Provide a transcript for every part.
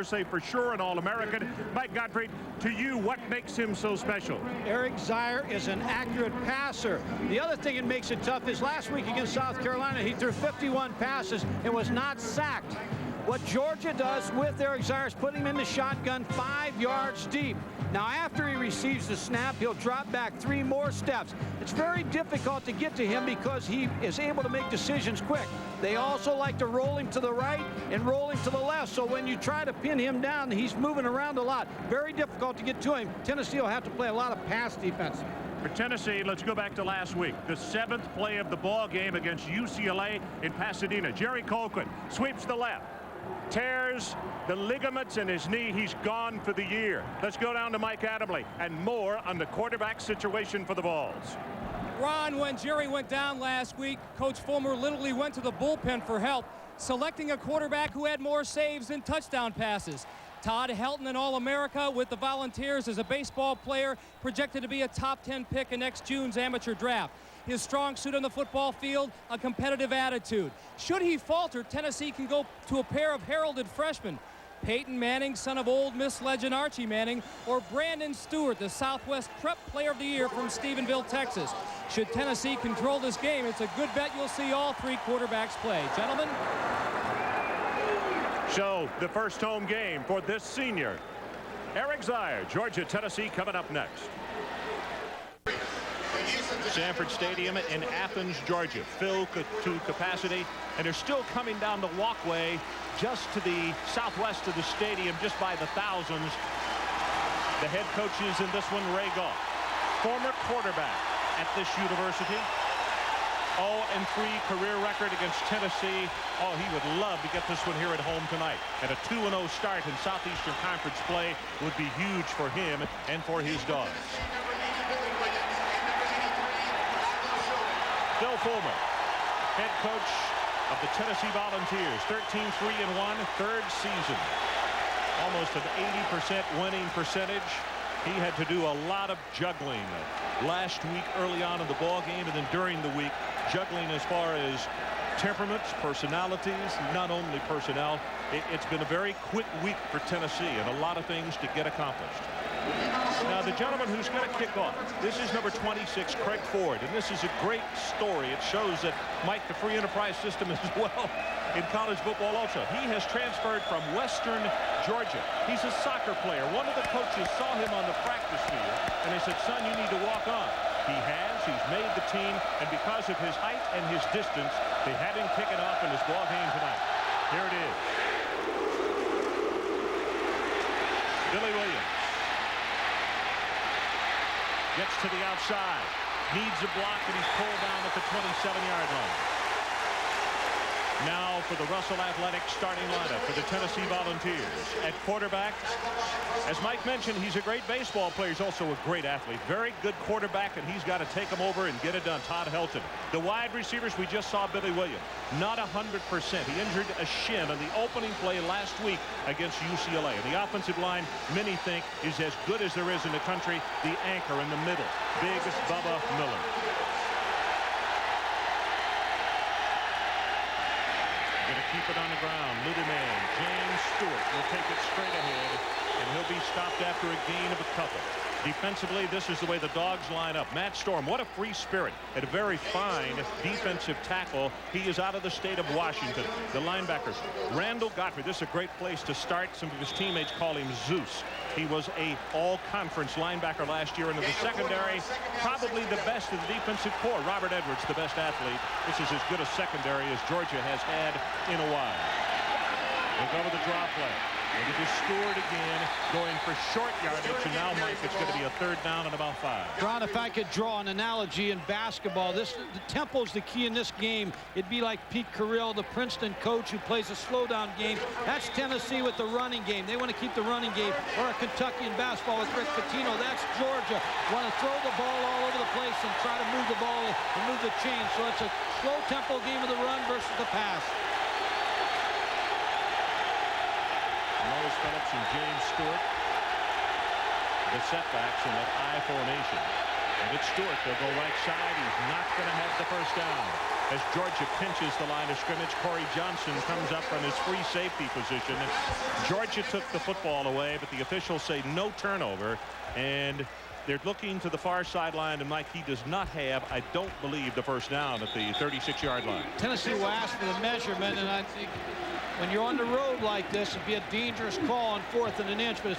say for sure an All-American. Mike Gottfried, to you, what makes him so special? Eric Zeier is an accurate passer. The other thing that makes it tough is last week against South Carolina, he threw 51 passes and was not sacked. What Georgia does with Eric Zeier is put him in the shotgun 5 yards deep. Now, after he receives the snap, he'll drop back 3 more steps. It's very difficult to get to him because he is able to make decisions quick. They also like to roll him to the right and roll him to the left. So when you try to pin him down, he's moving around a lot. Very difficult to get to him. Tennessee will have to play a lot of pass defense. For Tennessee, let's go back to last week. The 7th play of the ball game against UCLA in Pasadena. Jerry Colquitt sweeps the left, tears the ligaments in his knee. He's gone for the year. Let's go down to Mike Adamle and more on the quarterback situation for the Vols. Ron, when Jerry went down last week, Coach Fulmer literally went to the bullpen for help, selecting a quarterback who had more saves than touchdown passes. Todd Helton, an All-America with the Volunteers, is a baseball player projected to be a top 10 pick in next June's amateur draft. His strong suit on the football field, a competitive attitude. Should he falter, Tennessee can go to a pair of heralded freshmen. Peyton Manning, son of Old Miss legend Archie Manning, or Brandon Stewart, the Southwest Prep Player of the Year from Stephenville, Texas. Should Tennessee control this game, it's a good bet you'll see all 3 quarterbacks play. Gentlemen? So, the first home game for this senior. Eric Zeier, Georgia, Tennessee, coming up next. Sanford Stadium in Athens, Georgia, filled to capacity, and they're still coming down the walkway just to the southwest of the stadium, just by the thousands. The head coaches in this one, Ray Goff, former quarterback at this university. 0-3 career record against Tennessee. Oh, he would love to get this one here at home tonight. And a 2-0 start in Southeastern Conference play would be huge for him and for his dogs. Bill Fulmer, head coach of the Tennessee Volunteers, 13-3-1, 3rd season. Almost an 80% winning percentage. He had to do a lot of juggling last week early on in the ball game, and then during the week, juggling as far as temperaments, personalities, not only personnel. It's been a very quick week for Tennessee and a lot of things to get accomplished. Now, the gentleman who's going to kick off, this is number 26, Craig Ford, and this is a great story. It shows that, Mike, the free enterprise system as well in college football also. He has transferred from Western Georgia. He's a soccer player. One of the coaches saw him on the practice field, and they said, son, you need to walk on. He has. He's made the team, and because of his height and his distance, they had him kick it off in his ball game tonight. Here it is. Billy Williams gets to the outside, needs a block, and he's pulled down at the 27-yard line. Now for the Russell Athletics starting lineup for the Tennessee Volunteers. At quarterback, as Mike mentioned, he's a great baseball player. He's also a great athlete. Very good quarterback, and he's got to take him over and get it done. Todd Helton. The wide receivers, we just saw Billy Williams. Not 100%. He injured a shin on the opening play last week against UCLA. And the offensive line, many think, is as good as there is in the country. The anchor in the middle, Big Bubba Miller. Keep it on the ground. Little man James Stewart will take it straight ahead, and he'll be stopped after a gain of a couple. Defensively, this is the way the Dogs line up. Matt Storm, what a free spirit, and a very fine defensive tackle. He is out of the state of Washington. The linebackers, Randall Godfrey. This is a great place to start. Some of his teammates call him Zeus. He was a all-conference linebacker last year. Into the secondary, probably the best of the defensive corps. Robert Edwards, the best athlete. This is as good a secondary as Georgia has had in a while. We'll go with the draw play. And it is Stewart again, going for short yardage, and now, Mike, it's going to be a 3rd down and about 5. Ron, if I could draw an analogy in basketball, the tempo's the key in this game. It'd be like Pete Carrill, the Princeton coach who plays a slowdown game. That's Tennessee with the running game. They want to keep the running game. Or a Kentucky in basketball with Rick Pitino. That's Georgia. Want to throw the ball all over the place and try to move the ball and move the chain. So it's a slow tempo game of the run versus the pass. Lois Phillips and James Stewart, the setbacks in that I formation. And it's Stewart. They'll go right side. He's not going to have the first down. as Georgia pinches the line of scrimmage. Corey Johnson comes up from his free safety position. Georgia took the football away, but the officials say no turnover, and they're looking to the far sideline, and Mike, he does not have, I don't believe, the first down at the 36-yard line. Tennessee will ask for the measurement, and I think when you're on the road like this, it'd be a dangerous call on 4th and an inch, but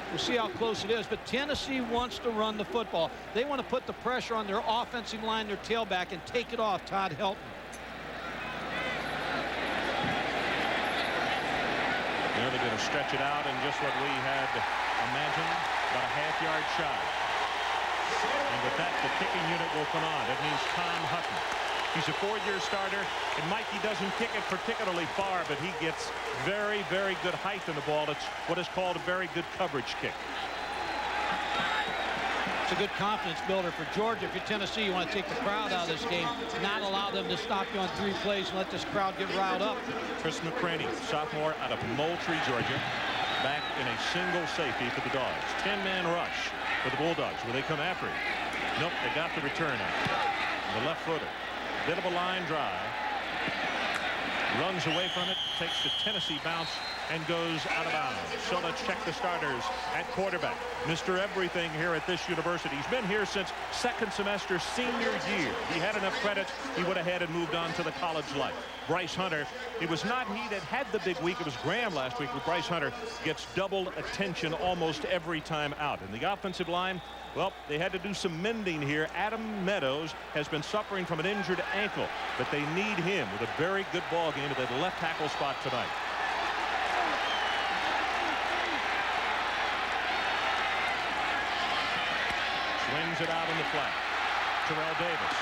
we'll see how close it is. But Tennessee wants to run the football. They want to put the pressure on their offensive line, their tailback, and take it off Todd Helton. They're going to stretch it out, and just what we had imagined, about a half-yard shy. And with that, the kicking unit will come on. That means Tom Hutton. He's a 4-year starter, and Mike, he doesn't kick it particularly far, but he gets very, very good height in the ball. It's what is called a very good coverage kick. It's a good confidence builder for Georgia. If you're Tennessee, you want to take the crowd out of this game, not allow them to stop you on 3 plays and let this crowd get riled up. Chris McCraney, sophomore out of Moultrie, Georgia, back in a single safety for the Dogs. 10-man rush for the Bulldogs. Will they come after him? Nope, they got the return out. The left footer. Bit of a line drive. Runs away from it, takes the Tennessee bounce, and goes out of bounds. So let's check the starters at quarterback. Mr. Everything here at this university. He's been here since second semester senior year. He had enough credits, he would have had and moved on to the college life. Bryce Hunter, it was not he that had the big week. It was Graham last week, but Bryce Hunter gets double attention almost every time out. And the offensive line, well, they had to do some mending here. Adam Meadows has been suffering from an injured ankle, but they need him with a very good ball game at that left tackle spot tonight. Swings it out in the flat. Terrell Davis.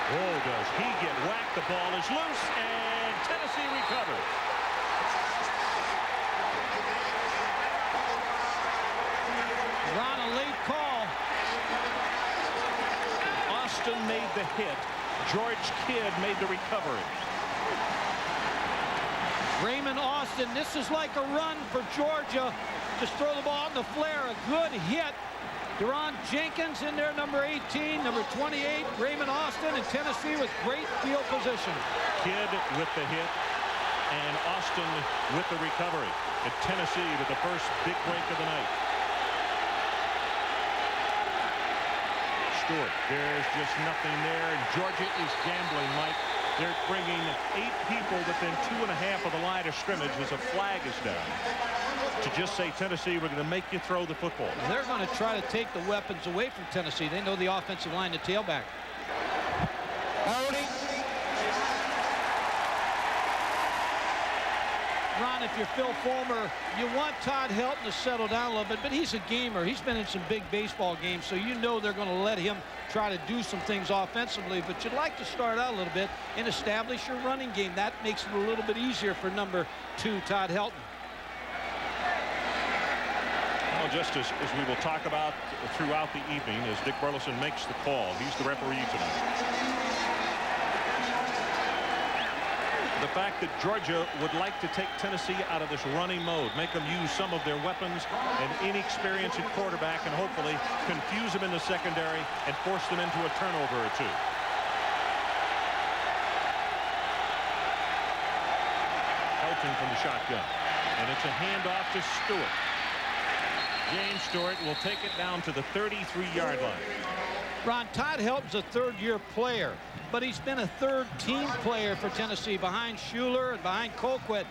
Oh, does he get whacked? The ball is loose, and Tennessee recovers. Ron, a late call. Austin made the hit. George Kidd made the recovery. Raymond Austin, this is like a run for Georgia. Just throw the ball in the flare. A good hit. Deron Jenkins in there, number 18, number 28, Raymond Austin, and Tennessee with great field position. Kidd with the hit, and Austin with the recovery. And Tennessee with the first big break of the night. Stewart, there's just nothing there, and Georgia is gambling, Mike. They're bringing 8 people within 2.5 of the line of scrimmage as a flag is down. To just say, Tennessee, we're going to make you throw the football. They're going to try to take the weapons away from Tennessee. They know the offensive line, the tailback. Ron, if you're Phil Fulmer, you want Todd Helton to settle down a little bit, but he's a gamer. He's been in some big baseball games, so you know they're going to let him try to do some things offensively, but you'd like to start out a little bit and establish your running game. That makes it a little bit easier for number 2, Todd Helton. Well, just as we will talk about throughout the evening as Dick Burleson makes the call. He's the referee tonight. The fact that Georgia would like to take Tennessee out of this running mode, make them use some of their weapons and inexperience at quarterback, and hopefully confuse them in the secondary and force them into a turnover or 2. Helton from the shotgun, and it's a handoff to Stewart. James Stewart will take it down to the 33-yard line. Ron, Todd Helton's a 3rd-year player, but he's been a 3rd-team player for Tennessee behind Schuler and behind Colquitt.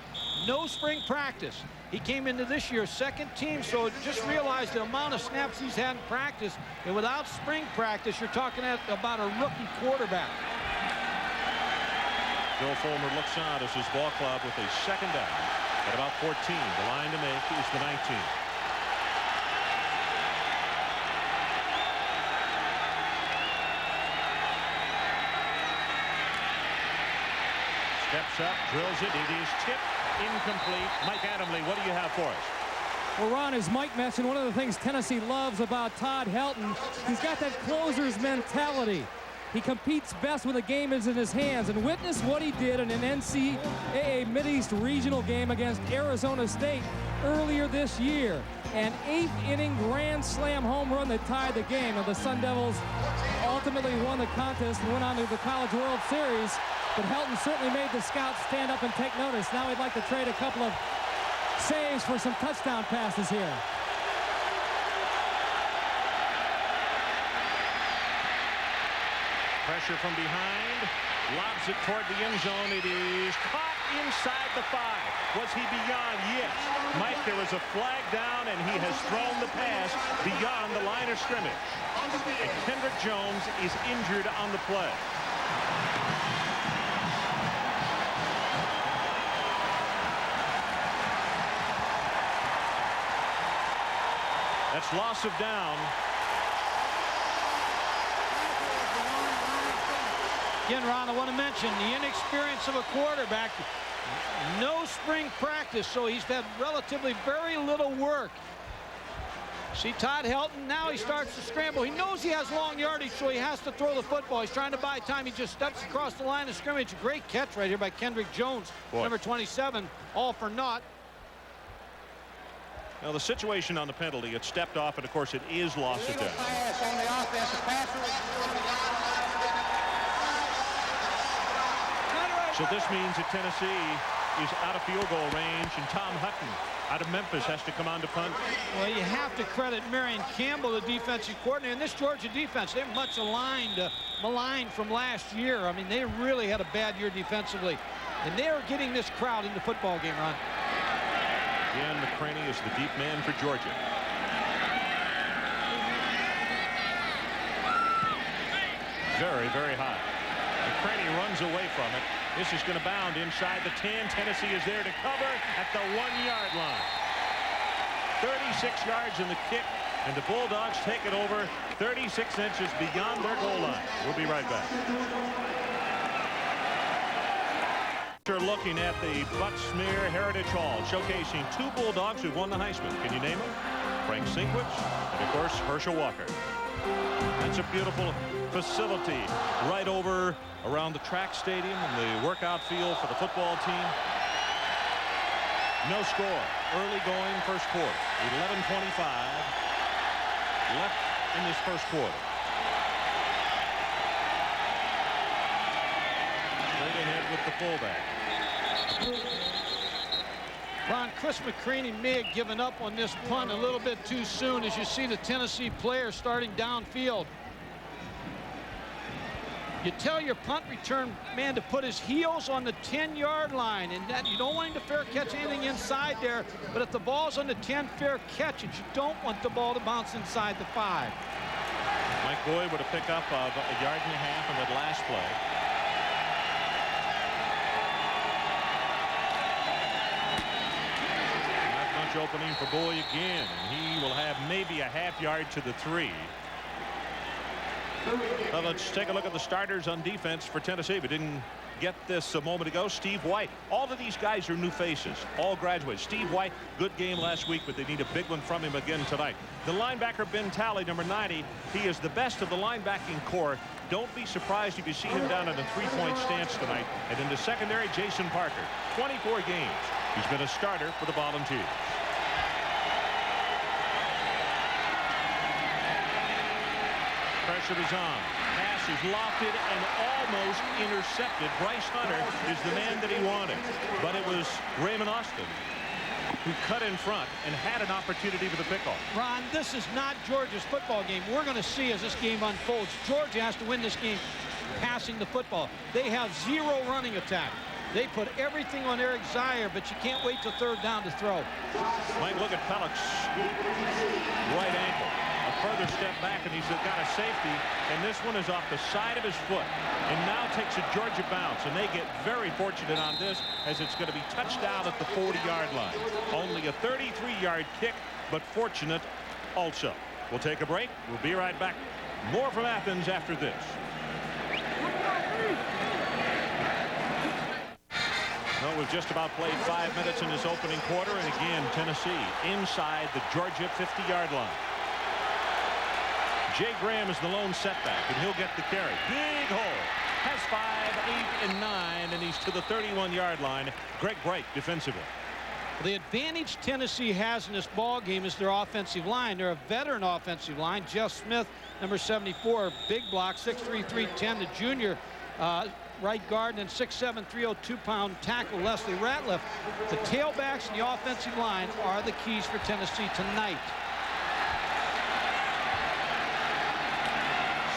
No spring practice. He came into this year 2nd team, so just realize the amount of snaps he's had in practice. And without spring practice, you're talking about a rookie quarterback. Bill Fulmer looks on as his ball club with a 2nd down at about 14. The line to make is the 19. Steps up, drills it. It is tipped, incomplete. Mike Adamle, what do you have for us? Well, Ron, as Mike mentioned, one of the things Tennessee loves about Todd Helton, he's got that closer's mentality. He competes best when the game is in his hands, and witness what he did in an NCAA Mideast regional game against Arizona State earlier this year. An 8th-inning grand slam home run that tied the game, and the Sun Devils ultimately won the contest and went on to the College World Series. but Helton certainly made the scouts stand up and take notice. Now he'd like to trade a couple of saves for some touchdown passes here. Pressure from behind, lobs it toward the end zone. It is caught inside the 5. Was he beyond? Yes. Mike, there is a flag down, and he has thrown the pass beyond the line of scrimmage. And Kendrick Jones is injured on the play. That's loss of down. Again, Ron, I want to mention the inexperience of a quarterback. No spring practice, so he's had relatively very little work. See Todd Helton, now he starts to scramble. He knows he has long yardage, so he has to throw the football. He's trying to buy time. He just steps across the line of scrimmage. Great catch right here by Kendrick Jones, number 27, all for naught. Now the situation on the penalty, it stepped off, and of course it is loss of down. On the offensive passer. So this means that Tennessee is out of field goal range, and Tom Hutton out of Memphis has to come on to punt. Well, you have to credit Marion Campbell, the defensive coordinator. And this Georgia defense, they're much maligned from last year. I mean, they really had a bad year defensively. And they are getting this crowd in the football game, Ron. Again, McCraney is the deep man for Georgia. Very, very high. McCraney runs away from it. This is going to bound inside the 10. Tennessee is there to cover at the 1-yard line. 36 yards in the kick, and the Bulldogs take it over 36 inches beyond their goal line. We'll be right back. We're looking at the Butts-Smear Heritage Hall, showcasing 2 Bulldogs who won the Heisman. Can you name them? Frank Sinkwich and, of course, Herschel Walker. That's a beautiful facility right over around the track stadium and the workout field for the football team. No score. Early going first quarter. 11:25 left in this first quarter. Straight ahead with the fullback. Ron, Chris McCraney may have given up on this punt a little bit too soon as you see the Tennessee players starting downfield. You tell your punt return man to put his heels on the 10-yard line, and that you don't want him to fair catch anything inside there, but if the ball's on the 10, fair catch it. You don't want the ball to bounce inside the 5. Mike Boyd with a pickup of 1.5 yards on that last play. Not much opening for Boyd again, and he will have maybe a half yard to the 3. Well, let's take a look at the starters on defense for Tennessee. We didn't get this a moment ago. Steve White. All of these guys are new faces, all graduates. Steve White, good game last week, but they need a big one from him again tonight. The linebacker, Ben Talley, number 90. He is the best of the linebacking core. Don't be surprised if you see him down in a 3-point stance tonight. And in the secondary, Jason Parker. 24 games. He's been a starter for the Volunteers. Pressure is on. Pass is lofted and almost intercepted. Bryce Hunter is the man that he wanted. But it was Raymond Austin who cut in front and had an opportunity for the pickoff. Ron, this is not Georgia's football game. We're going to see as this game unfolds. Georgia has to win this game passing the football. They have 0 running attack. They put everything on Eric Zier, but you can't wait till 3rd down to throw. Mike, look at Pellick's right ankle. A further step back, and he's got a safety, and this one is off the side of his foot and now takes a Georgia bounce, and they get very fortunate on this as it's going to be touchdown at the 40-yard line. Only a 33-yard kick, but fortunate also. We'll take a break. We'll be right back. More from Athens after this. Well, we've just about played 5 minutes in this opening quarter, and again, Tennessee inside the Georgia 50-yard line. Jay Graham is the lone setback, and he'll get the carry. Big hole. Has 5, 8, and 9, and he's to the 31-yard line. Greg Bright defensively. The advantage Tennessee has in this ball game is their offensive line. They're a veteran offensive line. Jeff Smith, number 74, big block, 6'3", 310. The junior right guard, and 6'7", 302-pound tackle Leslie Ratliff. The tailbacks and the offensive line are the keys for Tennessee tonight.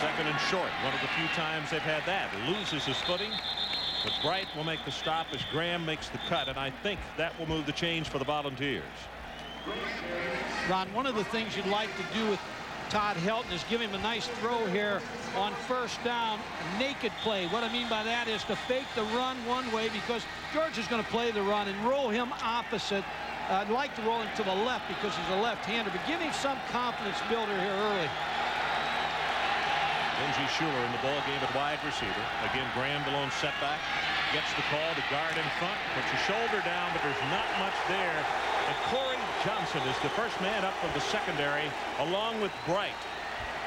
Second and short. One of the few times they've had that. Loses his footing, but Bright will make the stop as Graham makes the cut, and I think that will move the change for the Volunteers. Ron, one of the things you'd like to do with Todd Helton is give him a nice throw here on first down, naked play. What I mean by that is to fake the run one way, because Georgia's going to play the run, and roll him opposite. I'd like to roll him to the left because he's a left-hander, but give him some confidence builder here early. Lindsey Schuler in the ball game at wide receiver. Again, Graham the lone setback. Gets the call to guard in front. Puts a shoulder down, but there's not much there. And Corey Johnson is the first man up from the secondary, along with Bright,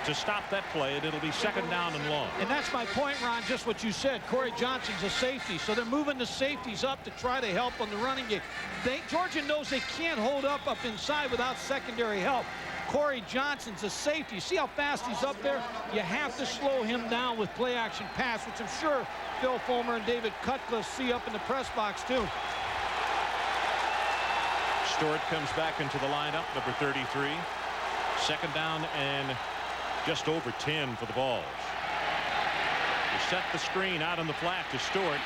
to stop that play, and it'll be second down and long. And that's my point, Ron, just what you said. Corey Johnson's a safety, so they're moving the safeties up to try to help on the running game. Georgia knows they can't hold up inside without secondary help. Corey Johnson's a safety. You see how fast he's up there? You have to slow him down with play-action pass, which I'm sure Phil Fulmer and David Cutcliffe see up in the press box, too. Stewart comes back into the lineup, number 33. Second down and just over 10 for the Vols. They set the screen out on the flat to Stewart.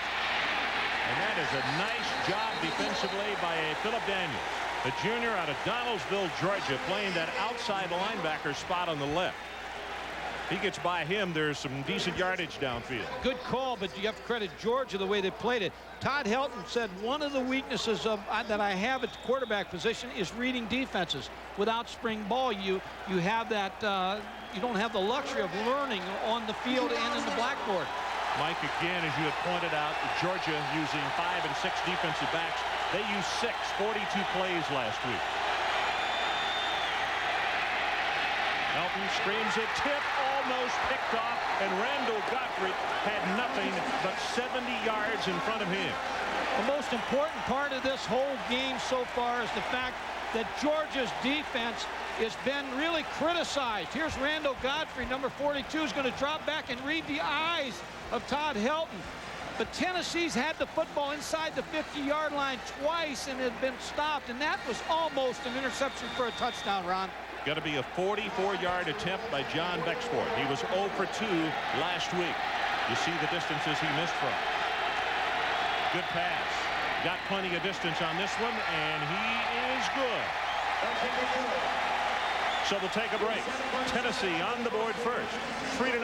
And that is a nice job defensively by Philip Daniels, a junior out of Donaldsville, Georgia, playing that outside linebacker spot on the left. He gets by him, there's some decent yardage downfield. Good call, but you have to credit Georgia the way they played it. Todd Helton said one of the weaknesses that I have at the quarterback position is reading defenses. Without spring ball, you have that you don't have the luxury of learning on the field and in the blackboard. Mike, again, as you had pointed out, Georgia using 5 and 6 defensive backs. They used 42 plays last week. Helton screams a tip, almost picked off, and Randall Godfrey had nothing but 70 yards in front of him. The most important part of this whole game so far is the fact that Georgia's defense has been really criticized. Here's Randall Godfrey, number 42, is going to drop back and read the eyes of Todd Helton. But Tennessee's had the football inside the 50-yard line twice and had been stopped, and that was almost an interception for a touchdown, Ron. Going to be a 44-yard attempt by John Bexford. He was 0 for 2 last week. You see the distances he missed from. Good pass. Got plenty of distance on this one, and he is good. So we'll take a break. Tennessee on the board first, 3-0.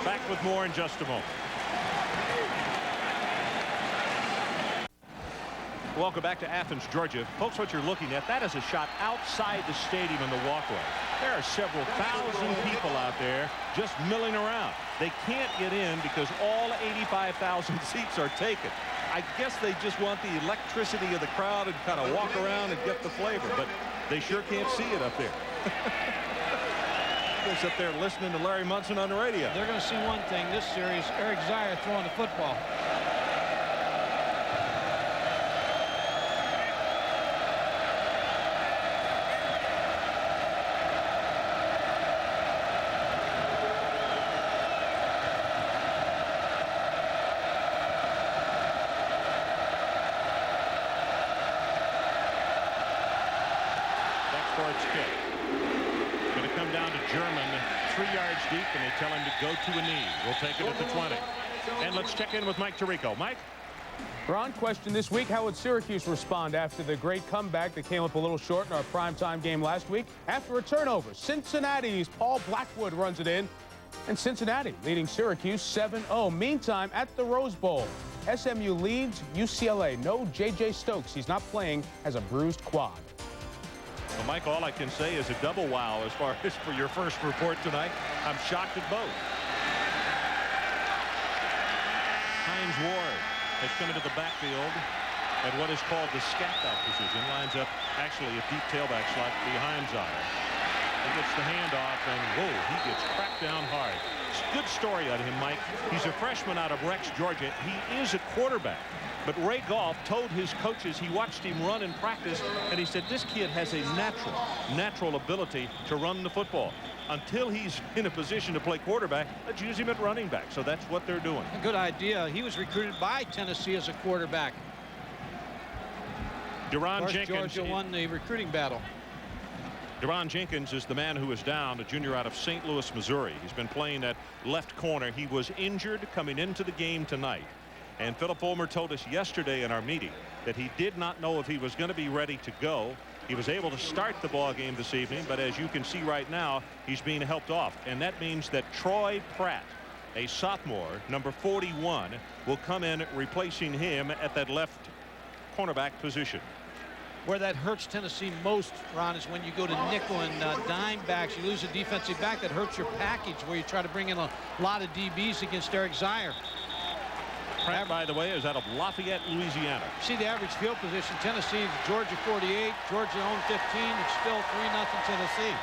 Back with more in just a moment. Welcome back to Athens, Georgia. Folks, what you're looking at, that is a shot outside the stadium in the walkway. There are several thousand people out there just milling around. They can't get in because all 85,000 seats are taken. I guess they just want the electricity of the crowd and kind of walk around and get the flavor, but they sure can't see it up there. They're up there listening to Larry Munson on the radio. They're going to see one thing this series, Eric Zier throwing the football. Deep, and they tell him to go to a knee. We'll take it at the 20. And let's check in with Mike Tirico. Mike? Ron, question this week, how would Syracuse respond after the great comeback that came up a little short in our primetime game last week? After a turnover, Cincinnati's Paul Blackwood runs it in, and Cincinnati leading Syracuse 7-0. Meantime, at the Rose Bowl, SMU leads UCLA. No J.J. Stokes. He's not playing, has a bruised quad. Well, Mike, all I can say is a double wow as far as for your first report tonight. I'm shocked at both. Hines Ward has come into the backfield at what is called the scat back position. Lines up actually a deep tailback slot behind Zier. He gets the handoff, and whoa, he gets cracked down hard. It's a good story on him, Mike. He's a freshman out of Rex, Georgia. He is a quarterback. But Ray Goff told his coaches, he watched him run in practice, and he said this kid has a natural ability to run the football. until he's in a position to play quarterback, let's use him at running back. So that's what they're doing. A good idea. He was recruited by Tennessee as a quarterback. Deron Jenkins. Georgia won the recruiting battle. Deron Jenkins is the man who is down, a junior out of St. Louis, Missouri. He's been playing at left corner. He was injured coming into the game tonight. And Philip Fulmer told us yesterday in our meeting that he did not know if he was going to be ready to go. He was able to start the ball game this evening, but as you can see right now, he's being helped off. And that means that Troy Pratt, a sophomore, number 41, will come in replacing him at that left cornerback position. Where that hurts Tennessee most, Ron, is when you go to nickel and dime backs. You lose a defensive back. That hurts your package where you try to bring in a lot of DBs against Eric Zier. Pratt, by the way, is out of Lafayette, Louisiana. See the average field position. Tennessee, Georgia 48, Georgia own 15. It's still 3-0 Tennessee.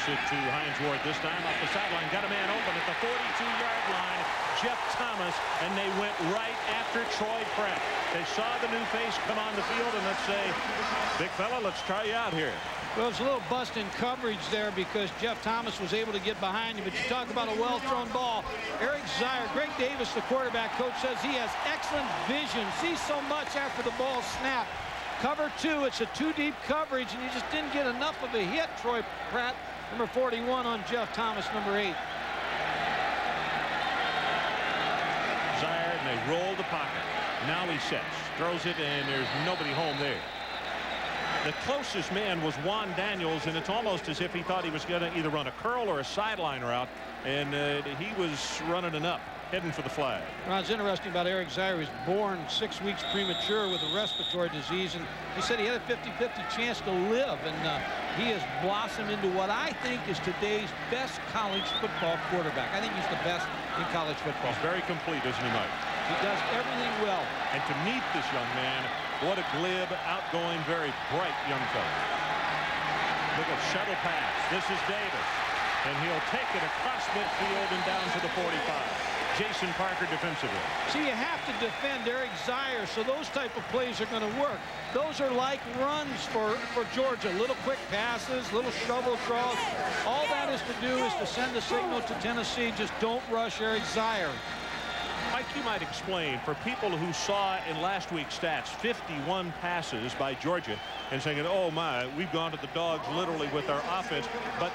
It to Hines Ward this time off the sideline. Got a man open at the 42-yard line. Jeff Thomas, and they went right after Troy Pratt. They saw the new face come on the field, and let's say, big fella, let's try you out here. Well, it's a little bust in coverage there because Jeff Thomas was able to get behind him. But you talk about a well-thrown ball. Eric Zier, Greg Davis, the quarterback coach, says he has excellent vision. Sees so much after the ball snapped. Cover 2, it's a 2-deep coverage, and he just didn't get enough of a hit, Troy Pratt. Number 41 on Jeff Thomas, number 8. Zier, and they roll the pocket. Now he sets, throws it, and there's nobody home there. The closest man was Juan Daniels, and it's almost as if he thought he was going to either run a curl or a sideline route, and he was running it up, heading for the flag. Well, it's interesting about Eric Zier. He was born 6 weeks premature with a respiratory disease, and he said he had a 50-50 chance to live, and he has blossomed into what I think is today's best college football quarterback. I think he's the best in college football. He's very complete, isn't he, Mike? He does everything well. And to meet this young man, what a glib, outgoing, very bright young fellow. Look at shuttle pass. This is Davis, and he'll take it across midfield and down to the 45. Jason Parker defensively. See, you have to defend Eric Zier, so those type of plays are going to work. Those are like runs for Georgia. Little quick passes, little shovel draws. All that is to do is to send a signal to Tennessee, just don't rush Eric Zier. Mike, you might explain for people who saw in last week's stats 51 passes by Georgia and saying, oh my, we've gone to the dogs literally with our offense. But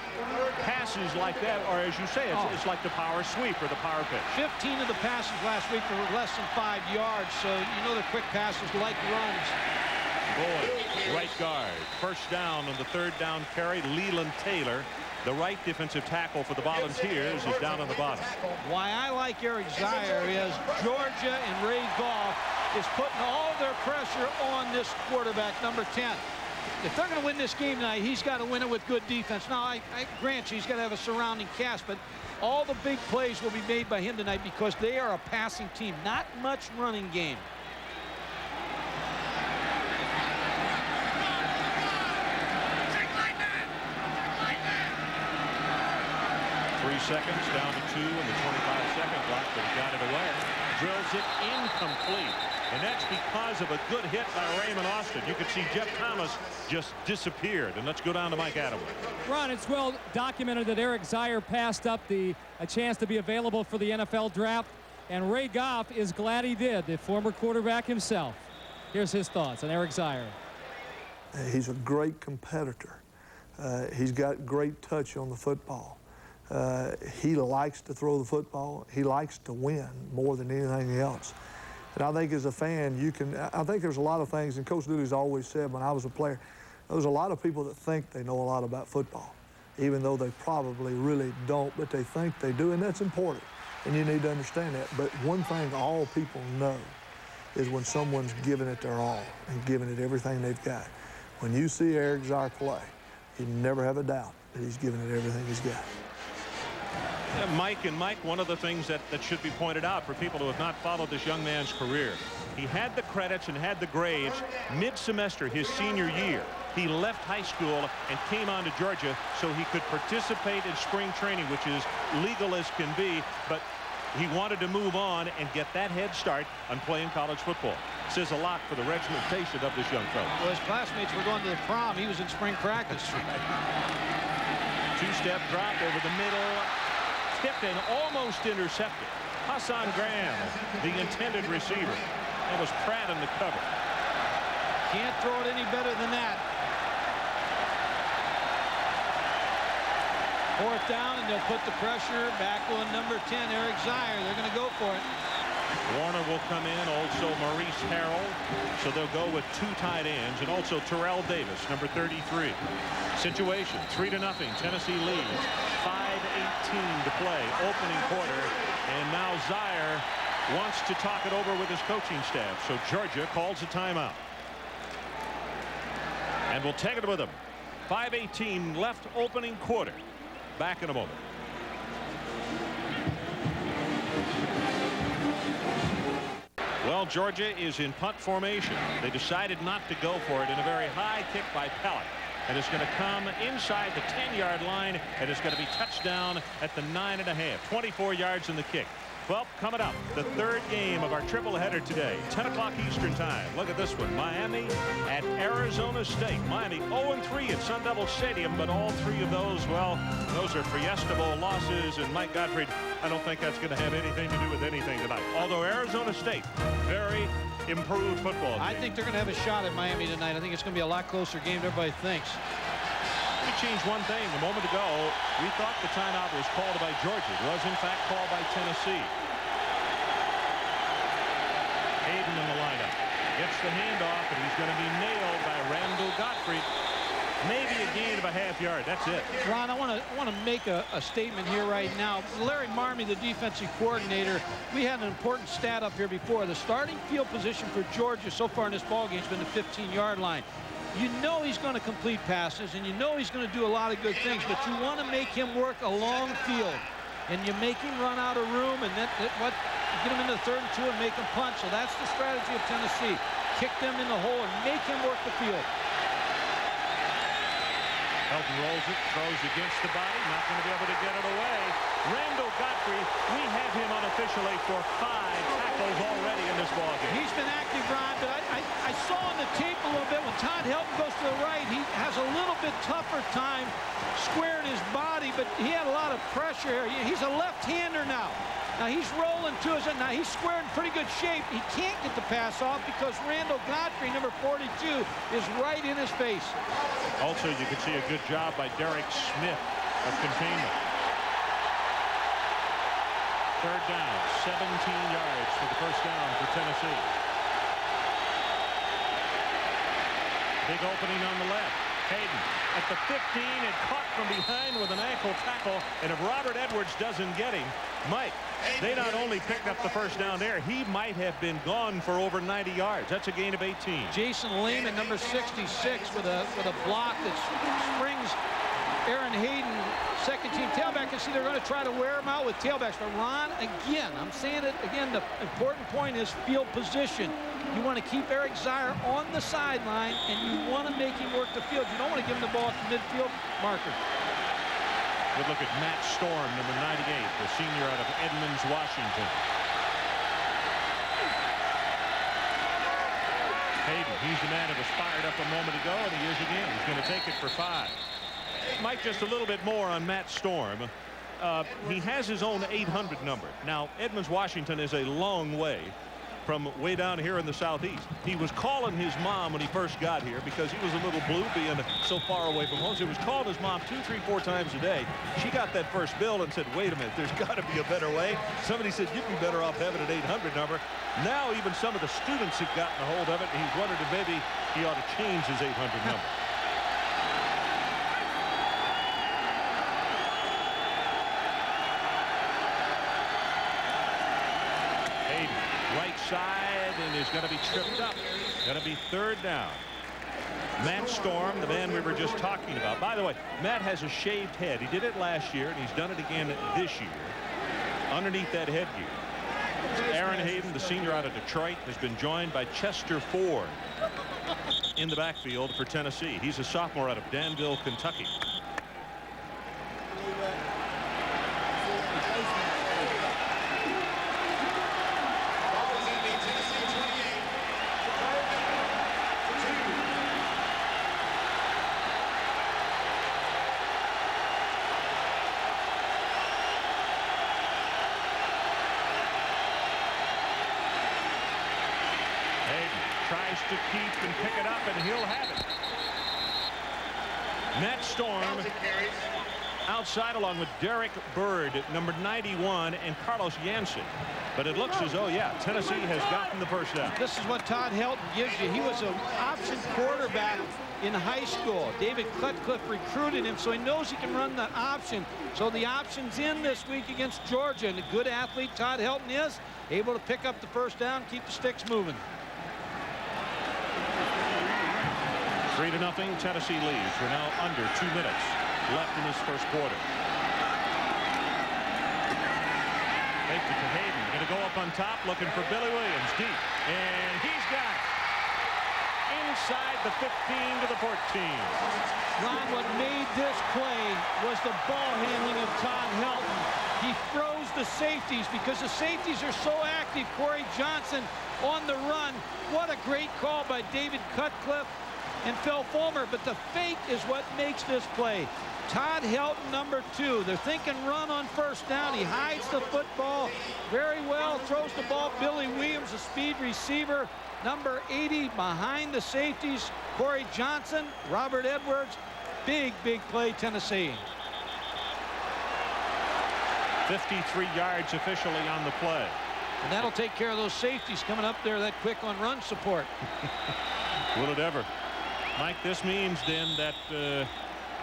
passes like that, or as you say, it's like the power sweep or the power pitch. 15 of the passes last week were less than 5 yards, so you know the quick passes like runs. Boy, right guard. First down on the third down carry. Leland Taylor, the right defensive tackle for the Volunteers, is down on the bottom. Why I like Eric Zier is Georgia and Ray Goff is putting all their pressure on this quarterback, number 10. If they're going to win this game tonight, he's got to win it with good defense. Now, I grant you, he's got to have a surrounding cast, but all the big plays will be made by him tonight because they are a passing team, not much running game. 3 seconds, down to 2 in the 25-second clock, but he got it away. Drills it incomplete. And that's because of a good hit by Raymond Austin. You could see Jeff Thomas just disappeared. And let's go down to Mike Adams. Ron, it's well documented that Eric Zier passed up a chance to be available for the NFL draft. And Ray Goff is glad he did, the former quarterback himself. Here's his thoughts on Eric Zier. He's a great competitor. He's got great touch on the football. He likes to throw the football. He likes to win more than anything else. And I think as a fan, I think there's a lot of things, and Coach Dooley's always said when I was a player, there's a lot of people that think they know a lot about football, even though they probably really don't, but they think they do, and that's important. And you need to understand that. But one thing all people know is when someone's giving it their all and giving it everything they've got. When you see Eric Zier play, you never have a doubt that he's giving it everything he's got. Mike, one of the things that should be pointed out for people who have not followed this young man's career, he had the credits and had the grades mid-semester his senior year. He left high school and came on to Georgia so he could participate in spring training, which is legal as can be. But He wanted to move on and get that head start on playing college football. Says a lot for the regimentation of this young fellow. Well, his classmates were going to the prom. He was in spring practice. Two-step drop over the middle. Tipped and almost intercepted. Hassan Graham, the intended receiver. That was Pratt in the cover. Can't throw it any better than that. Fourth down, and they'll put the pressure back on number 10, Eric Zier. They're going to go for it. Warner will come in, also Maurice Harrell. So they'll go with two tight ends, and also Terrell Davis, number 33. Situation, 3-0. Tennessee leads. 5:18 to play, opening quarter. And now Zier wants to talk it over with his coaching staff. So Georgia calls a timeout. And we'll take it with them. 5:18 left, opening quarter. Back in a moment. Well, Georgia is in punt formation. They decided not to go for it in a very high kick by Pellet. And it's going to come inside the 10-yard line, and it's going to be touchdown at the 9.5. 24 yards in the kick. Well, coming up, the third game of our triple header today, 10 o'clock Eastern time. Look at this one. Miami at Arizona State. Miami 0-3 at Sun Devil Stadium, but all three of those, well, those are Fiesta Bowl losses. And Mike Gottfried, I don't think that's going to have anything to do with anything tonight. Although Arizona State, very improved football game. I think they're going to have a shot at Miami tonight. I think it's going to be a lot closer game than everybody thinks. Let me change one thing. A moment ago, we thought the timeout was called by Georgia. It was, in fact, called by Tennessee. Hayden in the lineup. Gets the handoff, and he's going to be nailed by Randall Gottfried. Maybe a gain of a half yard. That's it. Ron, I want to make a statement here right now. Larry Marmie, the defensive coordinator, we had an important stat up here before. The starting field position for Georgia so far in this ballgame has been the 15-yard line. You know he's going to complete passes, and you know he's going to do a lot of good things, but you want to make him work a long field. And you make him run out of room, and then get him into 3rd and 2 and make him punt. So that's the strategy of Tennessee. Kick them in the hole and make him work the field. Helton rolls it, throws against the body, not going to be able to get it away. Randall Gottfried, we have him unofficially for 5 tackles already in this ballgame. He's been active, Ron, but I saw on the tape a little bit when Todd Helton goes to the right, he has a little bit tougher time squaring his body, but he had a lot of pressure here. He's a left-hander now. Now he's rolling to us, and now he's squared in pretty good shape. He can't get the pass off because Randall Gottfried, number 42, is right in his face. Also, you can see a good job by Derek Smith of containment. 3rd down, 17 yards for the first down for Tennessee. Big opening on the left. Hayden at the 15 and caught from behind with an ankle tackle. And if Robert Edwards doesn't get him, Mike, they not only picked up the first down there, he might have been gone for over 90 yards. That's a gain of 18. Jason Lehman, number 66, with a block that springs Aaron Hayden, second-team tailback. You see they're going to try to wear him out with tailbacks. But Ron, again, I'm saying it again, the important point is field position. You want to keep Eric Zier on the sideline, and you want to make him work the field. You don't want to give him the ball at the midfield marker. Good look at Matt Storm, number 98, the senior out of Edmonds, Washington. Hayden, he's the man that was fired up a moment ago, and he is again. He's going to take it for 5. Mike, just a little bit more on Matt Storm. He has his own 800 number. Now, Edmonds, Washington is a long way from way down here in the southeast. He was calling his mom when he first got here because he was a little blue being so far away from home. So he was calling his mom 2, 3, 4 times a day. She got that first bill and said, wait a minute, there's got to be a better way. Somebody said, you'd be better off having an 800 number. Now even some of the students have gotten a hold of it, and he's wondered if maybe he ought to change his 800 number. Right side, and is going to be tripped up. Going to be 3rd down. Matt Storm, the man we were just talking about. By the way, Matt has a shaved head. He did it last year, and he's done it again this year. Underneath that headgear. Aaron Hayden, the senior out of Detroit, has been joined by Chester Ford in the backfield for Tennessee. He's a sophomore out of Danville, Kentucky. Tries to keep and pick it up, and he'll have it. Matt Storm outside along with Derek Bird, number 91, and Carlos Jansen. But it looks as though, yeah, Tennessee has gotten the first down. This is what Todd Helton gives you. He was an option quarterback in high school. David Cutcliffe recruited him, so he knows he can run the option. So the option's in this week against Georgia, and a good athlete Todd Helton is able to pick up the first down, keep the sticks moving. 3-0, Tennessee leads. We're now under 2 minutes left in this first quarter. Fake it to Hayden. Going to go up on top, looking for Billy Williams deep. And he's got it. Inside the 15 to the 14. Ron, what made this play was the ball handling of Todd Helton. He froze the safeties because the safeties are so active. Corey Johnson on the run. What a great call by David Cutcliffe and Phil Fulmer, but the fake is what makes this play. Todd Helton, number 2. They're thinking run on first down. He hides the football very well, throws the ball. Billy Williams, a speed receiver, number 80, behind the safeties. Corey Johnson, Robert Edwards. Big play, Tennessee. 53 yards officially on the play. And that'll take care of those safeties coming up there that quick on run support. Will it ever? Mike, this means then that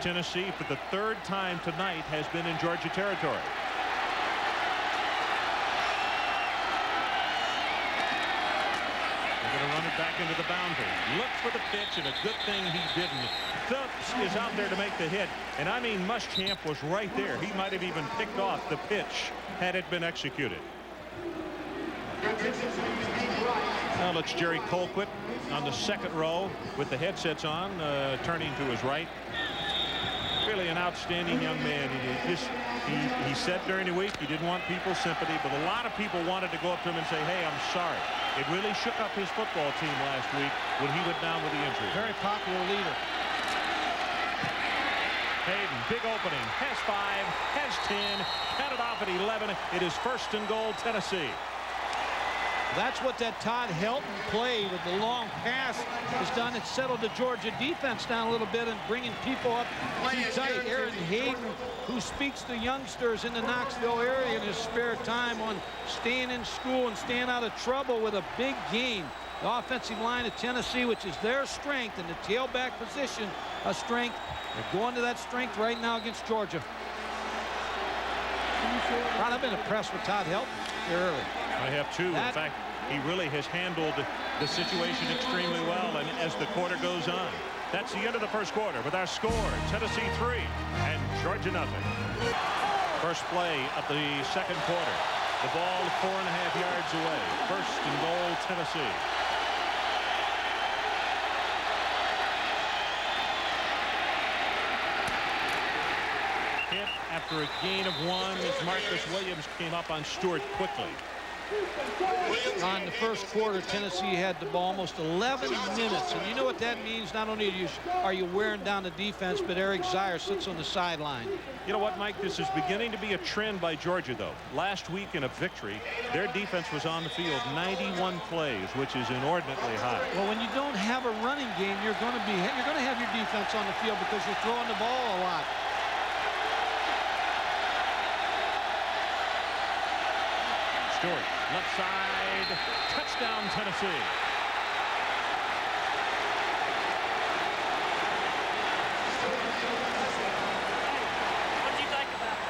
Tennessee, for the 3rd time tonight, has been in Georgia territory. They're going to run it back into the boundary. Look for the pitch, and a good thing he didn't. Phillips is out there to make the hit, and I mean Muschamp was right there. He might have even picked off the pitch had it been executed. Now it's Jerry Colquitt on the 2nd row with the headsets on, turning to his right. Really an outstanding young man. He said during the week he didn't want people's sympathy, but a lot of people wanted to go up to him and say, hey, I'm sorry. It really shook up his football team last week when he went down with the injury. Very popular leader. Hayden, big opening, has 5, has 10, counted off at 11. It is 1st and goal, Tennessee. That's what that Todd Helton play with the long pass has done. It's settled the Georgia defense down a little bit and bringing people up too tight. Aaron Hayden, who speaks to youngsters in the Knoxville area in his spare time on staying in school and staying out of trouble with a big game. The offensive line of Tennessee, which is their strength, and the tailback position a strength. They're going to that strength right now against Georgia. Ron, I've been impressed with Todd Helton here early. I have too. In fact, he really has handled the situation extremely well, and as the quarter goes on. That's the end of the first quarter with our score, Tennessee 3 and Georgia 0. First play of the 2nd quarter. The ball 4.5 yards away. 1st and goal, Tennessee. Hit after a gain of 1 as Marcus Williams came up on Stewart quickly. On the first quarter, Tennessee had the ball almost 11 minutes, and you know what that means. Not only are you wearing down the defense, but Eric Zier sits on the sideline. You know what, Mike? This is beginning to be a trend by Georgia, though. Last week in a victory, their defense was on the field 91 plays, which is inordinately high. Well, when you don't have a running game, you're going to have your defense on the field because you're throwing the ball a lot. Stewart, left side, touchdown, Tennessee. What do you think about it?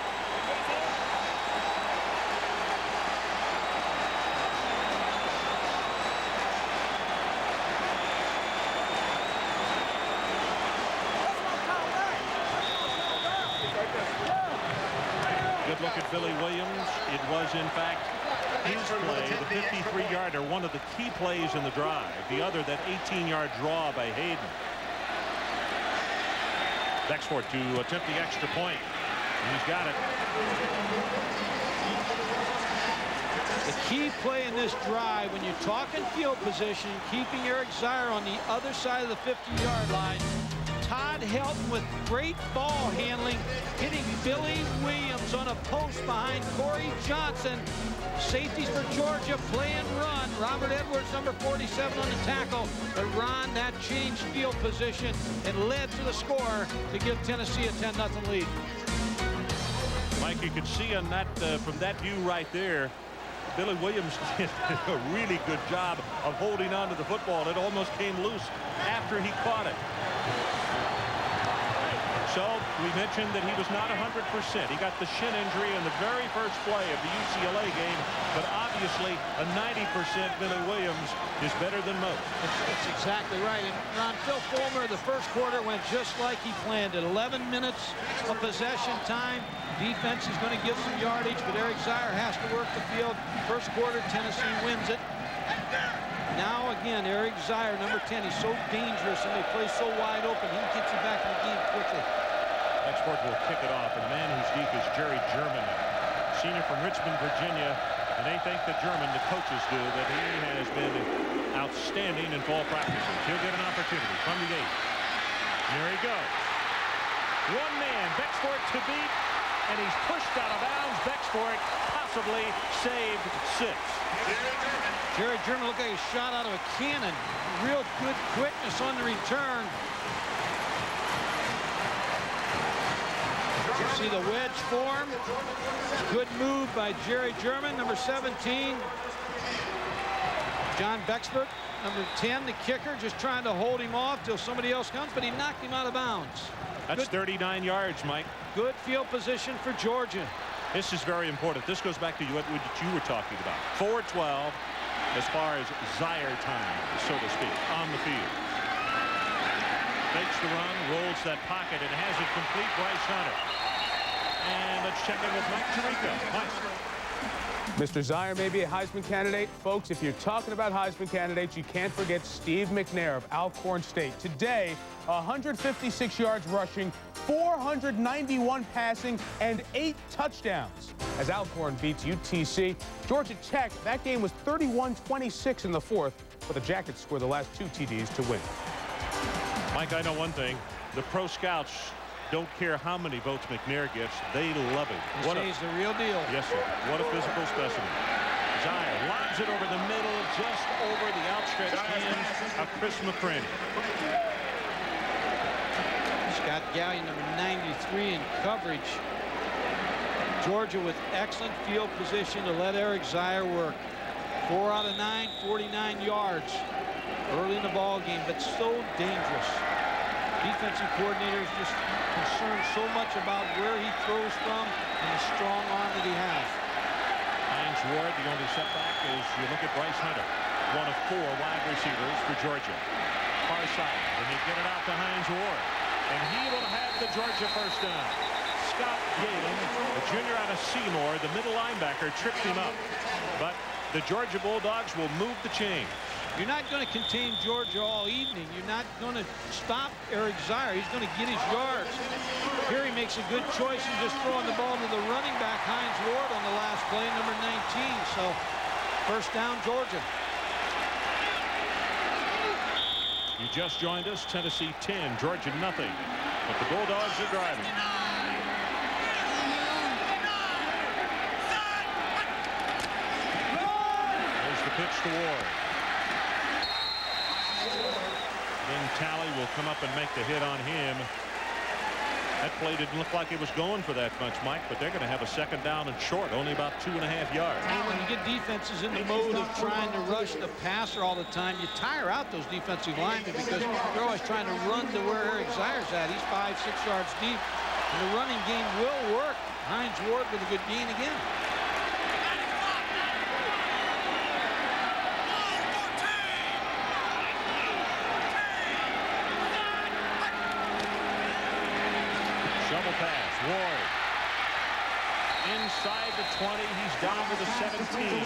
Good look at Billy Williams. It was, in fact, his play, the 53-yarder, one of the key plays in the drive. The other, that 18-yard draw by Hayden. Bexford to attempt the extra point. And he's got it. The key play in this drive, when you're talking field position, keeping Eric Zier on the other side of the 50-yard line, Todd Helton with great ball handling, hitting Billy Williams on a post behind Corey Johnson. Safeties for Georgia, play and run. Robert Edwards, number 47 on the tackle. But Ron, that changed field position and led to the score to give Tennessee a 10-0 lead. Mike, you can see on that from that view right there, Billy Williams did a really good job of holding on to the football. It almost came loose after he caught it. So we mentioned that he was not 100%. He got the shin injury in the very first play of the UCLA game, but obviously a 90% Billy Williams is better than most. That's exactly right. And Ron, Phil Fulmer, the first quarter went just like he planned it. 11 minutes of possession time. Defense is going to give some yardage, but Eric Zier has to work the field. First quarter, Tennessee wins it. Now again, Eric Zier, number 10, he's so dangerous and they play so wide open. He gets you back in the game quickly. Export will kick it off, and the man who's deep is Jerry German, senior from Richmond, Virginia. And they think that German, the coaches do, that he has been outstanding in fall practices. He'll get an opportunity from the 8. Here he goes. One man, Bexford to beat, and he's pushed out of bounds. Bexford possibly saved 6. Jerry German looked like a shot out of a cannon. Real good quickness on the return. You see the wedge form. Good move by Jerry German, number 17. John Bexford, number 10, the kicker, just trying to hold him off till somebody else comes, but he knocked him out of bounds. That's 39 yards, Mike. Good field position for Georgia. This is very important. This goes back to what you were talking about. 4-12 as far as Zier time, so to speak, on the field. Fakes the run, rolls that pocket, and has it complete. Bryce Hunter. And let's check in with Mike Tirico. Mike. Mr. Zier may be a Heisman candidate. Folks, if you're talking about Heisman candidates, you can't forget Steve McNair of Alcorn State. Today, 156 yards rushing, 491 passing, and 8 touchdowns. As Alcorn beats UTC, Georgia Tech, that game was 31-26 in the fourth, but the Jackets scored the last 2 TDs to win. Mike, I know one thing. The pro scouts don't care how many votes McNair gets. They love him. He's the real deal. Yes, sir. What a physical specimen. Zier lobs it over the middle, just over the outstretched hands of Chris McCraney. Scott Gallion, number 93 in coverage. Georgia with excellent field position to let Eric Zier work. 4 out of 9, 49 yards early in the ball game, but so dangerous. Defensive coordinators just concerned so much about where he throws from and the strong arm that he has. Hines Ward, the only setback is you look at Bryce Hunter, one of 4 wide receivers for Georgia. Far side, and they get it out to Hines Ward, and he will have the Georgia first down. Scott Galen, the junior out of Seymour, the middle linebacker, tripped him up, but the Georgia Bulldogs will move the chain. You're not going to contain Georgia all evening. You're not going to stop Eric Zier. He's going to get his yards. Here he makes a good choice in just throwing the ball to the running back, Hines Ward, on the last play, number 19. So, first down, Georgia. You just joined us. Tennessee 10, Georgia nothing. But the Bulldogs are driving. There's the pitch to Ward. Then Talley will come up and make the hit on him. That play didn't look like it was going for that much, Mike, but they're going to have a second down and short, only about 2.5 yards. And when you get defenses in the mode of trying to rush the passer all the time, you tire out those defensive linemen because they're always trying to run to where Eric Zier's at. He's 5-6 yards deep, and the running game will work. Hines Ward with a good gain again. Double pass, Ward. Inside the 20, he's down to the 17.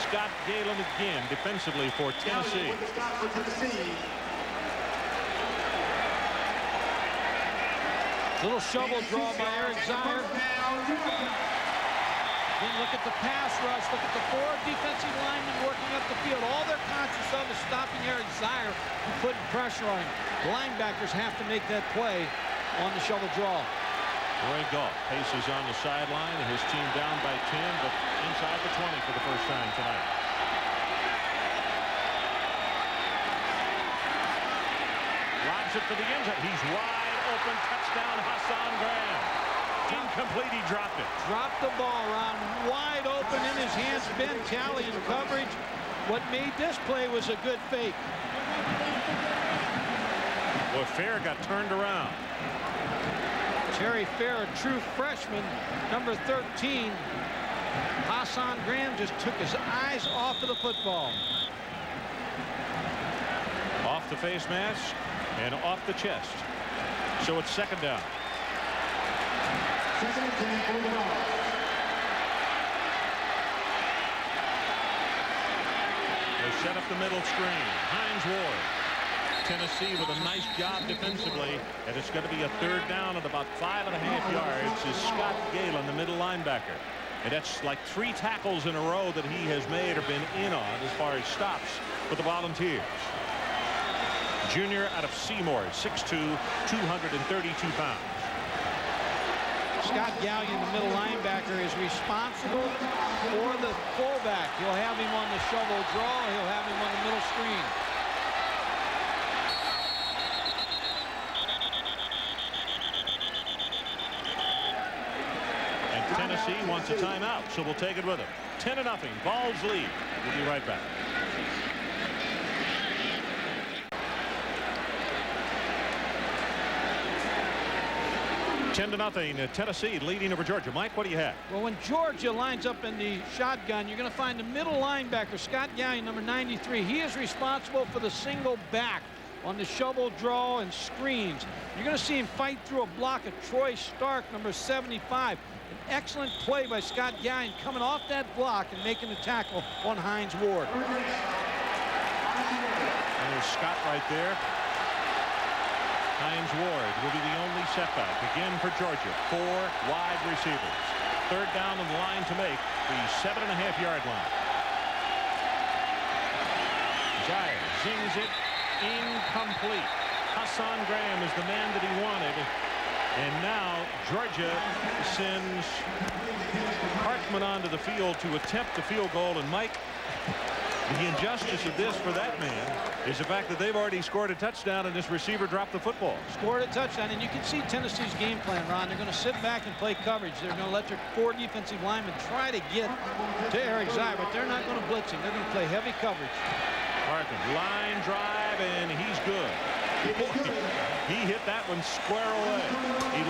Scott Galen again defensively for Tennessee. Little shovel draw by Eric Zier. Then look at the pass rush. Look at the 4 defensive linemen working up the field. All they're conscious of is stopping Eric Zier and putting pressure on him. The linebackers have to make that play on the shovel draw. Roy Goff paces on the sideline, and his team down by 10, but inside the 20 for the first time tonight. Lobs it for the end zone. He's wide open. Touchdown, Hassan Graham. Incomplete. He dropped it. Dropped the ball, Ron. Wide open in his hands. Ben Talley in coverage. What made this play was a good fake. Boy, Fair got turned around. Terry Fair, a true freshman, number 13. Hassan Graham just took his eyes off of the football. Off the face mask and off the chest. So it's second down. They set up the middle screen. Hines Ward. Tennessee with a nice job defensively, and it's going to be a third down at about 5.5 yards. Is Scott Galen, the middle linebacker, and that's like 3 tackles in a row that he has made or been in on as far as stops for the Volunteers. Junior out of Seymour, 6'2", 232 pounds. Scott Gallion, the middle linebacker, is responsible for the fullback. He'll have him on the shovel draw. He'll have him on the middle screen. Tennessee wants a timeout, so we'll take it with him. 10-0. Vols lead. We'll be right back. Ten to nothing. Tennessee leading over Georgia. Mike, what do you have? Well, when Georgia lines up in the shotgun, you're going to find the middle linebacker, Scott Gallion, number 93. He is responsible for the single back on the shovel draw and screens. You're going to see him fight through a block of Troy Stark, number 75. An excellent play by Scott Gallion coming off that block and making the tackle on Hines Ward. And there's Scott right there. Hines Ward will be the only setback again for Georgia. 4 wide receivers. Third down on the line to make the 7.5-yard line. Zier zings it. Incomplete. Hassan Graham is the man that he wanted. And now Georgia sends Hartman onto the field to attempt the field goal. And Mike, the injustice of this for that man is the fact that they've already scored a touchdown and this receiver dropped the football. Scored a touchdown, and you can see Tennessee's game plan, Ron. They're going to sit back and play coverage. They're going to let their 4 defensive linemen try to get to Eric Zier, but they're not going to blitz him. They're going to play heavy coverage. Hartman, line drive, and he's good. He hit that one square away.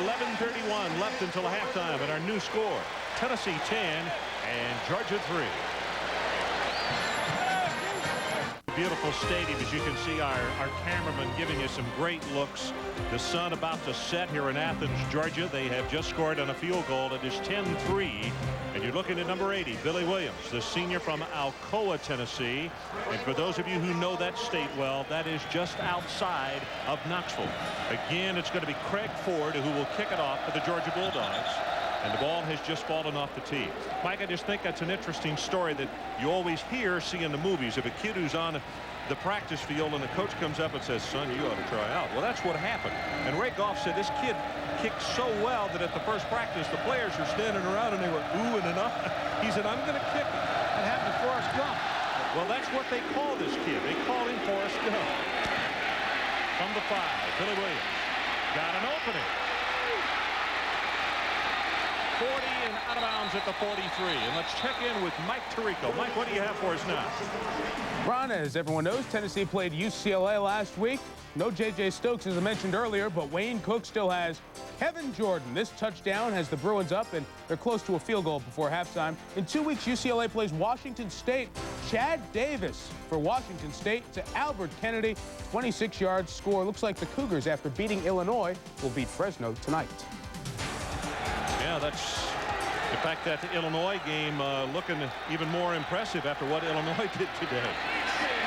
11:31 left until halftime, and our new score, Tennessee 10 and Georgia 3. Beautiful stadium, as you can see our cameraman giving you some great looks. The sun about to set here in Athens, Georgia. They have just scored on a field goal. It is 10-3. And you're looking at number 80, Billy Williams, the senior from Alcoa, Tennessee. And for those of you who know that state well, that is just outside of Knoxville. Again, it's going to be Craig Ford who will kick it off for the Georgia Bulldogs. And the ball has just fallen off the tee. Mike, I just think that's an interesting story that you always see in the movies of a kid who's on the practice field and the coach comes up and says, son, you ought to try out. Well, that's what happened. And Ray Goff said this kid kicked so well that at the first practice, the players were standing around and they were oohing and ah. He said, I'm going to kick it. That happened to Forrest Gump. Well, that's what they call this kid. They call him Forrest Gump. From the 5, Billy Williams got an opening. 40 and out of bounds at the 43. And let's check in with Mike Tirico. Mike, what do you have for us now? Ron, as everyone knows, Tennessee played UCLA last week. No J.J. Stokes, as I mentioned earlier, but Wayne Cook still has Kevin Jordan. This touchdown has the Bruins up, and they're close to a field goal before halftime. In 2 weeks, UCLA plays Washington State. Chad Davis for Washington State to Albert Kennedy. 26 yards score. Looks like the Cougars, after beating Illinois, will beat Fresno tonight. Yeah, that's the fact that the Illinois game looking even more impressive after what Illinois did today.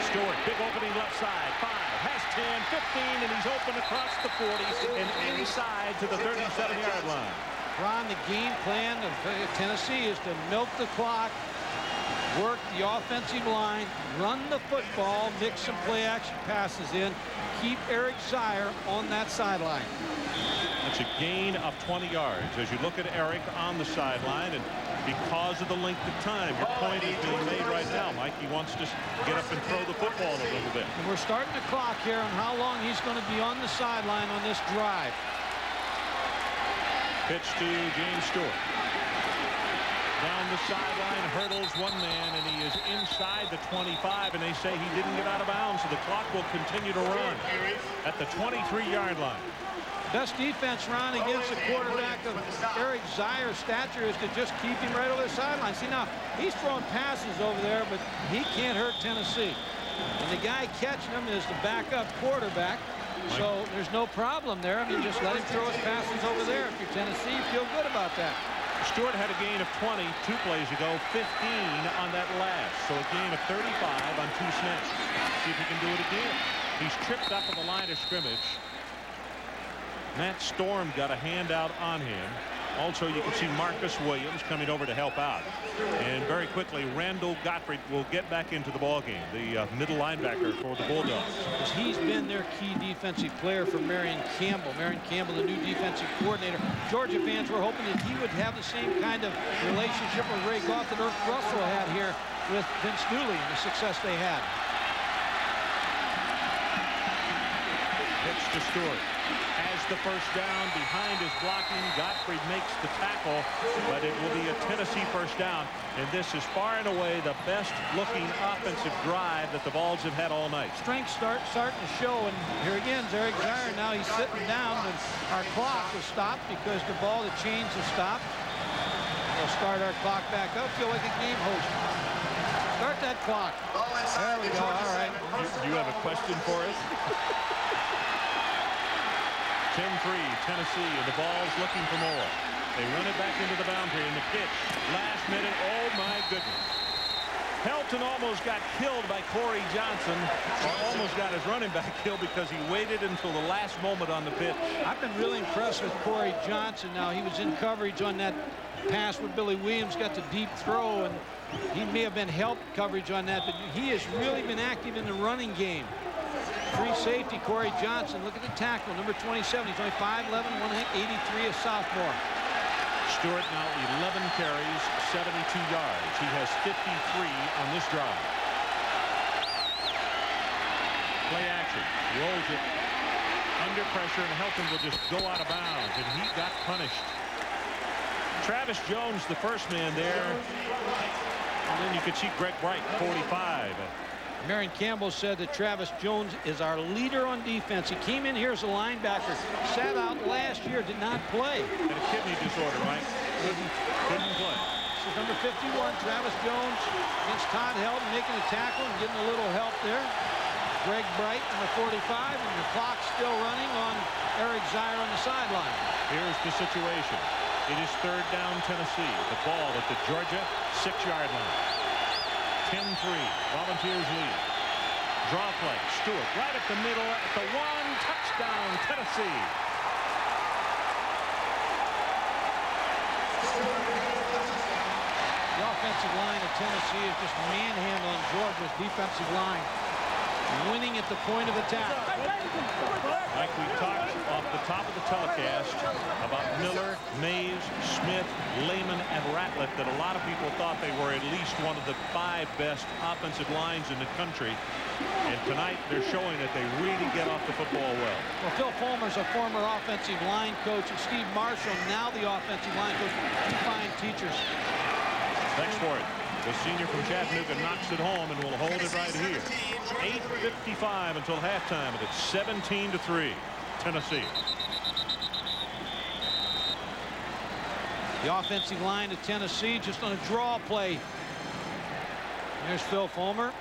Stewart, big opening left side, 5, has 10, 15, and he's open across the 40 and inside to the 37-yard line. Ron, the game plan of Tennessee is to milk the clock, work the offensive line, run the football, mix some play action passes in, keep Eric Zier on that sideline. That's a gain of 20 yards as you look at Eric on the sideline, and because of the length of time, your point is being made right now, Mike. He wants to get up and throw the football a little bit. And we're starting the clock here on how long he's going to be on the sideline on this drive. Pitch to James Stewart. Down the sideline, hurdles one man, and he is inside the 25, and they say he didn't get out of bounds, so the clock will continue to run at the 23-yard line. Best defense, Ron, against the quarterback of Eric Zier's stature is to just keep him right over the sideline. See, now, he's throwing passes over there, but he can't hurt Tennessee. And the guy catching him is the backup quarterback, so there's no problem there. I mean, just let him throw his passes over there. If you're Tennessee, you feel good about that. Stewart had a gain of 20 2 plays ago, 15 on that last. So a gain of 35 on 2 snaps. See if he can do it again. He's tripped up on the line of scrimmage. Matt Storm got a handout on him. Also, you can see Marcus Williams coming over to help out. And very quickly, Randall Gottfried will get back into the ballgame, the middle linebacker for the Bulldogs. He's been their key defensive player for Marion Campbell. Marion Campbell, the new defensive coordinator. Georgia fans were hoping that he would have the same kind of relationship with Ray Goff that Irv Russell had here with Vince Dooley and the success they had. Pitch to Stewart. Has the first down behind his blocking. Gottfried makes the tackle, but it will be a Tennessee first down. And this is far and away the best looking offensive drive that the Vols have had all night. Strength starting to show, and here again is Eric Zier. Now he's sitting down, and our clock was stopped because the ball, the chains have stopped. We'll start our clock back up. Feel like a game host. Start that clock. There we go. All right. You have a question for us? 10-3, Tennessee, and the Vols looking for more. They run it back into the boundary, and the pitch. Last minute, oh my goodness. Helton almost got killed by Corey Johnson, or almost got his running back killed because he waited until the last moment on the pitch. I've been really impressed with Corey Johnson. Now, he was in coverage on that pass with Billy Williams, got the deep throw, and he may have been helped coverage on that, but he has really been active in the running game. Free safety, Corey Johnson. Look at the tackle, number 27. He's only 5'11", 183, a sophomore. Stewart now 11 carries, 72 yards. He has 53 on this drive. Play action, rolls it under pressure, and Helton will just go out of bounds, and he got punished. Travis Jones, the first man there, and then you could see Greg Bright, 45. Marion Campbell said that Travis Jones is our leader on defense. He came in here as a linebacker, sat out last year, did not play. Had a kidney disorder, Mike. Couldn't play. This is number 51, Travis Jones against Todd Helton, making a tackle and getting a little help there. Greg Bright, number 45, and the clock's still running on Eric Zier on the sideline. Here's the situation. It is third down, Tennessee. The ball at the Georgia 6-yard line. 10-3, Volunteers lead. Draw play, Stewart right at the middle at the 1, touchdown, Tennessee. The offensive line of Tennessee is just manhandling Georgia's defensive line, winning at the point of attack. Like we talked off the top of the telecast about Miller, Mays, Smith, Lehman, and Ratliff, that a lot of people thought they were at least one of the 5 best offensive lines in the country. And tonight they're showing that they really get off the football well. Well, Phil Fulmer's a former offensive line coach, and Steve Marshall, now the offensive line coach. Two fine teachers. Thanks for it. The senior from Chattanooga knocks it home and will hold it right here. 8:55 until halftime, and it's 17-3, Tennessee. The offensive line of Tennessee just on a draw play. There's Phil Fulmer.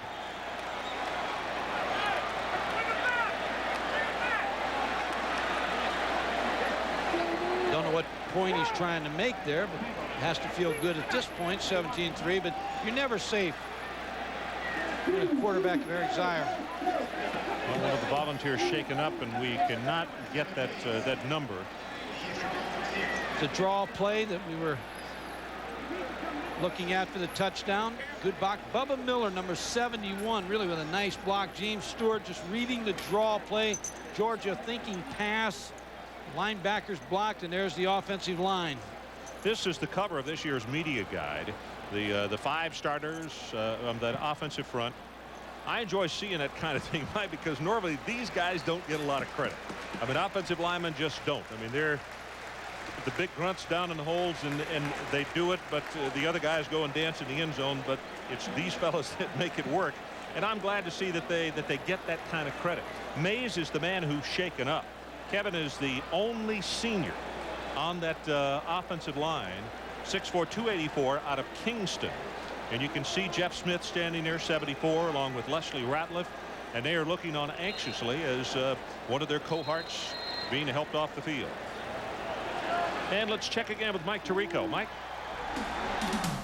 Don't know what point he's trying to make there, but has to feel good at this point. 17-3, but you're never safe. The quarterback of Eric Zier. Well, one of the Volunteers shaken up, and we cannot get that number. The draw play that we were Looking after the touchdown. Good block. Bubba Miller, number 71, really with a nice block. James Stewart just reading the draw play. Georgia thinking pass. Linebackers blocked, and there's the offensive line. This is the cover of this year's media guide. The 5 starters on that offensive front. I enjoy seeing that kind of thing, Mike, because normally these guys don't get a lot of credit. I mean, offensive linemen just don't. I mean, they're the big grunts down in the holes, and they do it, but the other guys go and dance in the end zone. But it's these fellas that make it work, and I'm glad to see that they get that kind of credit. Mays is the man who's shaken up. Kevin is the only senior on that offensive line. 6'4", 284 out of Kingston. And you can see Jeff Smith standing there, 74, along with Leslie Ratliff, and they are looking on anxiously as one of their cohorts being helped off the field. And let's check again with Mike Tirico. Mike.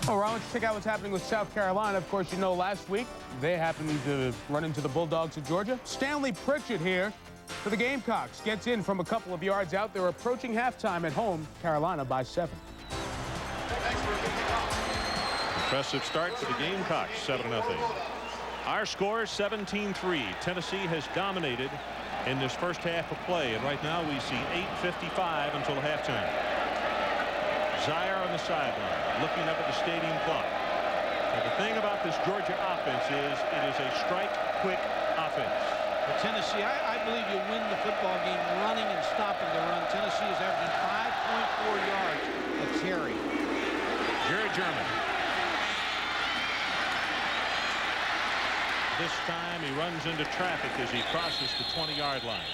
All right, let's check out what's happening with South Carolina. Of course, you know, last week they happened to run into the Bulldogs of Georgia. Stanley Pritchett here for the Gamecocks. Gets in from a couple of yards out. They're approaching halftime at home. Carolina by 7. Impressive start for the Gamecocks, 7-0. Our score 17-3. Tennessee has dominated in this first half of play, and right now we see 8:55 until halftime. Zaire on the sideline, looking up at the stadium clock. Now, the thing about this Georgia offense is it is a strike-quick offense. For Tennessee, I believe you win the football game running and stopping the run. Tennessee is averaging 5.4 yards a carry. Jerry German. This time he runs into traffic as he crosses the 20-yard line.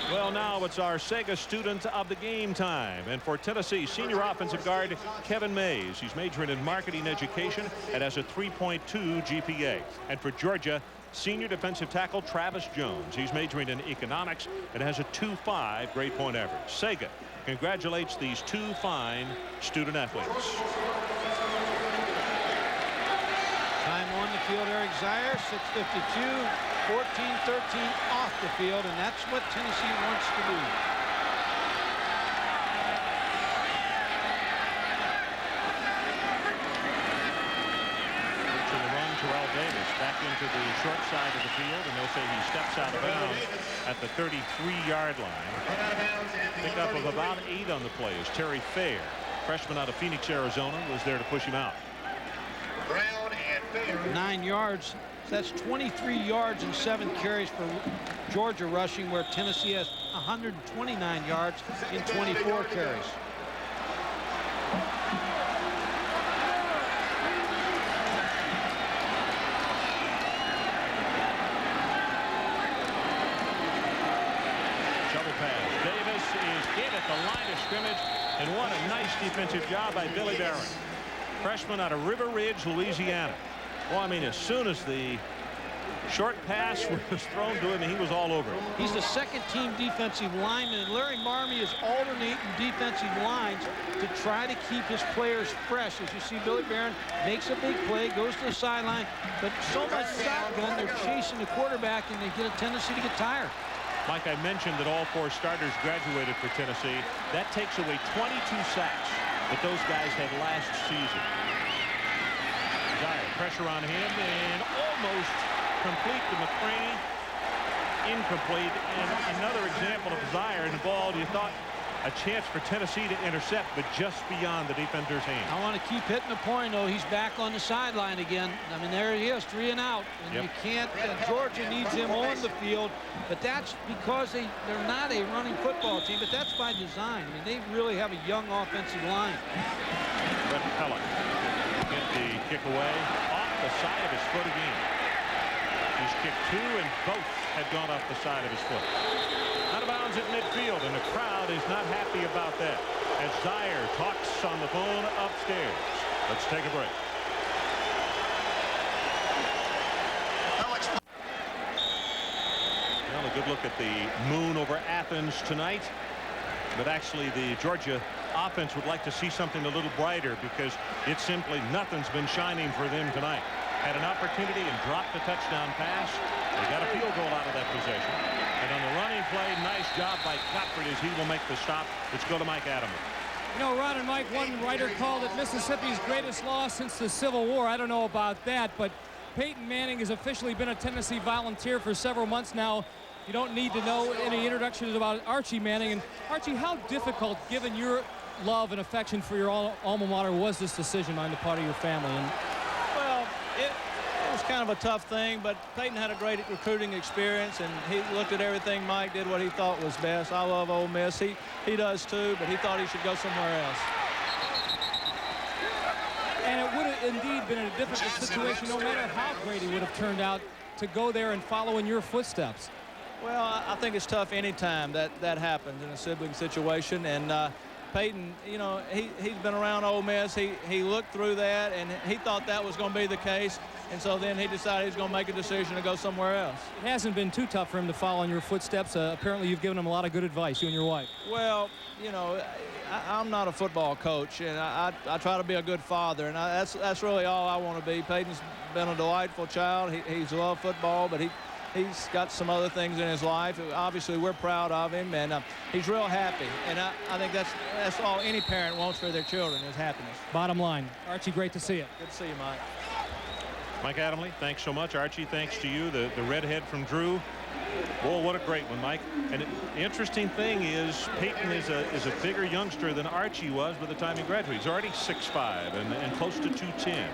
Well, now it's our Sega student of the game time. And for Tennessee, senior offensive guard Kevin Mays. He's majoring in marketing education and has a 3.2 GPA. And for Georgia, senior defensive tackle Travis Jones. He's majoring in economics and has a 2.5 grade point average. Sega congratulates these 2 fine student athletes. Time on the field, Eric Zaire, 6:52, 14-13 off the field, and that's what Tennessee wants to do. To the run, Terrell Davis back into the short side of the field, and they'll say he steps out of bounds at the 33-yard line. Pickup of about 8 on the play as Terry Fair, freshman out of Phoenix, Arizona, was there to push him out. 9 yards. That's 23 yards and 7 carries for Georgia rushing, where Tennessee has 129 yards in 24 carries. Shovel pass. Davis is hit at the line of scrimmage, and what a nice defensive job by Billy Barron, freshman out of River Ridge, Louisiana. Well, I mean, as soon as the short pass was thrown to him, he was all over it. He's the second-team defensive lineman, and Larry Marmee is alternating defensive lines to try to keep his players fresh. As you see, Billy Barron makes a big play, goes to the sideline, but so much shotgun, they're chasing the quarterback, and they get a tendency to get tired. Mike, I mentioned that all 4 starters graduated for Tennessee. That takes away 22 sacks that those guys had last season. Zaire, pressure on him, and almost complete to McCraney. Incomplete, and another example of Zaire involved. You thought a chance for Tennessee to intercept, but just beyond the defender's hand. I want to keep hitting the point, though. He's back on the sideline again. I mean, there he is, 3 and out. And Yep. you can't, Georgia needs him on the field, but that's because they're not a running football team, but that's by design. I mean, they really have a young offensive line. Brett Pella get the kick away off the side of his foot again. He's kicked 2, and both had gone off the side of his foot. Out of bounds at midfield, and the crowd is not happy about that as Zaire talks on the phone upstairs. Let's take a break. Well, a good look at the moon over Athens tonight, but actually the Georgia offense would like to see something a little brighter, because it's simply nothing's been shining for them tonight. Had an opportunity and dropped the touchdown pass. They got a field goal out of that possession. And on the running play, nice job by Cotford as he will make the stop. Let's go to Mike Adams. You know, Ron and Mike, one writer called it Mississippi's greatest loss since the Civil War. I don't know about that, but Peyton Manning has officially been a Tennessee Volunteer for several months now. You don't need to know any introductions about Archie Manning. And Archie, how difficult, given your love and affection for your alma mater, was this decision on the part of your family? And well, it was kind of a tough thing, but Peyton had a great recruiting experience, and he looked at everything Mike did, what he thought was best. I love Ole Miss. He does too, but he thought he should go somewhere else. And it would have indeed been a difficult situation, no matter how great he would have turned out, to go there and follow in your footsteps. Well, I think it's tough anytime that happens in a sibling situation. And Peyton, you know, he's been around Ole Miss. He looked through that, and he thought that was going to be the case. And so then he decided he's going to make a decision to go somewhere else. It hasn't been too tough for him to follow in your footsteps. Apparently, you've given him a lot of good advice, you and your wife. Well, you know, I'm not a football coach, and I try to be a good father, and that's really all I want to be. Peyton's been a delightful child. He's loved football, but he's got some other things in his life. Obviously, we're proud of him, and he's real happy. And I think that's all any parent wants for their children is happiness. Bottom line, Archie, great to see you. Good to see you, Mike. Mike Adamle, thanks so much. Archie, thanks to you, the redhead from Drew. Boy, what a great one, Mike. And the interesting thing is Peyton is a bigger youngster than Archie was by the time he graduated. He's already 6'5" and close to 210.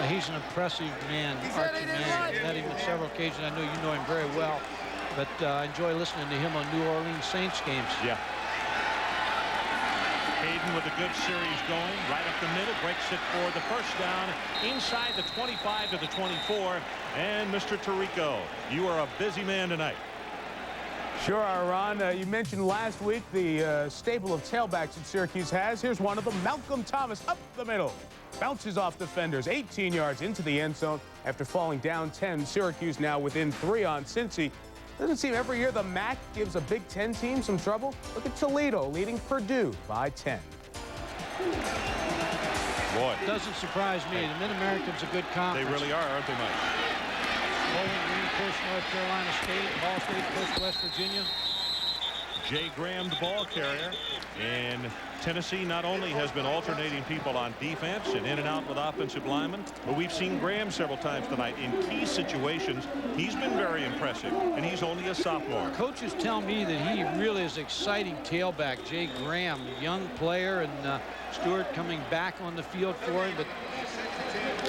He's an impressive man, Archie Manning. I met him on several occasions. I know you know him very well, but I enjoy listening to him on New Orleans Saints games. Yeah. Hayden with a good series going right up the middle, breaks it for the first down inside the 25 to the 24. And Mr. Tirico, you are a busy man tonight. Sure are, Ron. You mentioned last week the stable of tailbacks that Syracuse has. Here's one of them, Malcolm Thomas, up the middle. Bounces off defenders, 18 yards into the end zone after falling down 10. Syracuse now within 3 on Cincy. Doesn't seem every year the MAC gives a Big Ten team some trouble. Look at Toledo leading Purdue by 10. Boy. Doesn't surprise me. The Mid-American's a good conference. They really are, aren't they, Mike? Bowling Green pushed North Carolina State. Ball State pushed West Virginia. Jay Graham, the ball carrier. And Tennessee not only has been alternating people on defense and in and out with offensive linemen, but we've seen Graham several times tonight in key situations. He's been very impressive, and he's only a sophomore. Coaches tell me that he really is exciting tailback. Jay Graham, young player, and Stewart coming back on the field for him. But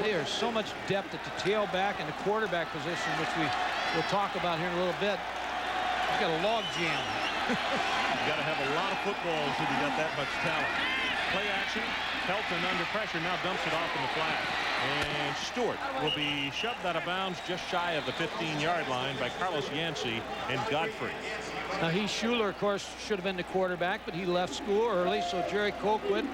there's so much depth at the tailback and the quarterback position, which we'll talk about here in a little bit. He's got a log jam. You got to have a lot of footballs if you got that much talent. Play action. Pelton under pressure, now dumps it off in the flat. And Stewart will be shoved out of bounds just shy of the 15-yard line by Carlos Yancey and Godfrey. Now, Schuler, of course, should have been the quarterback, but he left school early. So Jerry Colquitt,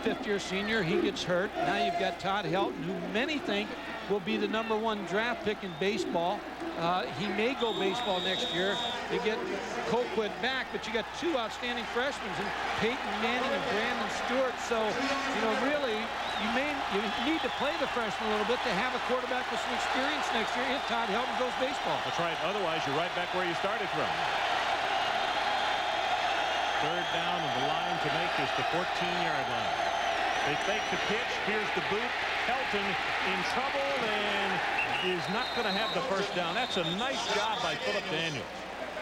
fifth-year senior, he gets hurt. Now you've got Todd Helton, who many think will be the #1 draft pick in baseball. He may go baseball next year. They get Colquitt back, but you got 2 outstanding freshmen in Peyton Manning and Brandon Stewart. So, you know, really, you need to play the freshman a little bit to have a quarterback with some experience next year if Todd Helton goes baseball. That's right. Otherwise, you're right back where you started from. Third down, and the line to make is the 14-yard line. They fake the pitch. Here's the boot. Helton in trouble and is not going to have the first down. That's a nice job by Philip Daniels.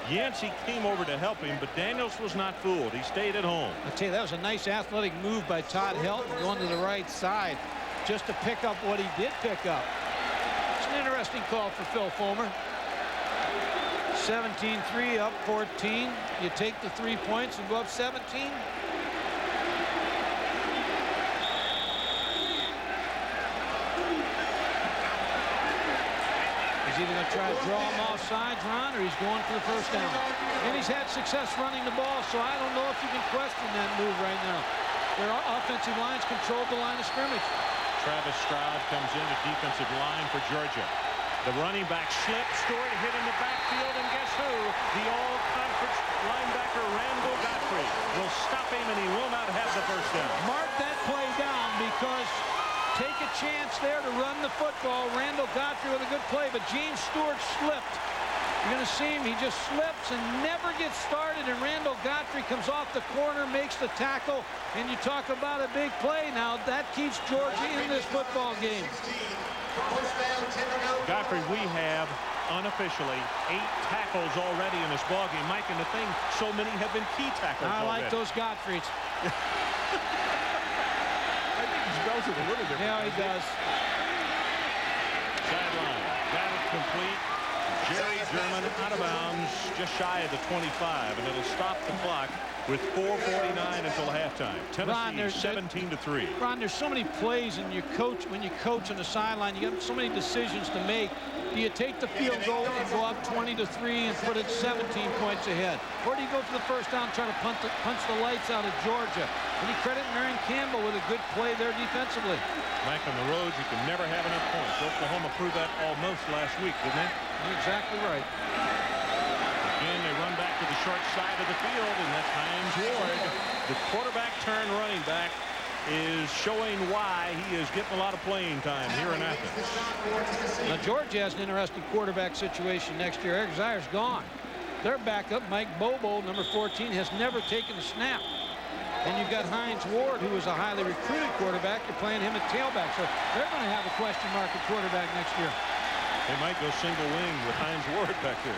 Yancey came over to help him, but Daniels was not fooled. He stayed at home. I tell you, that was a nice athletic move by Todd Helton going to the right side just to pick up what he did pick up. It's an interesting call for Phil Fulmer. 17-3, up 14. You take the 3 points and go up 17. He's either going to try to draw him off sides, Ron, or he's going for the first down. And he's had success running the ball, so I don't know if you can question that move right now. Their offensive lines controlled the line of scrimmage. Travis Stroud comes in at defensive line for Georgia. The running back slipped. Stewart hit in the backfield, and guess who? The all-conference linebacker Randall Godfrey will stop him, and he will not have the first down. Mark that play down, because take a chance there to run the football. Randall Godfrey with a good play, but James Stewart slipped. You're going to see him. He just slips and never gets started. And Randall Godfrey comes off the corner, makes the tackle. And you talk about a big play. Now, that keeps Georgia in this football game. Godfrey, we have unofficially 8 tackles already in this ball game. Mike, and the thing, so many have been key tackles I already. like those Godfreys. I think he spells it a little different. Yeah, he does. Sideline. Got it complete. Jerry German out of bounds just shy of the 25, and it'll stop the clock with 4:49 until halftime. Tennessee 17-3. Ron, there's so many plays in your coach when you coach on the sideline. You got so many decisions to make. Do you take the field goal and go up 20-3 and put it 17 points ahead? Or do you go for the first down, try to punch the lights out of Georgia? And you credit Marion Campbell with a good play there defensively. Mike, on the road, you can never have enough points. Oklahoma proved that almost last week, didn't they? You're exactly right. Again, they run back to the short side of the field, and that's Hines Ward. The quarterback turned running back is showing why he is getting a lot of playing time here in Athens. Now, Georgia has an interesting quarterback situation next year. Eric Zier's gone. Their backup, Mike Bobo, number 14, has never taken a snap. And you've got Hines Ward, who is a highly recruited quarterback. You're playing him at tailback. So they're going to have a question mark at quarterback next year. They might go single wing with Hines Ward back there.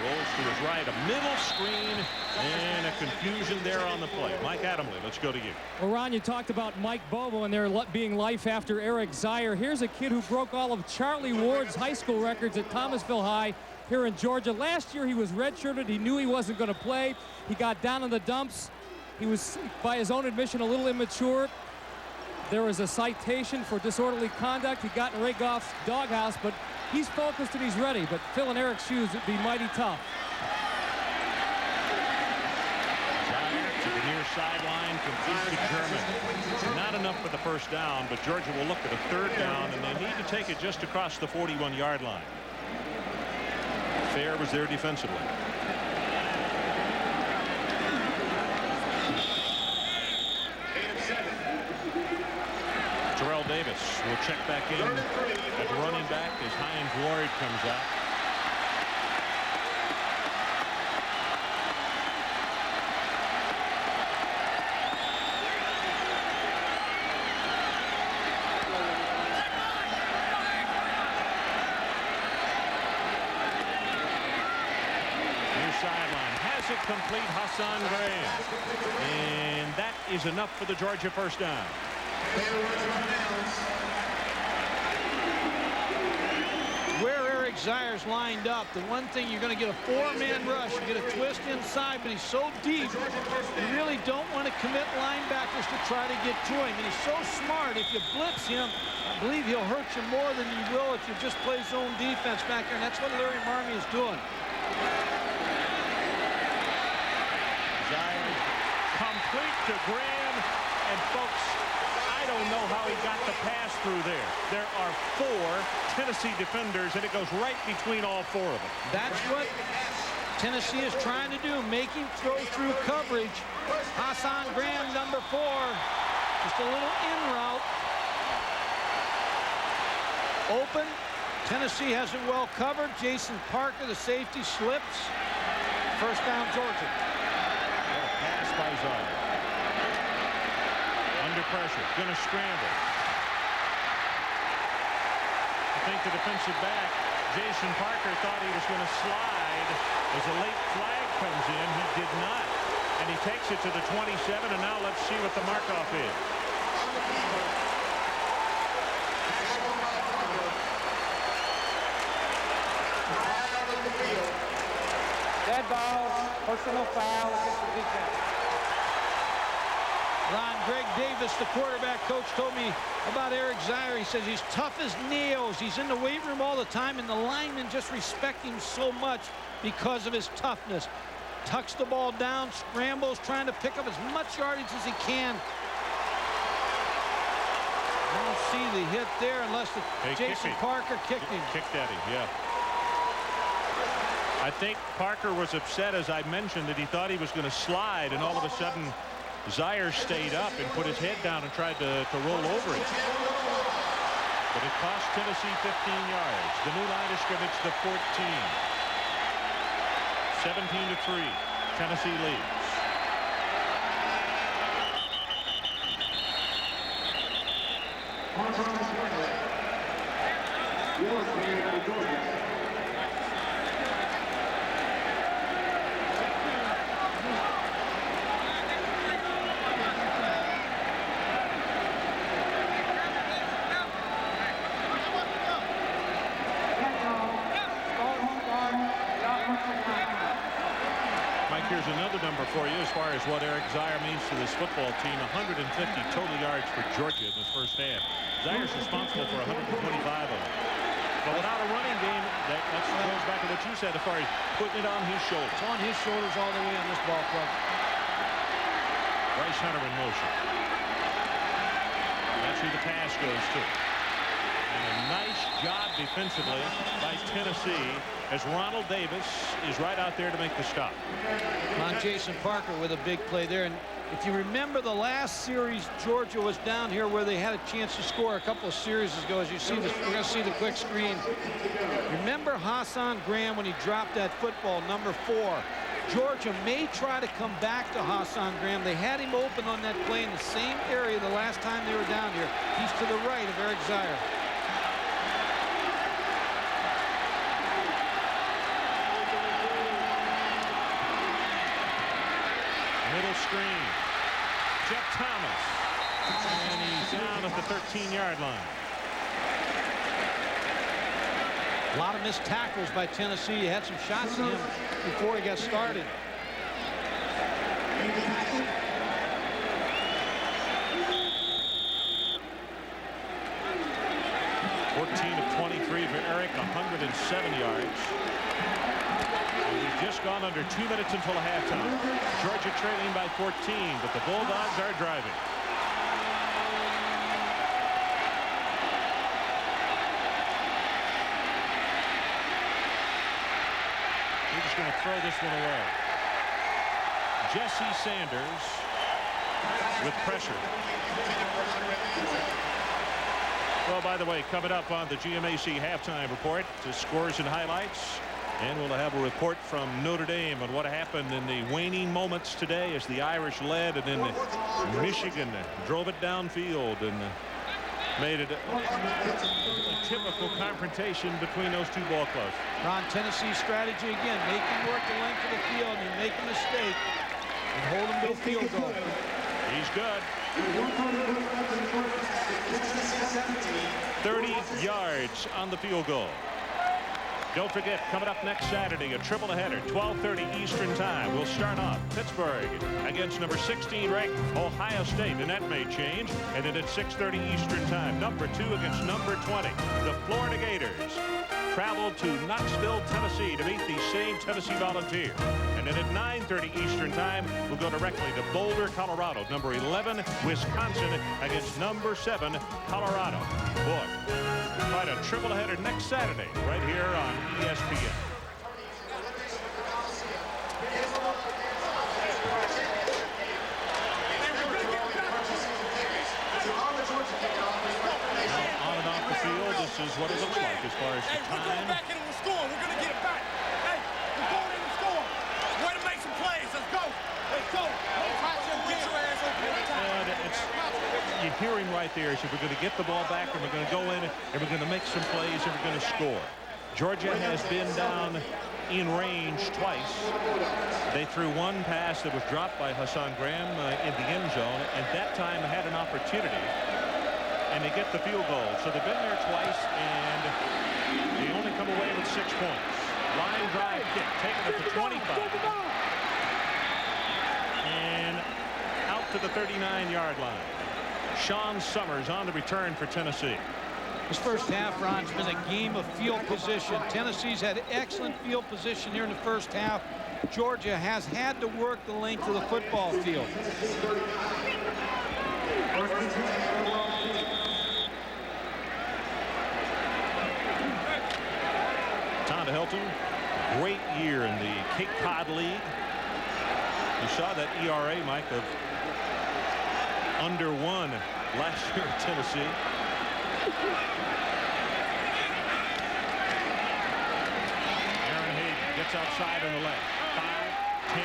Rolls to his right, a middle screen, and a confusion there on the play. Mike Adamle, let's go to you. Well, Ron, you talked about Mike Bobo and there being life after Eric Zier. Here's a kid who broke all of Charlie Ward's high school records at Thomasville High here in Georgia. Last year he was redshirted. He knew he wasn't going to play. He got down in the dumps. He was, by his own admission, a little immature. There was a citation for disorderly conduct. He got in Ray Goff's doghouse, but he's focused and he's ready. But filling Eric's shoes would be mighty tough. To the near sideline, complete to German. Not enough for the first down, but Georgia will look at a third down, and they need to take it just across the 41-yard line. Fair was there defensively. Terrell Davis will check back in at running back as Hines Ward comes out. Near sideline has it complete, Hassan Graham, and that is enough for the Georgia first down. Where Eric Zier's lined up, the one thing you're going to get a 4-man rush. You get a twist inside, but he's so deep, you really don't want to commit linebackers to try to get to him. And he's so smart. If you blitz him, I believe he'll hurt you more than you will if you just play zone defense back there. And that's what Larry Marmie is doing. Zier complete to Graham, and folks, I don't know how he got the pass through there. There are 4 Tennessee defenders, and it goes right between all 4 of them. That's what Tennessee is trying to do, make him throw through coverage. Hassan Graham, number 4, just a little in route. Open. Tennessee has it well covered. Jason Parker, the safety, slips. First down, Georgia. What a pass by Zier. Under pressure, gonna scramble. I think the defensive back, Jason Parker, thought he was gonna slide as a late flag comes in. He did not, and he takes it to the 27, and now let's see what the mark-off is. Dead ball, personal foul against the defense. Ron, Greg Davis, the quarterback coach, told me about Eric Zier. He says he's tough as nails. He's in the weight room all the time, and the linemen just respect him so much because of his toughness. Tucks the ball down, scrambles, trying to pick up as much yardage as he can. I don't see the hit there unless Jason Parker kicked him. Kicked at him, yeah. I think Parker was upset, as I mentioned, that he thought he was going to slide, and all of a sudden Zaire stayed up and put his head down and tried to roll over it. But it cost Tennessee 15 yards. The new line of scrimmage, the 14. 17-3. Tennessee leads. Mike, here's another number for you as far as what Eric Zaire means to this football team. 150 total yards for Georgia in this first half. Zaire's responsible for 125 of them. But without a running game, that goes back to what you said as far as putting it on his shoulders. It's on his shoulders all the way on this ball club. Bryce Hunter in motion. That's who the pass goes to. And a nice job defensively by Tennessee as Ronald Davis is right out there to make the stop. On Jason Parker with a big play there. And if you remember the last series, Georgia was down here where they had a chance to score a couple of series ago. As you see this, we're going to see the quick screen. Remember Hassan Graham when he dropped that football, number 4. Georgia may try to come back to Hassan Graham. They had him open on that play in the same area the last time they were down here. He's to the right of Eric Zaire. Middle screen. Jeff Thomas. And he's down at the 13-yard line. A lot of missed tackles by Tennessee. He had some shots at him before he got started. of 23 for Eric, 107 yards. And we've just gone under 2 minutes until halftime. Georgia trailing by 14, but the Bulldogs are driving. He's just going to throw this one away. Jesse Sanders with pressure. Well, by the way, coming up on the GMAC halftime report, the scores and highlights. And we'll have a report from Notre Dame on what happened in the waning moments today as the Irish led, and then Michigan drove it downfield and made it a typical confrontation between those two ball clubs. Ron, Tennessee's strategy again, make him work the length of the field and make a mistake and hold him to a field goal. He's good. 30 yards on the field goal. Don't forget, coming up next Saturday, a triple header, 12:30 Eastern time. We'll start off Pittsburgh against number 16 ranked Ohio State, and that may change. And then at 6:30 Eastern time, number 2 against number 20. The Florida Gators travel to Knoxville, Tennessee to meet the same Tennessee Volunteers. And then at 9:30 Eastern time, we'll go directly to Boulder, Colorado. Number 11, Wisconsin against number 7, Colorado. Boy, quite a triple header next Saturday right here on ESPN. Now, on and off the field, this is what it looks like as far as the time. We're going back in and we're scoring. We're going to get it back. Hey, we're going in and scoring. Way to make some plays. Let's go. Let's go. You hear him right there. So we're going to get the ball back, and we're going to go in, and we're going to make some plays, and we're going to score. Georgia has been down in range twice. They threw one pass that was dropped by Hassan Graham in the end zone, and that time had an opportunity, and they get the field goal. So they've been there twice, and they only come away with 6 points. Line drive kick taken at the 25. And out to the 39-yard line. Sean Summers on the return for Tennessee. This first half, Ron, has been a game of field position. Tennessee's had excellent field position here in the first half. Georgia has had to work the length of the football field. Todd Helton, great year in the Cape Cod League. You saw that ERA, Mike, of under 1 last year at Tennessee. Aaron Hayden gets outside on the left. 5, 10,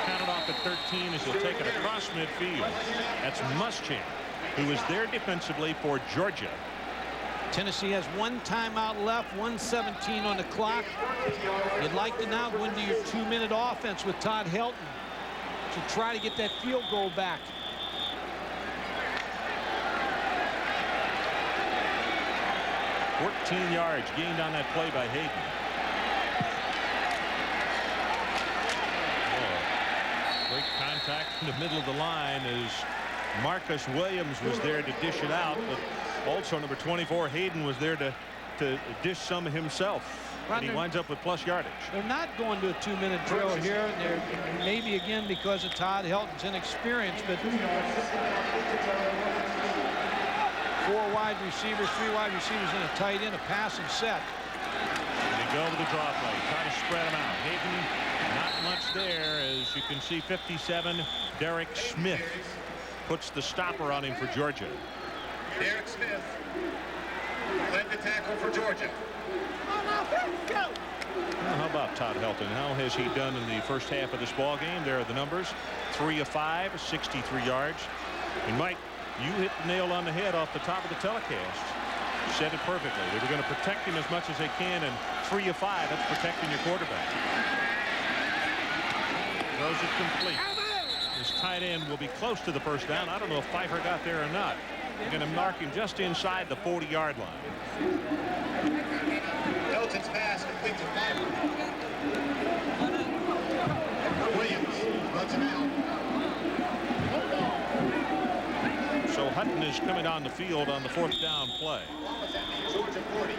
counted off at 13 as he'll take it across midfield. That's Muschamp, who was there defensively for Georgia. Tennessee has 1 timeout left, 1:17 on the clock. You'd like to now go into your 2-minute offense with Todd Helton to try to get that field goal back. $14 yards gained on that play by Hayden. Oh, great contact in the middle of the line as Marcus Williams was there to dish it out, but also number 24 Hayden was there to dish some himself. And he winds up with plus yardage. They're not going to a 2-minute drill here, and they're maybe again because of Todd Helton's inexperience, but 4 wide receivers, 3 wide receivers, and a tight end, a passing set. And they go with the draw play, try to spread them out. Hayden, not much there, as you can see. 57, Derek Smith puts the stopper on him for Georgia. Derek Smith led the tackle for Georgia. Well, how about Todd Helton? How has he done in the first half of this ball game? There are the numbers: 3 of 5, 63 yards. And Mike, you hit the nail on the head off the top of the telecast. Said it perfectly. They were going to protect him as much as they can, and 3 of 5, that's protecting your quarterback. Throws it complete. His tight end will be close to the first down. I don't know if Pfeiffer got there or not. They're going to mark him just inside the 40-yard line. Helton's pass complete to Pfeiffer. Williams runs him out. So Hutton is coming on the field on the 4th down play. Georgia 40.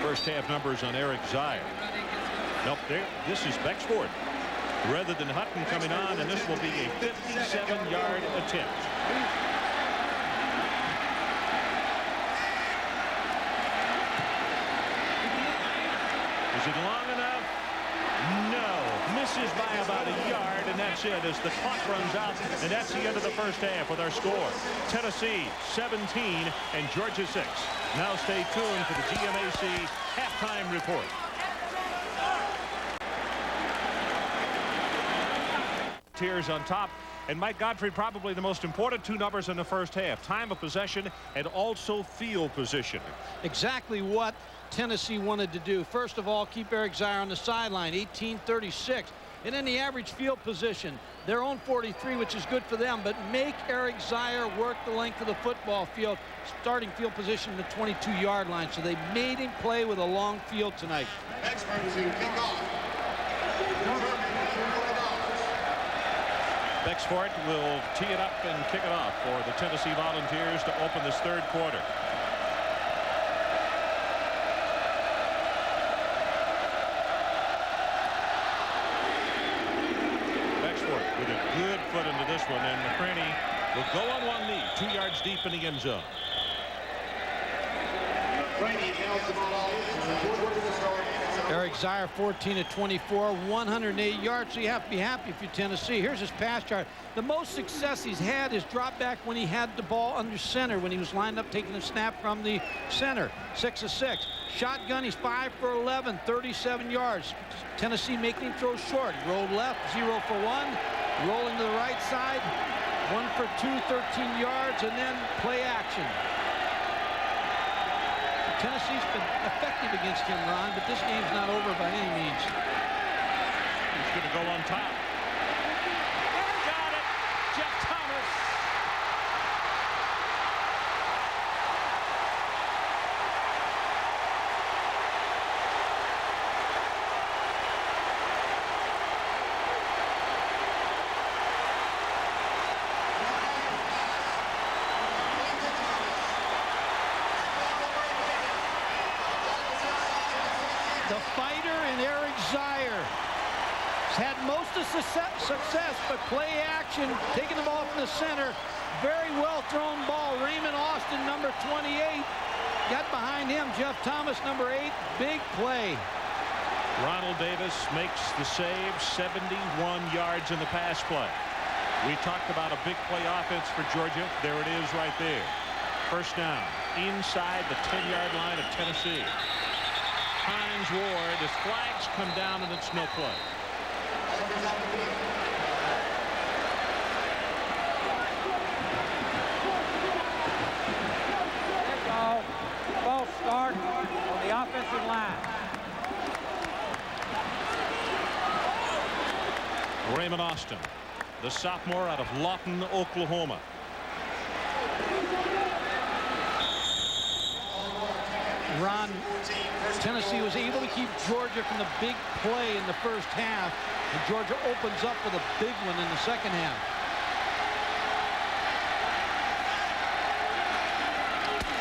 First half numbers on Eric Zier. Nope, there. This is Bexford rather than Hutton coming on, and this will be a 57-yard attempt. Is it long enough? No. Misses by about a yard, and that's it as the clock runs out, and that's the end of the first half with our score. Tennessee 17 and Georgia 6. Now stay tuned for the GMAC halftime report. Tears on top, and Mike Godfrey, probably the most important 2 numbers in the first half: time of possession and also field position. Exactly what Tennessee wanted to do. First of all, keep Eric Zier on the sideline, 18-36, and then the average field position, their own 43, which is good for them, but make Eric Zier work the length of the football field, starting field position to the 22-yard line. So they made him play with a long field tonight. Expert is in kickoff. Bexford will tee it up and kick it off for the Tennessee Volunteers to open this 3rd quarter. Bexford with a good foot into this one, and McCraney will go on one knee, 2 yards deep in the end zone. Eric Zier 14 of 24, 108 yards, so you have to be happy if you're Tennessee. Here's his pass chart. The most success he's had is drop back when he had the ball under center, when he was lined up taking a snap from the center. 6 of 6. Shotgun, he's 5 for 11, 37 yards. Tennessee making him throw short. Rolled left, 0 for 1. Rolling to the right side, 1 for 2, 13 yards, and then play action. Tennessee's been effective against him, Ron, but this game's not over by any means. He's going to go on top. Got it! Jeff Thomas. The fighter in Eric Zier has had most of success, but play action, taking the ball from the center. Very well thrown ball. Raymond Austin, number 28. Got behind him, Jeff Thomas, number 8. Big play. Ronald Davis makes the save, 71 yards in the pass play. We talked about a big play offense for Georgia. There it is right there. First down inside the 10-yard line of Tennessee. Hines Ward, his flags come down and it's no play. False start on the offensive line. Raymond Austin, the sophomore out of Lawton, Oklahoma. Ron, Tennessee was able to keep Georgia from the big play in the first half, and Georgia opens up with a big one in the second half.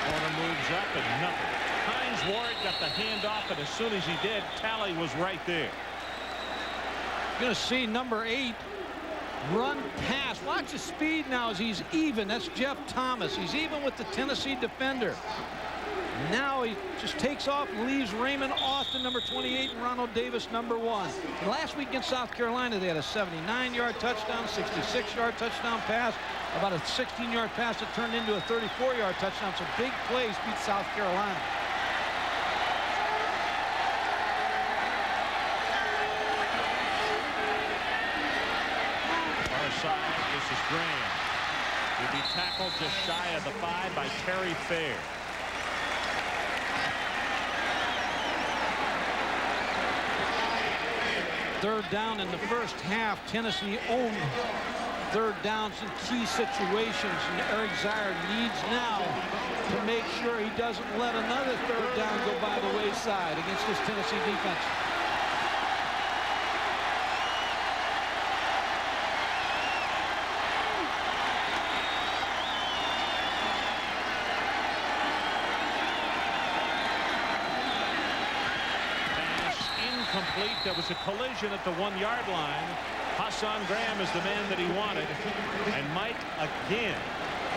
Corner moves up and nothing. Hines Ward got the handoff, and as soon as he did, Talley was right there. Going to see number 8 run pass. Watch the speed now as he's even. That's Jeff Thomas. He's even with the Tennessee defender. Now he just takes off and leaves Raymond Austin, number 28, and Ronald Davis, number 1. And last week against South Carolina, they had a 79-yard touchdown, 66-yard touchdown pass, about a 16-yard pass that turned into a 34-yard touchdown. So big plays beat South Carolina. Far side, this is Graham. He'll be tackled just shy of the 5 by Terry Fair. Third down in the first half. Tennessee owned third downs in key situations, and Eric Zier needs now to make sure he doesn't let another third down go by the wayside against this Tennessee defense. Complete. There was a collision at the 1-yard line. Hassan Graham is the man that he wanted. And Mike, again,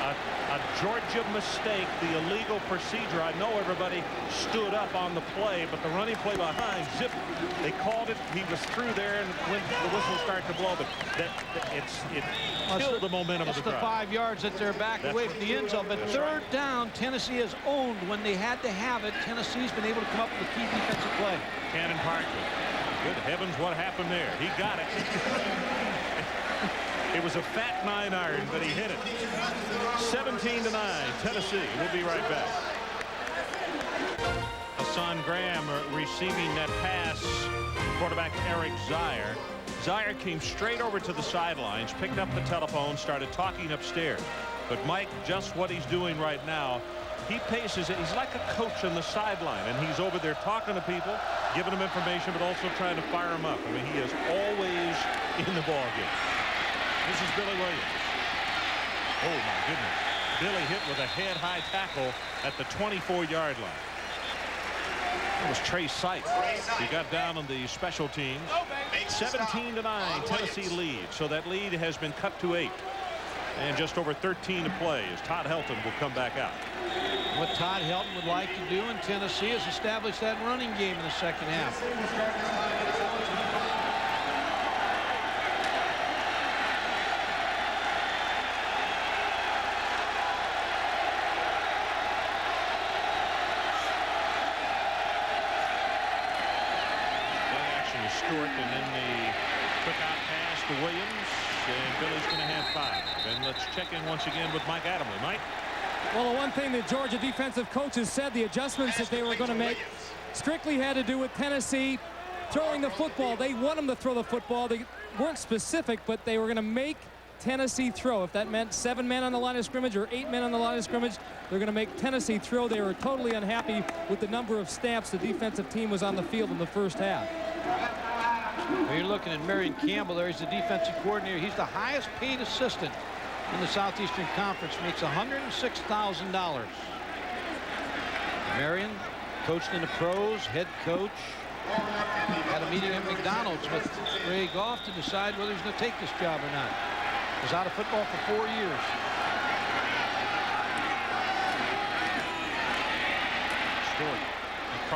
a Georgia mistake, the illegal procedure. I know everybody stood up on the play, but the running play behind, zip, they called it. He was through there, and when the whistle started to blow, but it killed the momentum of the drive. It's the 5 yards that they're back away from the end zone. But third down, Tennessee has owned when they had to have it. Tennessee's been able to come up with a key defensive play. Cannon Parkman. Good heavens, what happened there? He got it. It was a fat 9-iron, but he hit it. 17-9, Tennessee. We'll be right back. Hassan Graham receiving that pass. Quarterback Eric Zier. Zier came straight over to the sidelines, picked up the telephone, started talking upstairs. But Mike, just what he's doing right now, he paces it. He's like a coach on the sideline, and he's over there talking to people, giving them information, but also trying to fire them up. I mean, he is always in the ballgame. This is Billy Williams. Oh, my goodness. Billy hit with a head-high tackle at the 24-yard line. It was Trey Sykes. He got down on the special teams. 17-9, Tennessee lead. So that lead has been cut to 8. And just over 13 to play as Todd Helton will come back out. What Todd Helton would like to do in Tennessee is establish that running game in the second half. Stewart, and then the quick out pass to Williams, and Billy's going to have 5. And let's check in once again with Mike Adamle. Mike? Well, the one thing that Georgia defensive coaches said, the adjustments that they were going to make strictly had to do with Tennessee throwing the football. They want them to throw the football. They weren't specific, but they were going to make Tennessee throw. If that meant 7 men on the line of scrimmage or 8 men on the line of scrimmage, they're going to make Tennessee throw. They were totally unhappy with the number of snaps the defensive team was on the field in the first half. Well, you're looking at Marion Campbell there. He's the defensive coordinator. He's the highest paid assistant in the Southeastern Conference. Makes $106,000. Marion coached in the pros, head coach. Had a meeting at McDonald's with Ray Goff to decide whether he's going to take this job or not. Was out of football for 4 years. Stewart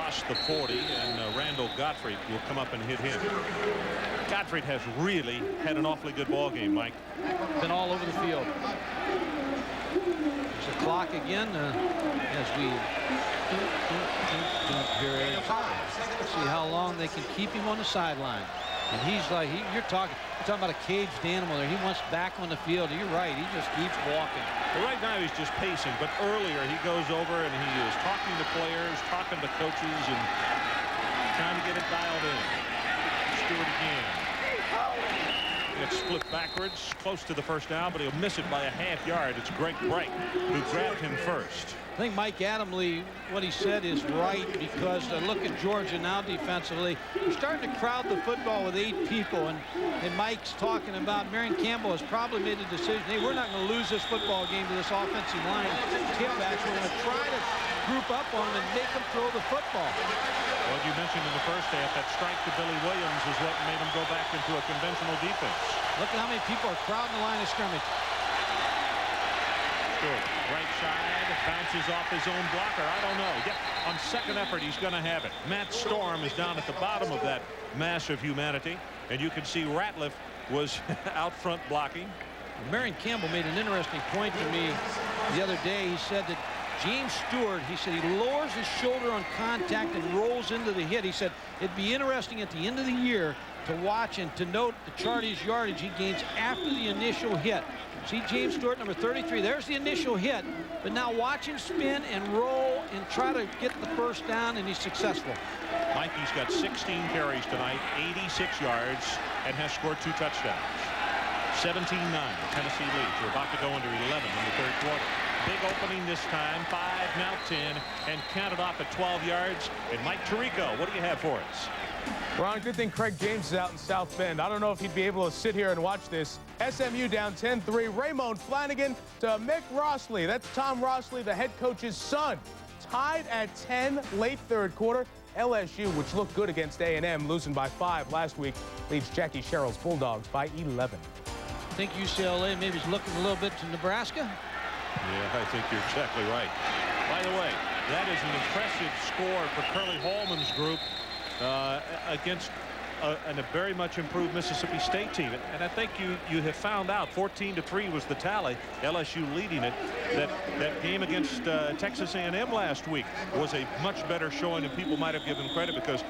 across the 40, and Randall Gottfried will come up and hit him. Gottfried has really had an awfully good ball game, Mike. Been all over the field. There's a clock again as we see how long they can keep him on the sideline. And he's like, you're talking about a caged animal there. He wants back on the field. You're right. He just keeps walking. Well, right now he's just pacing, but earlier he goes over and he is talking to players, talking to coaches, and trying to get it dialed in. Stewart again. It's split backwards, close to the first down, but he'll miss it by a half yard. It's Greg Bright who grabbed him first. I think Mike Adamle, what he said is right, because look at Georgia now defensively. They're starting to crowd the football with 8 people, and Mike's talking about Marion Campbell has probably made a decision. Hey, we're not going to lose this football game to this offensive line. Tailbacks, we're going to try to group up on them and make them throw the football. Well, you mentioned in the first half that strike to Billy Williams is what made him go back into a conventional defense. Look at how many people are crowding the line of scrimmage. Good. Right side, bounces off his own blocker. I don't know. Yeah, on second effort, he's going to have it. Matt Storm is down at the bottom of that mass of humanity, and you can see Ratliff was out front blocking. Marion Campbell made an interesting point to me the other day. He said that James Stewart, he said he lowers his shoulder on contact and rolls into the hit. He said it'd be interesting at the end of the year to watch and to note the chart his yardage he gains after the initial hit. See James Stewart, number 33. There's the initial hit. But now watch him spin and roll and try to get the first down, and he's successful. Mikey's got 16 carries tonight, 86 yards, and has scored 2 touchdowns. 17-9, Tennessee leads. We're about to go into 11 in the third quarter. Big opening this time, 5, now 10, and counted off at 12 yards. And Mike Tirico, what do you have for us? Ron, good thing Craig James is out in South Bend. I don't know if he'd be able to sit here and watch this. SMU down 10-3. Raymond Flanagan to Mick Rossley. That's Tom Rossley, the head coach's son. Tied at 10, late third quarter. LSU, which looked good against A&M, losing by 5 last week, leads Jackie Sherrill's Bulldogs by 11. I think UCLA maybe is looking a little bit to Nebraska. Yeah, I think you're exactly right. By the way, that is an impressive score for Curly Hallman's group against a very much improved Mississippi State team. And I think you have found out 14-3 was the tally, LSU leading it. That game against Texas A&M last week was a much better showing than people might have given credit, because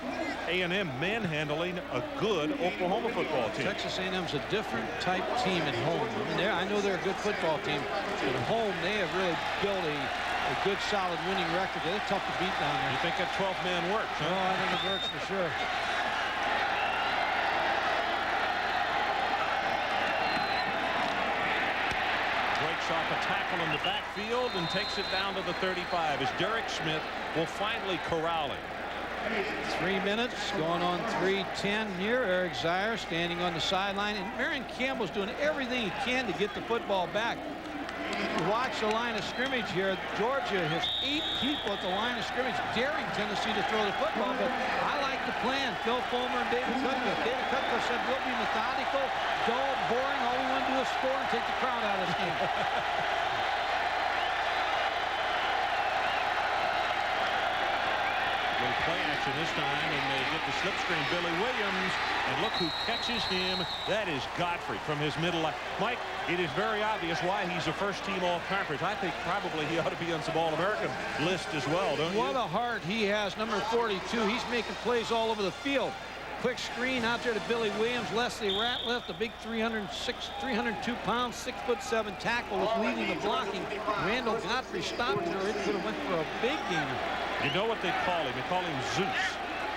A&M manhandling a good Oklahoma football team. Texas A&M's a different type team at home. I mean, I know they're a good football team, but at home they have really built a good, solid winning record. They're tough to beat down there. You think that 12th man works, huh? Oh, I think it works for sure. Breaks off a tackle in the backfield and takes it down to the 35 as Derek Smith will finally corral it. 3 minutes, going on 3:10 near Eric Zier standing on the sideline, and Marion Campbell's doing everything he can to get the football back. Watch the line of scrimmage here. Georgia has 8 people at the line of scrimmage daring Tennessee to throw the football, but I like the plan. Phil Fulmer and David Cutcliffe. David Cutcliffe said we'll be methodical, dull, boring. All we want to do is score and take the crowd out of this game. Play action this time, and they get the slip screen. Billy Williams, and look who catches him. That is Godfrey from his middle line. Mike, it is very obvious why he's a first-team all-conference. I think probably he ought to be on some All-American list as well, don't you? What a heart he has, number 42. He's making plays all over the field. Quick screen out there to Billy Williams. Leslie Ratliff, the big 302 pounds, 6'7" tackle, was leading the blocking. Randall Godfrey stopped it, or it could have went for a big gainer. You know what they call him? They call him Zeus.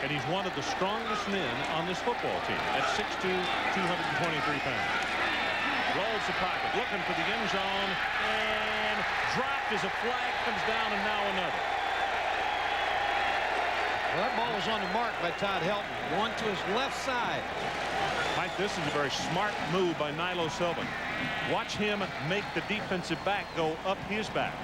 And he's one of the strongest men on this football team at 6'2", 223 pounds. Rolls the pocket, looking for the end zone, and dropped as a flag comes down, and now another. Well, that ball was on the mark by Todd Helton. One to his left side. Mike, this is a very smart move by Nilo Sylvan. Watch him make the defensive back go up his back.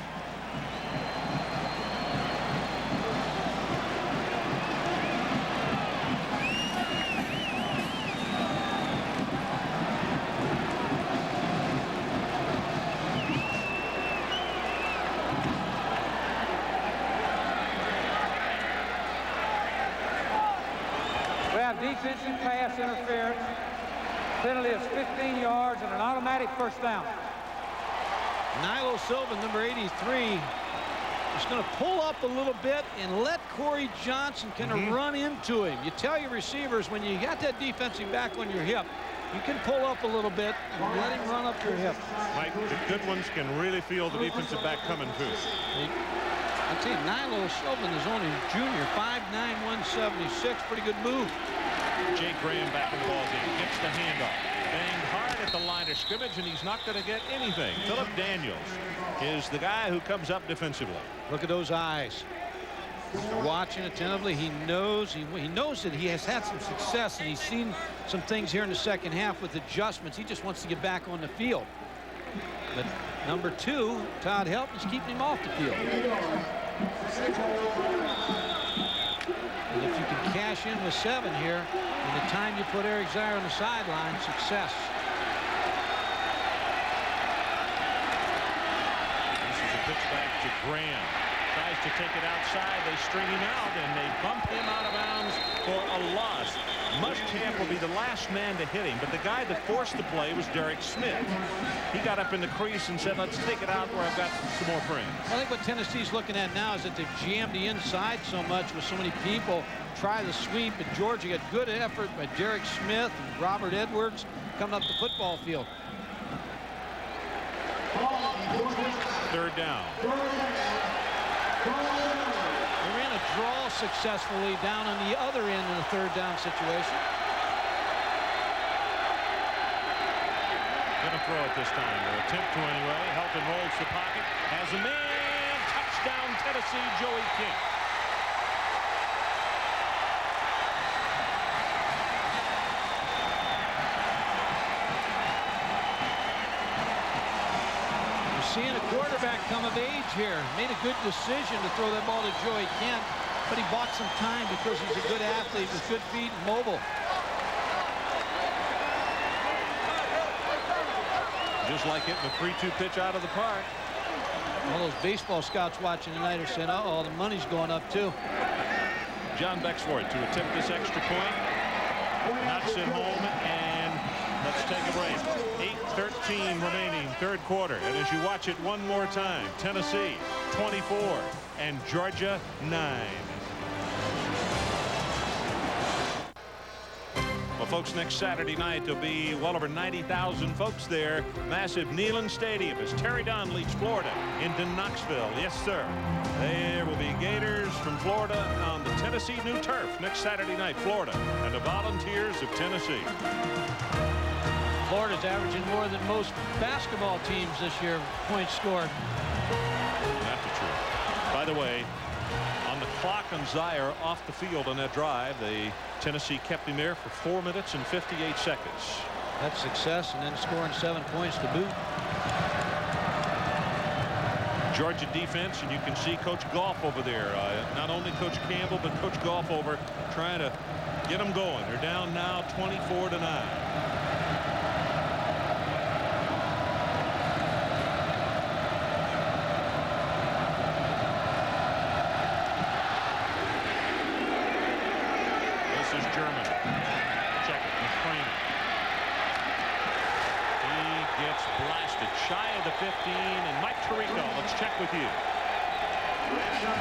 defensive pass interference. Penalty is 15 yards and an automatic first down. Nilo Sylvan, number 83, is going to pull up a little bit and let Corey Johnson kind of run into him. You tell your receivers when you got that defensive back on your hip, you can pull up a little bit and let him run up your hip. Mike, the good ones can really feel the defensive back coming too. I'll tell you, Nilo Sylvan is only junior, 5'9", 176. Pretty good move. Jake Graham back in the ball game. Gets the handoff. Banged hard at the line of scrimmage, and he's not going to get anything. Philip Daniels is the guy who comes up defensively. Look at those eyes. They're watching attentively. He knows that he has had some success, and he's seen some things here in the second half with adjustments. He just wants to get back on the field. But number 2, Todd Helton, is keeping him off the field. And if you can cash in with 7 here, and the time you put Eric Zaire on the sideline, success. This is a pitch back to Graham. Tries to take it outside. They string him out, and they bump him out of bounds for a loss. Muschamp will be the last man to hit him, but the guy that forced the play was Derek Smith. He got up in the crease and said, let's take it out where I've got some more friends. I think what Tennessee's looking at now is that they've jammed the inside so much with so many people. Try the sweep, but Georgia got good effort by Derek Smith and Robert Edwards coming up the football field. 3rd down. They ran a draw successfully down on the other end in the 3rd down situation. Gonna throw it this time, or attempt to anyway. Helton rolls the pocket, has a man. Touchdown Tennessee, Joey King. Seeing a quarterback come of age here. Made a good decision to throw that ball to Joey Kent, but he bought some time because he's a good athlete with good feet and mobile. Just like hitting a 3-2 pitch out of the park. All those baseball scouts watching tonight are saying, uh-oh, the money's going up too. John Bexford to attempt this extra point. Knocks it home, and let's take a break. 8:13 remaining, 3rd quarter. And as you watch it one more time, Tennessee 24 and Georgia 9. Well, folks, next Saturday night there'll be well over 90,000 folks there. Massive Neyland Stadium as Terry Dunn leads Florida into Knoxville. Yes, sir. There will be Gators from Florida on the Tennessee new turf next Saturday night. Florida and the Volunteers of Tennessee. Florida's averaging more than most basketball teams this year, points scored. That's the truth. By the way, on the clock on Zaire off the field on that drive, Tennessee kept him there for 4 minutes and 58 seconds. That's success, and then scoring 7 points to boot. Georgia defense, and you can see Coach Goff over there. Not only Coach Campbell, but Coach Goff over trying to get them going. They're down now 24-9. German. Check it. McCrain. He gets blasted shy of the 15. And Mike Tirico, let's check with you.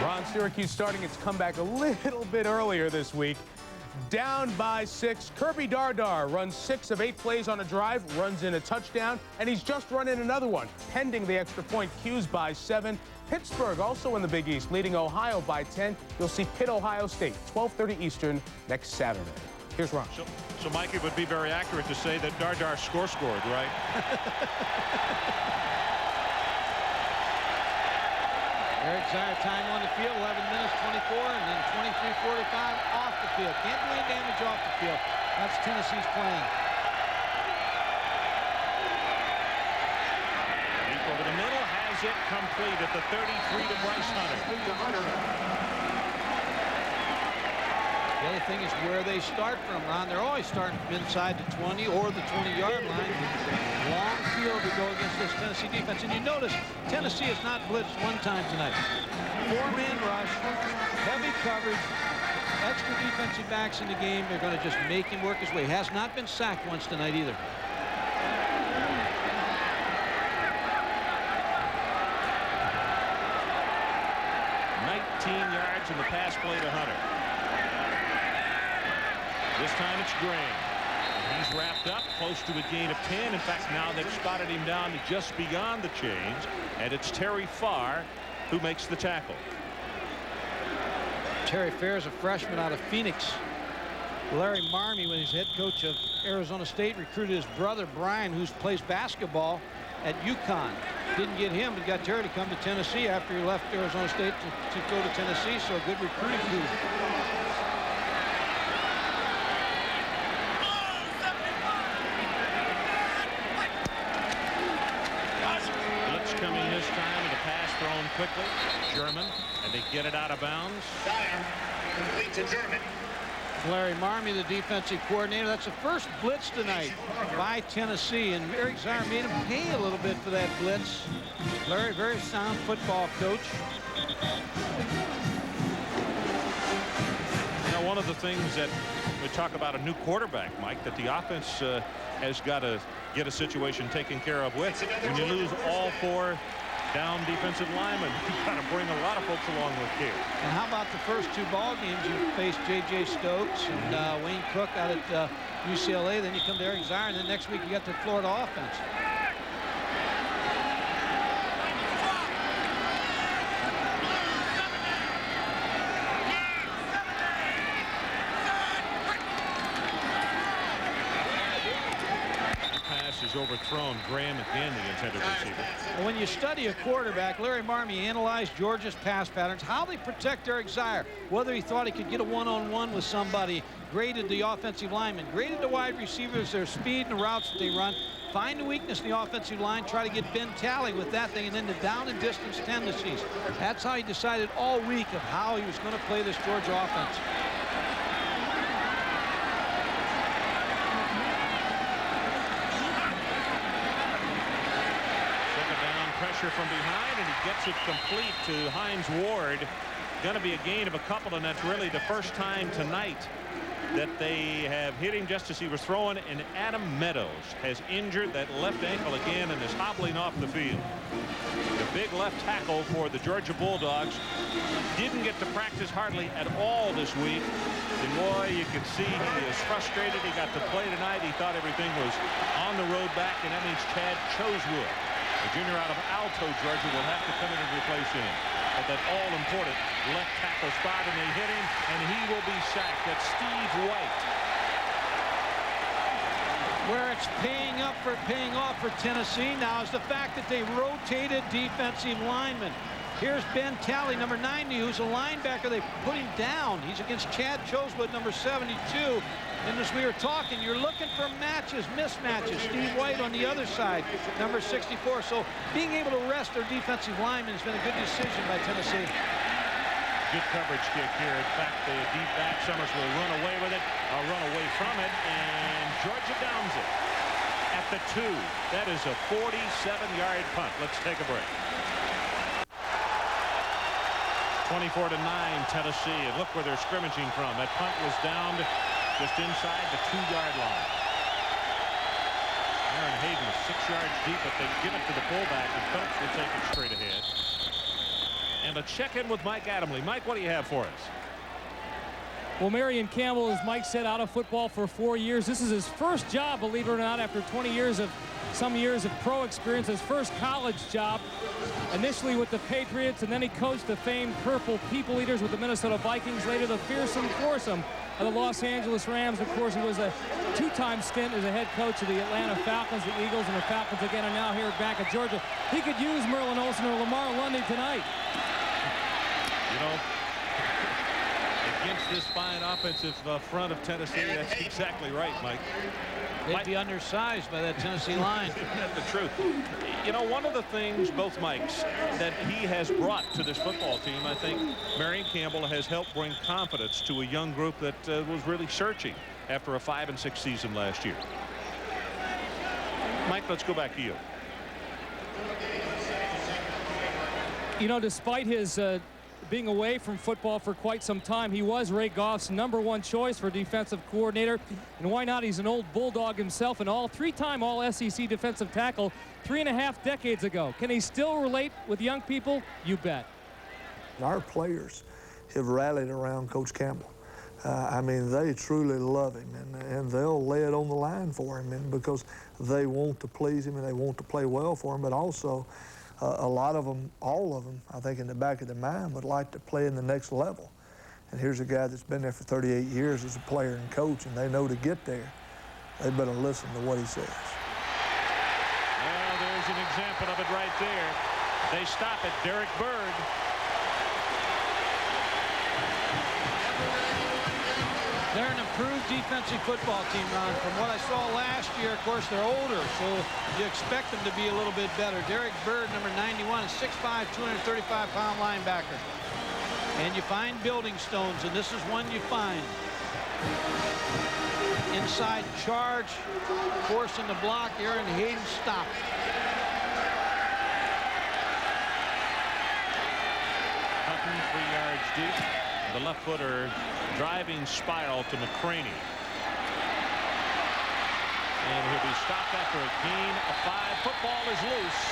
Ron, Syracuse starting its comeback a little bit earlier this week. Down by 6. Kirby Dardar runs 6 of 8 plays on a drive, runs in a touchdown, and he's just run in another one, pending the extra point. Q's by 7. Pittsburgh also in the Big East, leading Ohio by 10. You'll see Pitt, Ohio State, 12:30 Eastern next Saturday. Here's Ron. So Mike, it would be very accurate to say that Dardar scored, right? Eric Zaire time on the field, 11 minutes, 24, and then 23:45 off the field. Can't do any damage off the field. That's Tennessee's plan. Deep over the middle, has it complete at the 33 to Bryce Hunter. The other thing is where they start from, Ron. They're always starting from inside the 20 or the 20-yard line. Long field to go against this Tennessee defense. And you notice Tennessee has not blitzed one time tonight. 4-man rush, heavy coverage, extra defensive backs in the game. They're going to just make him work his way. He has not been sacked once tonight either. Yards in the pass play to Hunter. This time it's Graham. He's wrapped up close to a gain of 10. In fact, now they've spotted him down to just beyond the chains, and it's Terry Farr who makes the tackle. Terry Farr is a freshman out of Phoenix. Larry Marmie, when he's head coach of Arizona State, recruited his brother Brian, who plays basketball at UConn. Didn't get him, but got Terry to come to Tennessee after he left Arizona State to go to Tennessee. So a good recruiting coup. Blitz coming this time, and the pass thrown quickly. German, and they get it out of bounds. Dyer, complete to German. Larry Marmie, the defensive coordinator. That's the first blitz tonight by Tennessee, and Eric Zier made him pay a little bit for that blitz. Larry, very sound football coach. Now, one of the things that we talk about a new quarterback, Mike, that the offense has got to get a situation taken care of with. When you lose all 4 down defensive linemen, you've got to bring a lot of folks along with care. And how about the first 2 ball games? You faced J.J. Stokes and Wayne Cook out at UCLA. Then you come to Eric Zier, and then next week you got the Florida offense. Overthrown. Graham again, the intended receiver. Well, when you study a quarterback, Larry Marmie analyzed Georgia's pass patterns, how they protect Eric Zier, whether he thought he could get a one-on-one with somebody, graded the offensive linemen, graded the wide receivers, their speed and the routes that they run, find the weakness in the offensive line, try to get Ben Talley with that thing, and then the down and distance tendencies. That's how he decided all week of how he was going to play this Georgia offense. From behind, and he gets it complete to Hines Ward. Going to be a gain of a couple, and that's really the first time tonight that they have hit him just as he was throwing, and Adam Meadows has injured that left ankle again and is hobbling off the field. The big left tackle for the Georgia Bulldogs didn't get to practice hardly at all this week. And boy, you can see he is frustrated. He got to play tonight. He thought everything was on the road back, and that means Chad Chosewood, a junior out of Alto, Georgia, will have to come in and replace him at that all-important left tackle spot, and they hit him, and he will be sacked. That's Steve White. Where it's paying off for Tennessee now is the fact that they rotated defensive linemen. Here's Ben Talley, number 90, who's a linebacker. They put him down. He's against Chad Chosewood, number 72. And as we were talking, you're looking for matches, mismatches. Steve White on the other side, number 64. So being able to rest their defensive linemen has been a good decision by Tennessee. Good coverage kick here. In fact, the deep back, Summers will run away with it, or run away from it, and Georgia downs it at the 2. That is a 47-yard punt. Let's take a break. 24-9 Tennessee, and look where they're scrimmaging from. That punt was downed just inside the 2-yard line. Aaron Hayden is 6 yards deep, but they give it to the fullback, and Phillips will take it straight ahead. And a check-in with Mike Adamle. Mike, what do you have for us? Well, Marion Campbell, as Mike said, out of football for 4 years. This is his first job, believe it or not, after 20 years of pro experience. His first college job, initially with the Patriots, and then he coached the famed Purple People Eaters with the Minnesota Vikings, later the Fearsome Foursome of the Los Angeles Rams. Of course, he was a 2-time stint as a head coach of the Atlanta Falcons, the Eagles, and the Falcons again, and now here back at Georgia. He could use Merlin Olsen or Lamar Lundy tonight. You know, against this fine offensive front of Tennessee, that's exactly right, Mike. They'd be undersized by that Tennessee line. That's the truth. You know, one of the things, both Mikes, that he has brought to this football team, I think Marion Campbell has helped bring confidence to a young group that was really searching after a 5-6 season last year. Mike, let's go back to you. You know, despite his being away from football for quite some time, he was Ray Goff's #1 choice for defensive coordinator. And why not? He's an old Bulldog himself and three-time All-SEC defensive tackle 3.5 decades ago. Can he still relate with young people? You bet. Our players have rallied around Coach Campbell. I mean, they truly love him, and they'll lay it on the line for him, and because they want to please him and they want to play well for him, but also a lot of them, all of them, I think in the back of their mind would like to play in the next level. And here's a guy that's been there for 38 years as a player and coach, and they know to get there, they better listen to what he says. Well, there's an example of it right there. They stop it. Derek Bird. They're an improved defensive football team, Ron. From what I saw last year, of course, they're older, so you expect them to be a little bit better. Derek Bird, number 91, is 6'5", 235-pound linebacker. And you find building stones, and this is one you find. Inside charge, forcing the block. Aaron Hayden stopped. Hutton 3 yards deep. The left footer driving spiral to McCraney. And he'll be stopped after a gain of 5. Football is loose.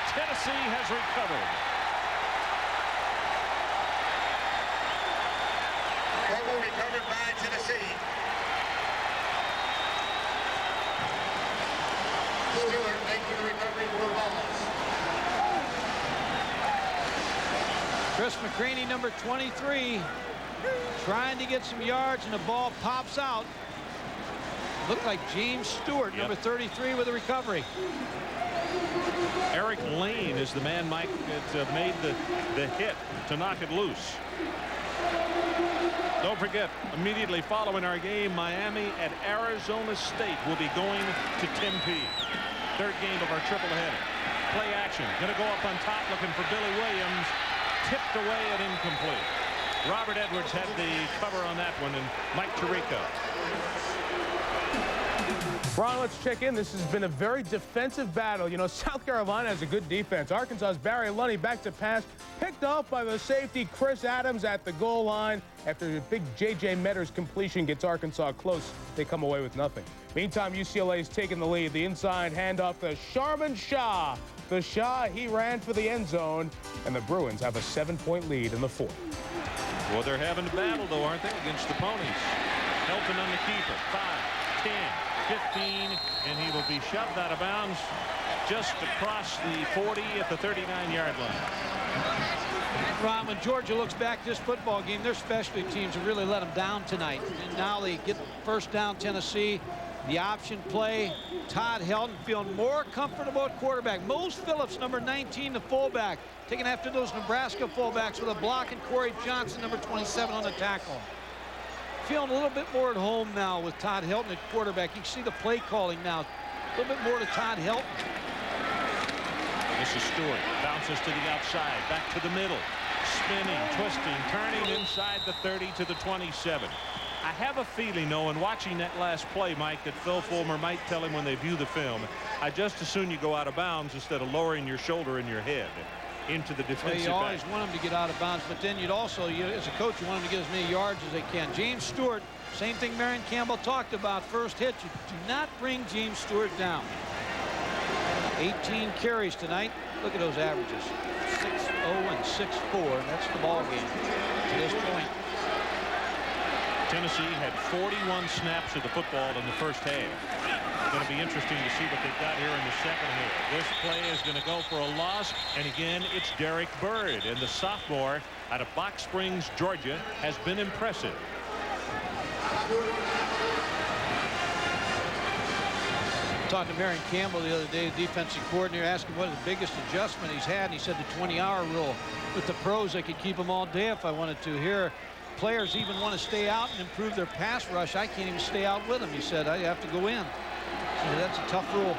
Tennessee has recovered. Football recovered by Tennessee. Stewart making the recovery for Vols. Chris McCraney, number 23, trying to get some yards, and the ball pops out. Looked like James Stewart, number 33, with a recovery. Eric Lane is the man, Mike, that made the hit to knock it loose. Don't forget, immediately following our game, Miami at Arizona State will be going to Tempe. Third game of our triple header. Play action. Going to go up on top looking for Billy Williams. Tipped away and incomplete. Robert Edwards had the cover on that one, and Mike Tirico. Ron, let's check in. This has been a very defensive battle. You know, South Carolina has a good defense. Arkansas's Barry Lunny back to pass, picked off by the safety Chris Adams at the goal line. After the big J.J. Metters completion gets Arkansas close, they come away with nothing. Meantime, UCLA's taking the lead. The inside handoff to Sharman Shah. The Shah, he ran for the end zone, and the Bruins have a 7-point lead in the 4th. Well, they're having a battle, though, aren't they, against the Ponies? Helton on the keeper. 5, 10, 15, and he will be shoved out of bounds just across the 40 at the 39-yard line. Ron, when Georgia looks back at this football game, their specialty teams have really let them down tonight. And now they get first down, Tennessee. The option play, Todd Helton feeling more comfortable at quarterback. Mose Phillips, number 19, the fullback, taking after those Nebraska fullbacks with a block, and Corey Johnson, number 27, on the tackle. Feeling a little bit more at home now with Todd Helton at quarterback. You can see the play calling now. A little bit more to Todd Helton. This is Stewart. Bounces to the outside, back to the middle. Spinning, twisting, turning inside the 30 to the 27. I have a feeling, though, in watching that last play, Mike, that Phil Fulmer might tell him when they view the film, I just as soon you go out of bounds instead of lowering your shoulder and your head into the defensive well, you always want him to get out of bounds, but then you'd also, as a coach, you want him to get as many yards as they can. James Stewart, same thing Marion Campbell talked about, first hit. You do not bring James Stewart down. 18 carries tonight. Look at those averages. 6-0 and 6-4. That's the ball game to this point. Tennessee had 41 snaps of the football in the first half. It's going to be interesting to see what they've got here in the second half. This play is going to go for a loss, and again, it's Derek Bird, and the sophomore out of Box Springs, Georgia, has been impressive. Talking to Marion Campbell the other day, the defensive coordinator, asked him what is the biggest adjustment he's had, and he said the 20-hour rule. With the pros, I could keep them all day if I wanted to. Here, players even want to stay out and improve their pass rush. I can't even stay out with them. He said, I have to go in. So that's a tough rule.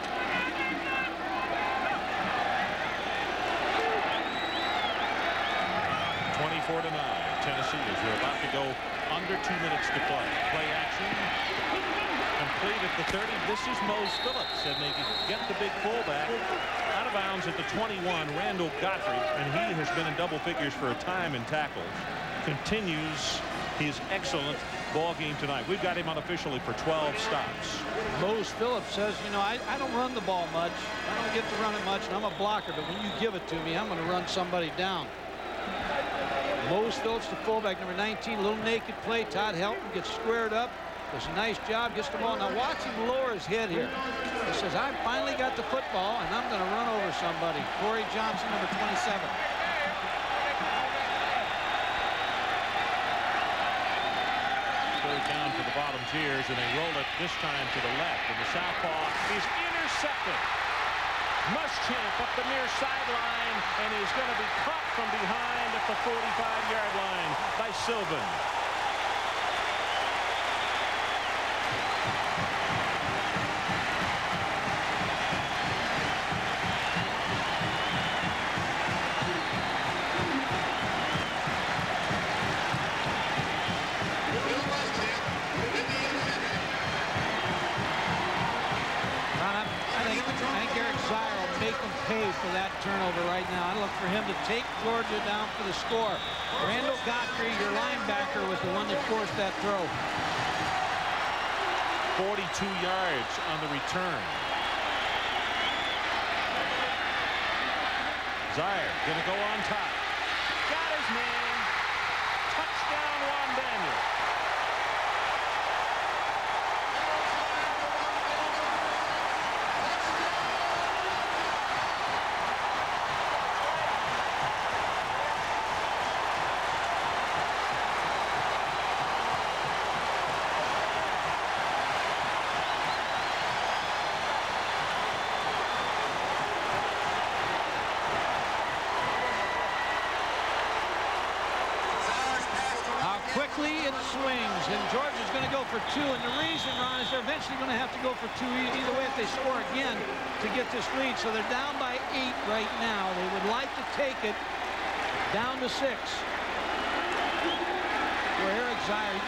Tennessee, as we're about to go under 2 minutes to play. Play action. complete at the 30. This is Mose Phillips, and they get the big fullback out of bounds at the 21. Randall Godfrey, and he has been in double figures for a time in tackles. Continues his excellent ball game tonight. We've got him unofficially for 12 stops. Mose Phillips says, you know, I don't run the ball much. I don't get to run it much, and I'm a blocker, but when you give it to me, I'm going to run somebody down. Mose Phillips, the fullback, number 19, little naked play. Todd Helton gets squared up, does a nice job, gets the ball. Now watch him lower his head here. He says, I finally got the football, and I'm going to run over somebody. Corey Johnson, number 27. Third down for the bottom tiers, and they roll it this time to the left, and the southpaw is intercepted. Muschamp up the near sideline, and he's going to be caught from behind at the 45-yard line by Sylvan. For that turnover right now. I look for him to take Georgia down for the score. Randall Godfrey, your linebacker, was the one that forced that throw. 42 yards on the return. Zaire gonna go on top. Got his man. Touchdown, Juan Daniel. It swings, and Georgia's going to go for 2. And the reason, Ron, is they're eventually going to have to go for 2 either way if they score again to get this lead. So they're down by 8 right now. They would like to take it down to 6. Where Eric Zaire, you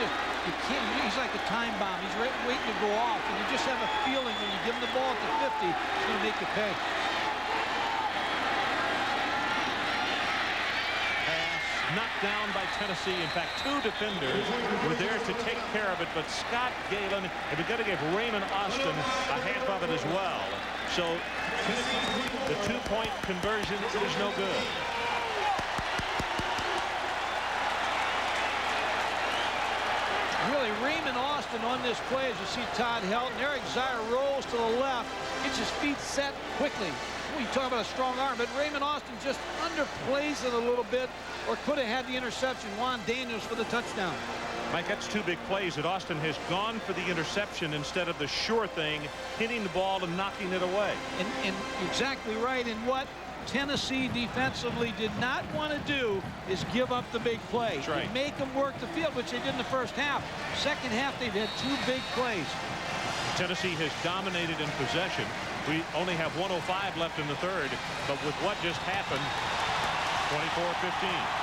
can't, he's like a time bomb. He's waiting to go off, and you just have a feeling when you give him the ball at the 50, he's going to make you pay. Knocked down by Tennessee. In fact, 2 defenders were there to take care of it, but Scott Galen, and we've got to give Raymond Austin a half of it as well. So the 2-point conversion is no good. Really, Raymond Austin on this play, as you see Todd Helton. Eric Zaire rolls to the left, gets his feet set quickly. You talk about a strong arm, but Raymond Austin just underplays it a little bit, or could have had the interception. Juan Daniels for the touchdown. Mike, that's 2 big plays that Austin has gone for the interception instead of the sure thing, hitting the ball and knocking it away. And exactly right. And what Tennessee defensively did not want to do is give up the big play. That's right. Make them work the field, which they did in the first half. Second half, they've had 2 big plays. Tennessee has dominated in possession. We only have 1:05 left in the third, but with what just happened, 24-15.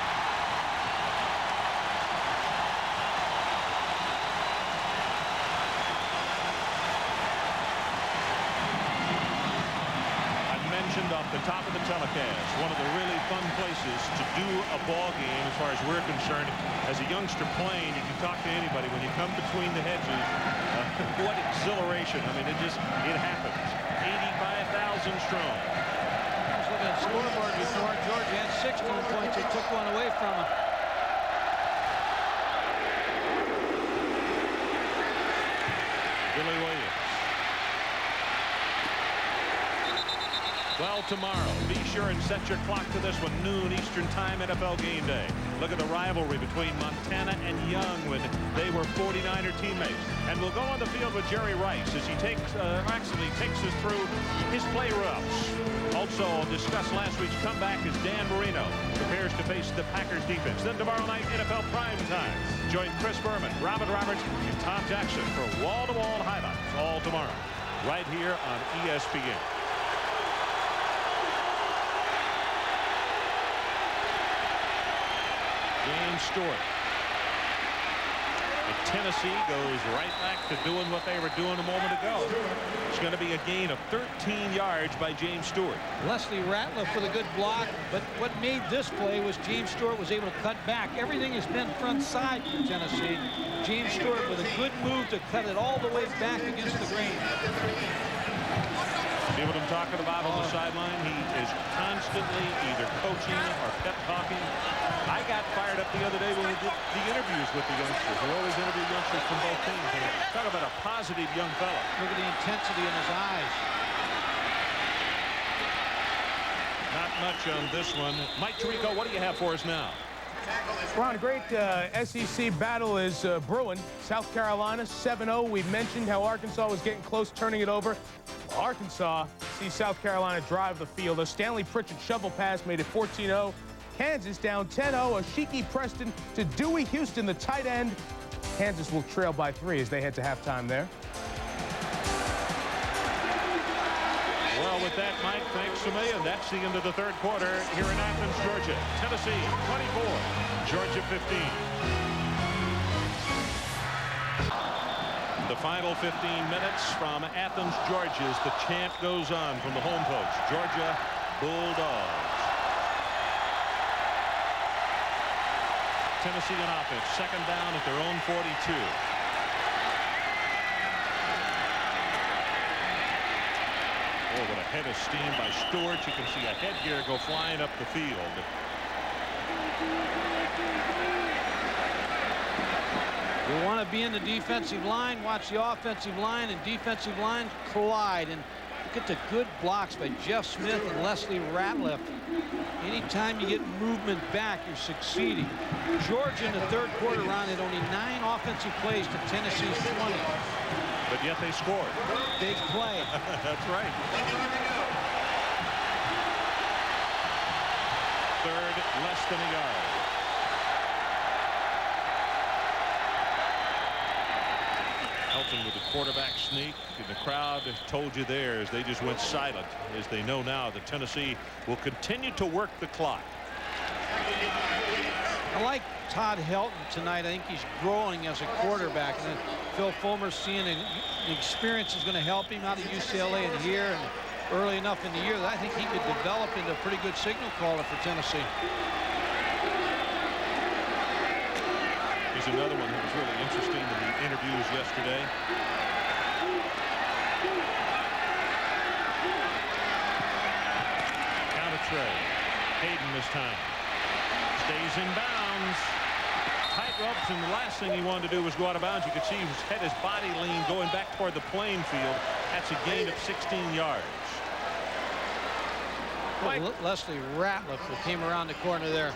Off the top of the telecast, one of the really fun places to do a ball game as far as we're concerned. As a youngster playing, you can talk to anybody. When you come between the hedges, what exhilaration. I mean, it happens. 85,000 strong. I was looking at the scoreboard before. Georgia had 16 points. They took one away from him. Billy Williams. Well, tomorrow, be sure and set your clock to this one, noon Eastern Time, NFL Game Day. Look at the rivalry between Montana and Young when they were 49er teammates. And we'll go on the field with Jerry Rice as he takes us through his play routes. Also, discuss last week's comeback as Dan Marino prepares to face the Packers defense. Then tomorrow night, NFL Prime Time. Join Chris Berman, Robin Roberts, and Tom Jackson for wall-to-wall highlights all tomorrow, right here on ESPN. James Stewart. And Tennessee goes right back to doing what they were doing a moment ago. It's going to be a gain of 13 yards by James Stewart. Leslie Ratliff with a good block, but what made this play was James Stewart was able to cut back. Everything has been front side for Tennessee. James Stewart with a good move to cut it all the way back against the grain. See what I'm talking about on the sideline? He is constantly either coaching or pep talking. I got fired up the other day when we did the interviews with the youngsters. We always interview youngsters from both teams. Talk about a positive young fella. Look at the intensity in his eyes. Not much on this one. Mike Tirico, what do you have for us now? Ron, a great SEC battle is brewing. South Carolina 7-0. We mentioned how Arkansas was getting close, turning it over. Arkansas sees South Carolina drive the field. A Stanley Pritchard shovel pass made it 14-0. Kansas down 10-0. A Sheeky Preston to Dewey Houston, the tight end. Kansas will trail by 3 as they head to halftime there. Well, with that, Mike, thanks a million. That's the end of the third quarter here in Athens, Georgia. Tennessee 24, Georgia 15. The final 15 minutes from Athens, Georgia, as the chant goes on from the home coach, Georgia Bulldogs. Tennessee on offense, second down at their own 42. Oh, what a head of steam by Stewart. You can see a headgear go flying up the field. You want to be in the defensive line, watch the offensive line and defensive line collide. And look at the good blocks by Jeff Smith and Leslie Ratliff. Anytime you get movement back, you're succeeding. Georgia in the third quarter round had only 9 offensive plays to Tennessee's 20. But yet they scored. Big play. That's right. Third, less than a yard. Helton with the quarterback sneak. And the crowd told you there as they just went silent, as they know now that Tennessee will continue to work the clock. I like Todd Helton tonight. I think he's growing as a quarterback. And Phil Fulmer's seeing the experience is going to help him out of UCLA and here and early enough in the year that I think he could develop into a pretty good signal caller for Tennessee. He's another one who was really interesting in the interviews yesterday. Counter tray. Hayden this time. Stays in bounds. Tight ropes, and the last thing he wanted to do was go out of bounds. You could see he had his body lean going back toward the playing field. That's a gain of 16 yards. Well, Leslie Ratliff who came around the corner there.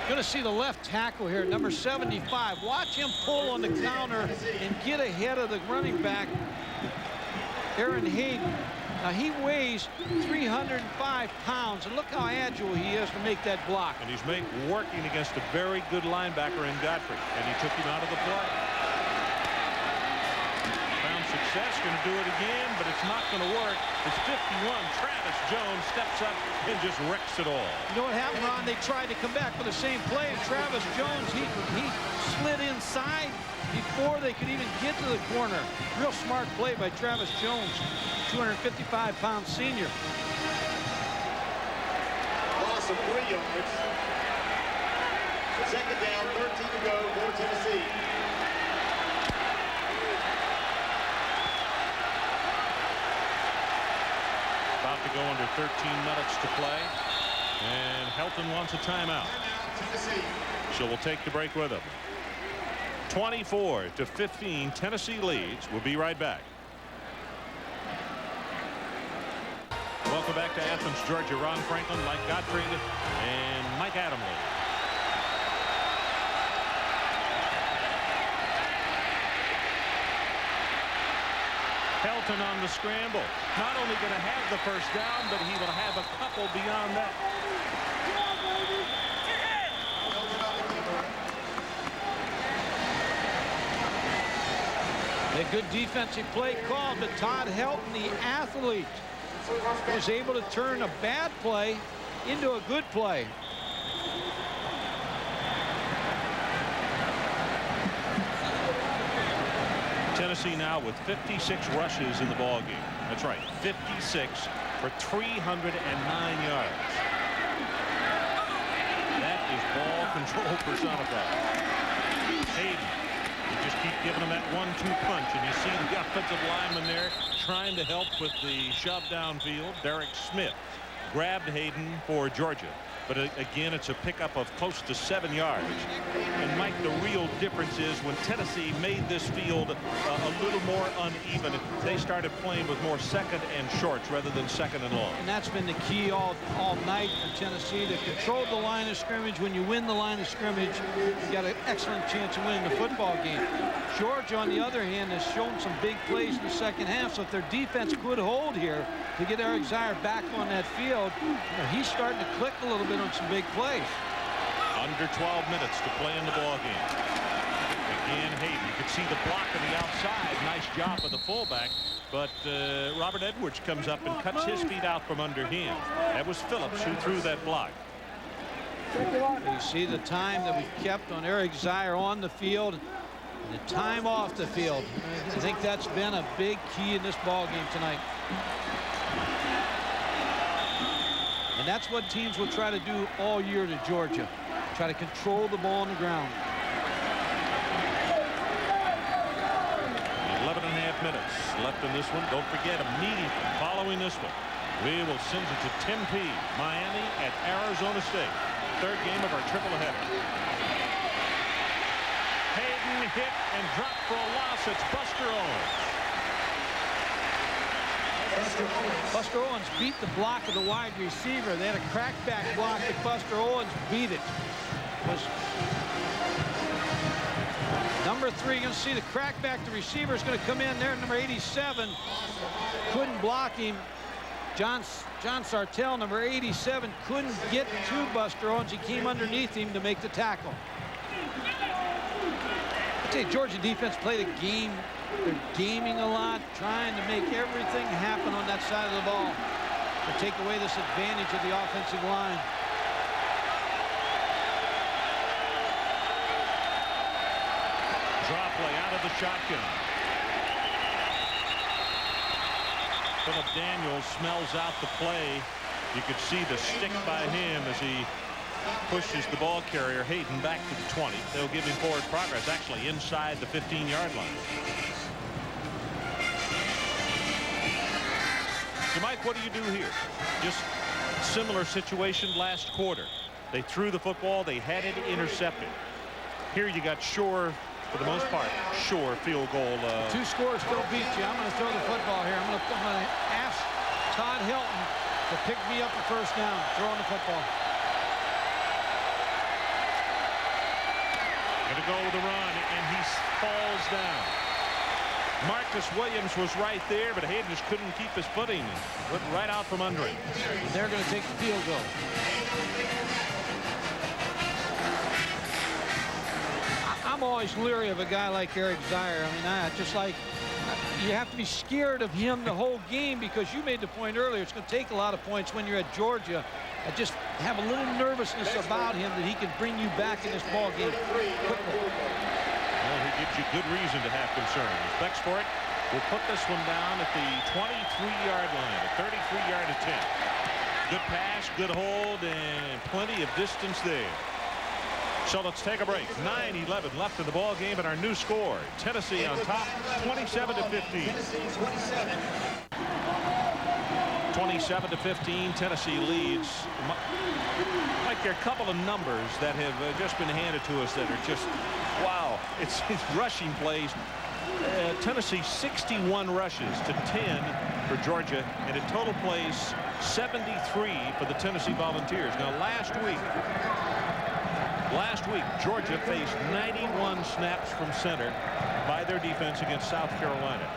Going to see the left tackle here, number 75. Watch him pull on the counter and get ahead of the running back, Aaron Hayden. Now, he weighs 305 pounds, and look how agile he is to make that block. And he's working against a very good linebacker in Godfrey, and he took him out of the play. Found success, going to do it again, but it's not going to work. It's 51. Travis Jones steps up and just wrecks it all. You know what happened, Ron? They tried to come back for the same play, and Travis Jones, he slid inside before they could even get to the corner. Real smart play by Travis Jones, 255-pound senior. Loss of 3 yards. Second down, 13 to go for Tennessee. About to go under 13 minutes to play. And Helton wants a timeout. So we'll take the break with him. 24-15, Tennessee leads. We'll be right back. Welcome back to Athens, Georgia. Ron Franklin, Mike Gottfried, and Mike Adamle. Helton on the scramble. Not only going to have the first down, but he will have a couple beyond that. A good defensive play called, but Todd Helton, the athlete, was able to turn a bad play into a good play. Tennessee now with 56 rushes in the ball game. That's right, 56 for 309 yards. That is ball control personified. Hayden, you just keep giving him that 1-2 punch, and you see the offensive lineman there trying to help with the shove downfield. Derek Smith grabbed Hayden for Georgia. But again, it's a pickup of close to 7 yards. And Mike, the real difference is when Tennessee made this field a little more uneven, they started playing with more second and shorts rather than second and long. And that's been the key all night for Tennessee, to control the line of scrimmage. When you win the line of scrimmage, you got an excellent chance of winning the football game. Georgia, on the other hand, has shown some big plays in the second half. So if their defense could hold here to get Eric Zier back on that field, he's starting to click a little bit on some big plays. Under 12 minutes to play in the ball game. Again, Hayden, you can see the block on the outside. Nice job of the fullback, but Robert Edwards comes up and cuts his feet out from under him. That was Phillips who threw that block. You see the time that we kept on Eric Zier on the field, and the time off the field. I think that's been a big key in this ball game tonight. And that's what teams will try to do all year to Georgia. Try to control the ball on the ground. 11 and a half minutes left in this one. Don't forget, immediately following this one, we will send it to Tempe, Miami at Arizona State. Third game of our triple header. Hayden hit and dropped for a loss. It's Buster Owens. Buster Owens beat the block of the wide receiver. They had a crackback block, but Buster Owens beat it. Number 3, you're going to see the crackback. The receiver is going to come in there. Number 87 couldn't block him. John Sartell, number 87, couldn't get to Buster Owens. He came underneath him to make the tackle. I tell you, Georgia defense played a game. They're gaming a lot, trying to make everything happen on that side of the ball to take away this advantage of the offensive line. Draw play out of the shotgun. Philip Daniels smells out the play. You could see the stick by him as he pushes the ball carrier Hayden back to the 20. They'll give him forward progress, actually inside the 15-yard line. So Mike, what do you do here? Just similar situation last quarter. They threw the football, they had it intercepted. Here you got Shore, for the most part, Shore field goal. 2 scores still beat you. I'm going to throw the football here. I'm going to ask Todd Hilton to pick me up a first down, throwing the football. Going to go with the run, and he falls down. Marcus Williams was right there, but Hayden just couldn't keep his footing. Went right out from under him. They're going to take the field goal. I'm always leery of a guy like Eric Zier. I mean, you have to be scared of him the whole game, because you made the point earlier, it's going to take a lot of points when you're at Georgia. I just have a little nervousness about him that he can bring you back in this ball game quickly. Well, he gives you good reason to have concerns. Bexport will put this one down at the 23-yard line, a 33-yard attempt. Good pass, good hold, and plenty of distance there. So let's take a break. 9:11 left in the ball game, and our new score, Tennessee on top, 27-15. 27-15, Tennessee leads. Mike, there are a couple of numbers that have just been handed to us that are just, wow. It's rushing plays. Tennessee 61 rushes to 10 for Georgia, and in total plays 73 for the Tennessee Volunteers. Now last week Georgia faced 91 snaps from center by their defense against South Carolina.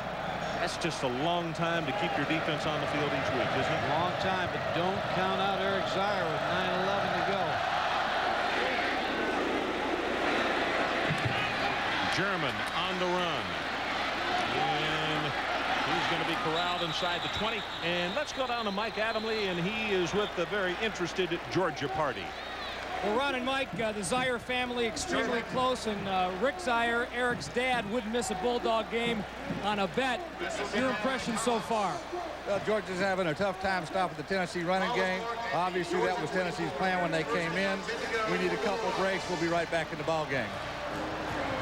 That's just a long time to keep your defense on the field each week, isn't it? Long time, but don't count out Eric Zier with 9:11 to go. German on the run. And he's going to be corralled inside the 20. And let's go down to Mike Adamle, and he is with the very interested Georgia party. Well, Ron and Mike, the Zier family extremely close, and Rick Zier, Eric's dad, wouldn't miss a Bulldog game on a bet. Your impression so far? Well, Georgia's having a tough time stopping the Tennessee running game. Obviously, that was Tennessee's plan when they came in. We need a couple breaks. We'll be right back in the ball game.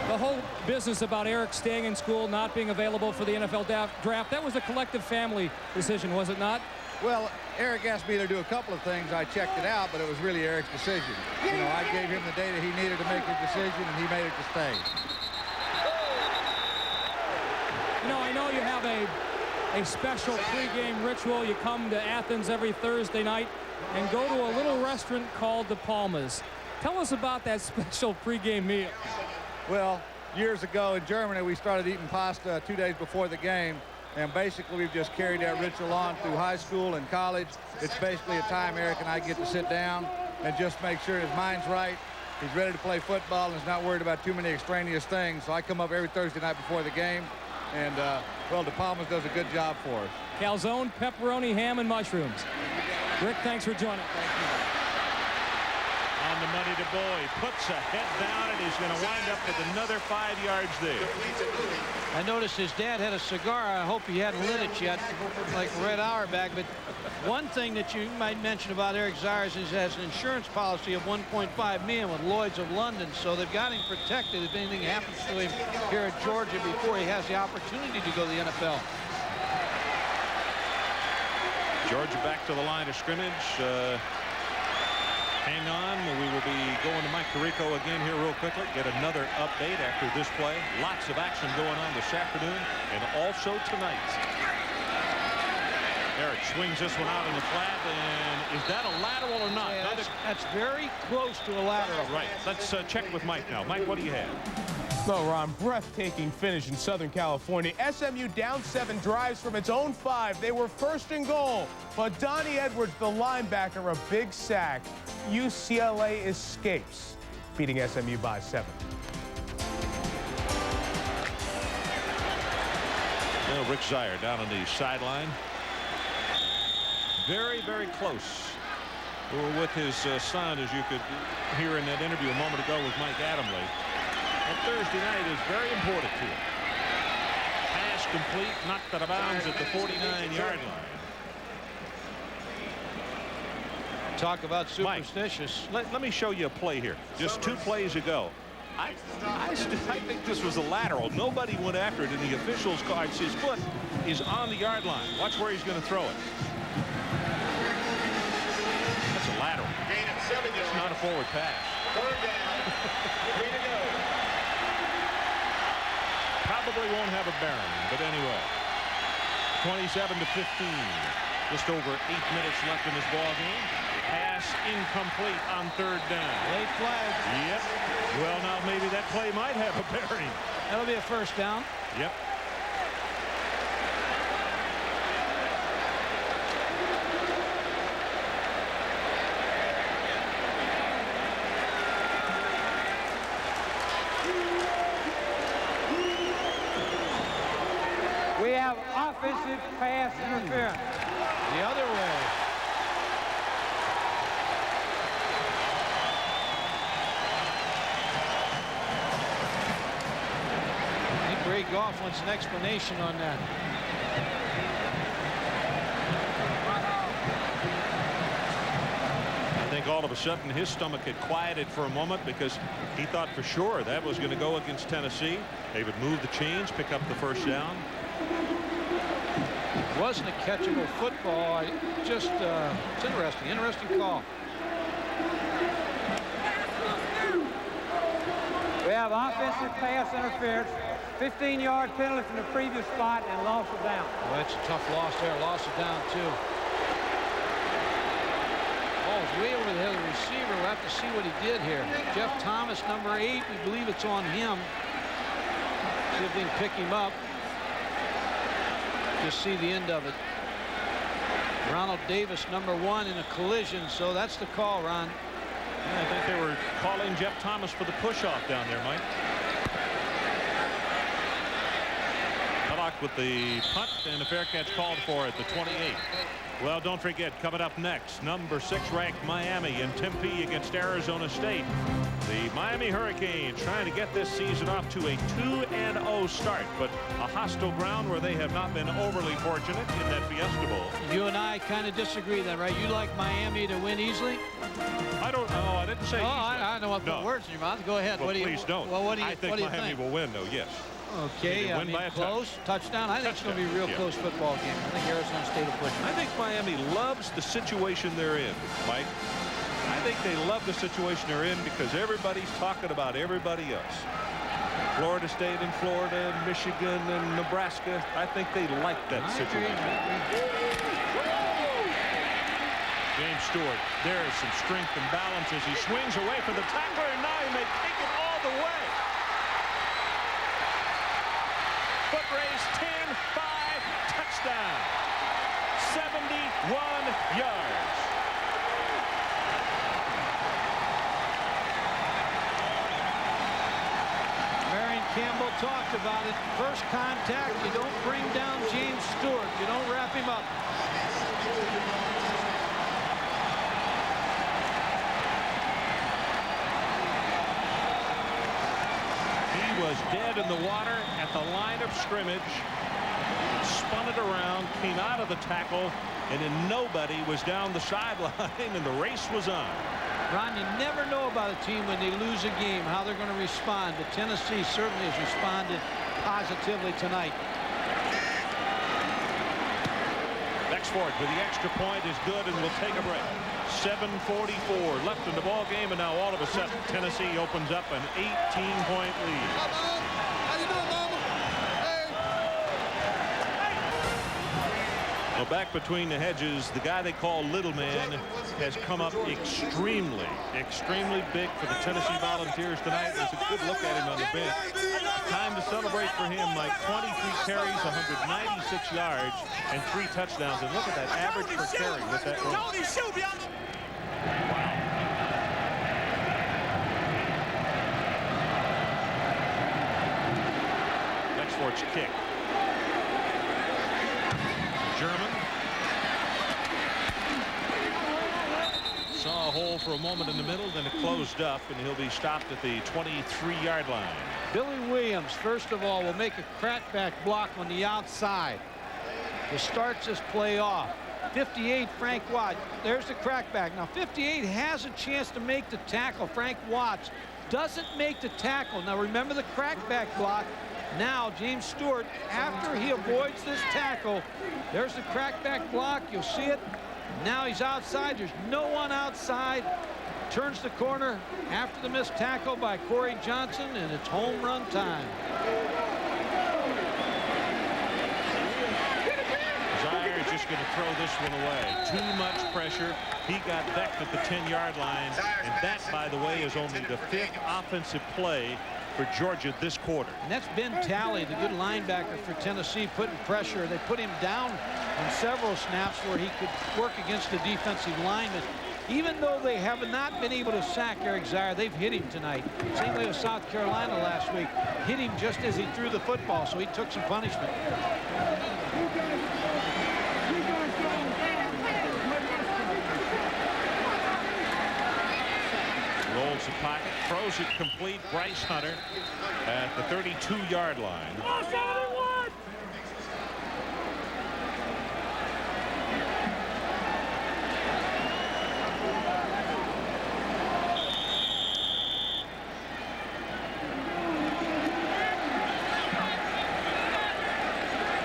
The whole business about Eric staying in school, not being available for the NFL draft, that was a collective family decision, was it not? Well, Eric asked me to do a couple of things. I checked it out, but it was really Eric's decision. You know, I gave him the data he needed to make his decision, and he made it to stay. You know, I know you have a special pregame ritual. You come to Athens every Thursday night and go to a little restaurant called the Palmas. Tell us about that special pregame meal. Well, years ago in Germany, we started eating pasta 2 days before the game, and basically we've just carried that ritual on through high school and college. It's basically a time Eric and I get to sit down and just make sure his mind's right, he's ready to play football, and is not worried about too many extraneous things. So I come up every Thursday night before the game, and well, De Palmas does a good job for us. Calzone, pepperoni, ham, and mushrooms. Rick, thanks for joining. Thank you. On the money to Boyd, puts a head down, and he's going to wind up with another 5 yards there. I noticed his dad had a cigar. I hope he hadn't lit it yet, like Red Auerbach. But one thing that you might mention about Eric Zier is he has an insurance policy of $1.5 million with Lloyd's of London, so they've got him protected if anything happens to him here at Georgia before he has the opportunity to go to the NFL. Georgia back to the line of scrimmage. Hang on. We will be going to Mike Tirico again here real quickly. Get another update after this play. Lots of action going on this afternoon and also tonight. Eric swings this one out in the flat, and is that a lateral or not? Yeah, that's very close to a lateral. Right. Let's check with Mike now. Mike, what do you have? Well, Ron, breathtaking finish in Southern California. SMU down 7 drives from its own 5. They were first and goal, but Donnie Edwards, the linebacker, a big sack. UCLA escapes, beating SMU by 7. Well, Rick Zier down on the sideline. Very, very close with his son, as you could hear in that interview a moment ago with Mike Adamle. That Thursday night is very important to him. Pass complete, knocked out of bounds at the 49-yard line. Talk about superstitious. Mike, let me show you a play here. Just 2 plays ago. I think this was a lateral. Nobody went after it, and the officials called. His foot is on the yard line. Watch where he's going to throw it. That's a lateral. It's not a forward pass. Probably won't have a bearing, but anyway. 27-15. Just over 8 minutes left in this ball game. Pass incomplete on 3rd down. Late flag. Yep. Well, now maybe that play might have a bearing. That'll be a first down. Yep. We have offensive pass interference. The other way. I think Ray Goff wants an explanation on that. I think all of a sudden his stomach had quieted for a moment because he thought for sure that was going to go against Tennessee. They would move the chains, pick up the first down. It wasn't a catchable football. Just it's interesting call. We have offensive pass interference, 15-yard penalty from the previous spot, and loss of down. Well, that's a tough loss there. Loss of down, too. Ball's way over the head of the receiver. We'll have to see what he did here. Jeff Thomas, number 8. We believe it's on him. See if they can pick him up. Just see the end of it. Ronald Davis, number 1, in a collision. So that's the call, Ron. Yeah, I think they were calling Jeff Thomas for the push-off down there, Mike. Clock left with the punt, and a fair catch called for at the 28. Well, don't forget, coming up next, number 6 ranked Miami in Tempe against Arizona State. The Miami Hurricanes trying to get this season off to a 2-0 start, but a hostile ground where they have not been overly fortunate in that Fiesta Bowl. You and I kind of disagree then, right? You like Miami to win easily? I don't know. I didn't say easily. I don't want to put words in your mouth. Go ahead. Well, please don't. Well, what do you I think Miami will win, though, yes. Okay, I mean, close, touchdown. I think it's going to be a real close football game. I think Arizona State will push it. I think Miami loves the situation they're in, Mike. I think they love the situation they're in because everybody's talking about everybody else. Florida State and Florida and Michigan and Nebraska. I think they like that situation. James Stewart, there's some strength and balance as he swings away for the tackler, and now he may take it all the way. Foot race, 10-5, touchdown. 71 yards. Campbell talked about it. First contact, you don't bring down James Stewart. You don't wrap him up. He was dead in the water at the line of scrimmage. Spun it around, came out of the tackle, and then nobody was down the sideline, and the race was on. Ron, you never know about a team when they lose a game, how they're going to respond. But Tennessee certainly has responded positively tonight. Bexford with the extra point is good, and we'll take a break. 7:44 left in the ball game, and now all of a sudden Tennessee opens up an 18-point lead. How you doing, Mama? Well, back between the hedges, the guy they call Little Man has come up extremely big for the Tennessee Volunteers tonight. There's a good look at him on the bench. Time to celebrate for him, Mike. 23 carries, 196 yards, and 3 touchdowns. And look at that average per carry with that run. Wow. Bexford's kick. German saw a hole for a moment in the middle, then it closed up, and he'll be stopped at the 23-yard line. Billy Williams, first of all, will make a crackback block on the outside to start this play off. 58, Frank Watts. There's the crackback. Now 58 has a chance to make the tackle. Frank Watts doesn't make the tackle. Now remember the crackback block. Now James Stewart, after he avoids this tackle, there's the crackback block. You'll see it. Now he's outside. There's no one outside. Turns the corner after the missed tackle by Corey Johnson, and it's home run time. Zaire is just going to throw this one away. Too much pressure. He got decked at the 10-yard line, and that, by the way, is only the 5th offensive play for Georgia this quarter. And that's Ben Talley, the good linebacker for Tennessee, putting pressure. They put him down on several snaps where he could work against the defensive lineman. Even though they have not been able to sack Eric Zaire, they've hit him tonight. Same way with South Carolina last week. Hit him just as he threw the football, so he took some punishment. Rolls the pocket, throws it complete. Bryce Hunter at the 32-yard line.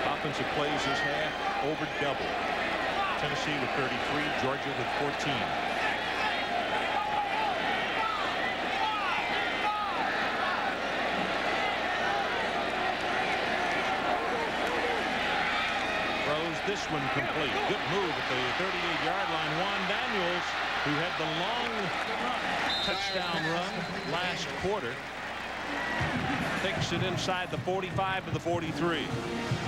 Offensive plays this half over double. Tennessee with 33, Georgia with 14. This one complete. Good move at the 38-yard line. Juan Daniels, who had the long touchdown run last quarter, takes it inside the 45 to the 43.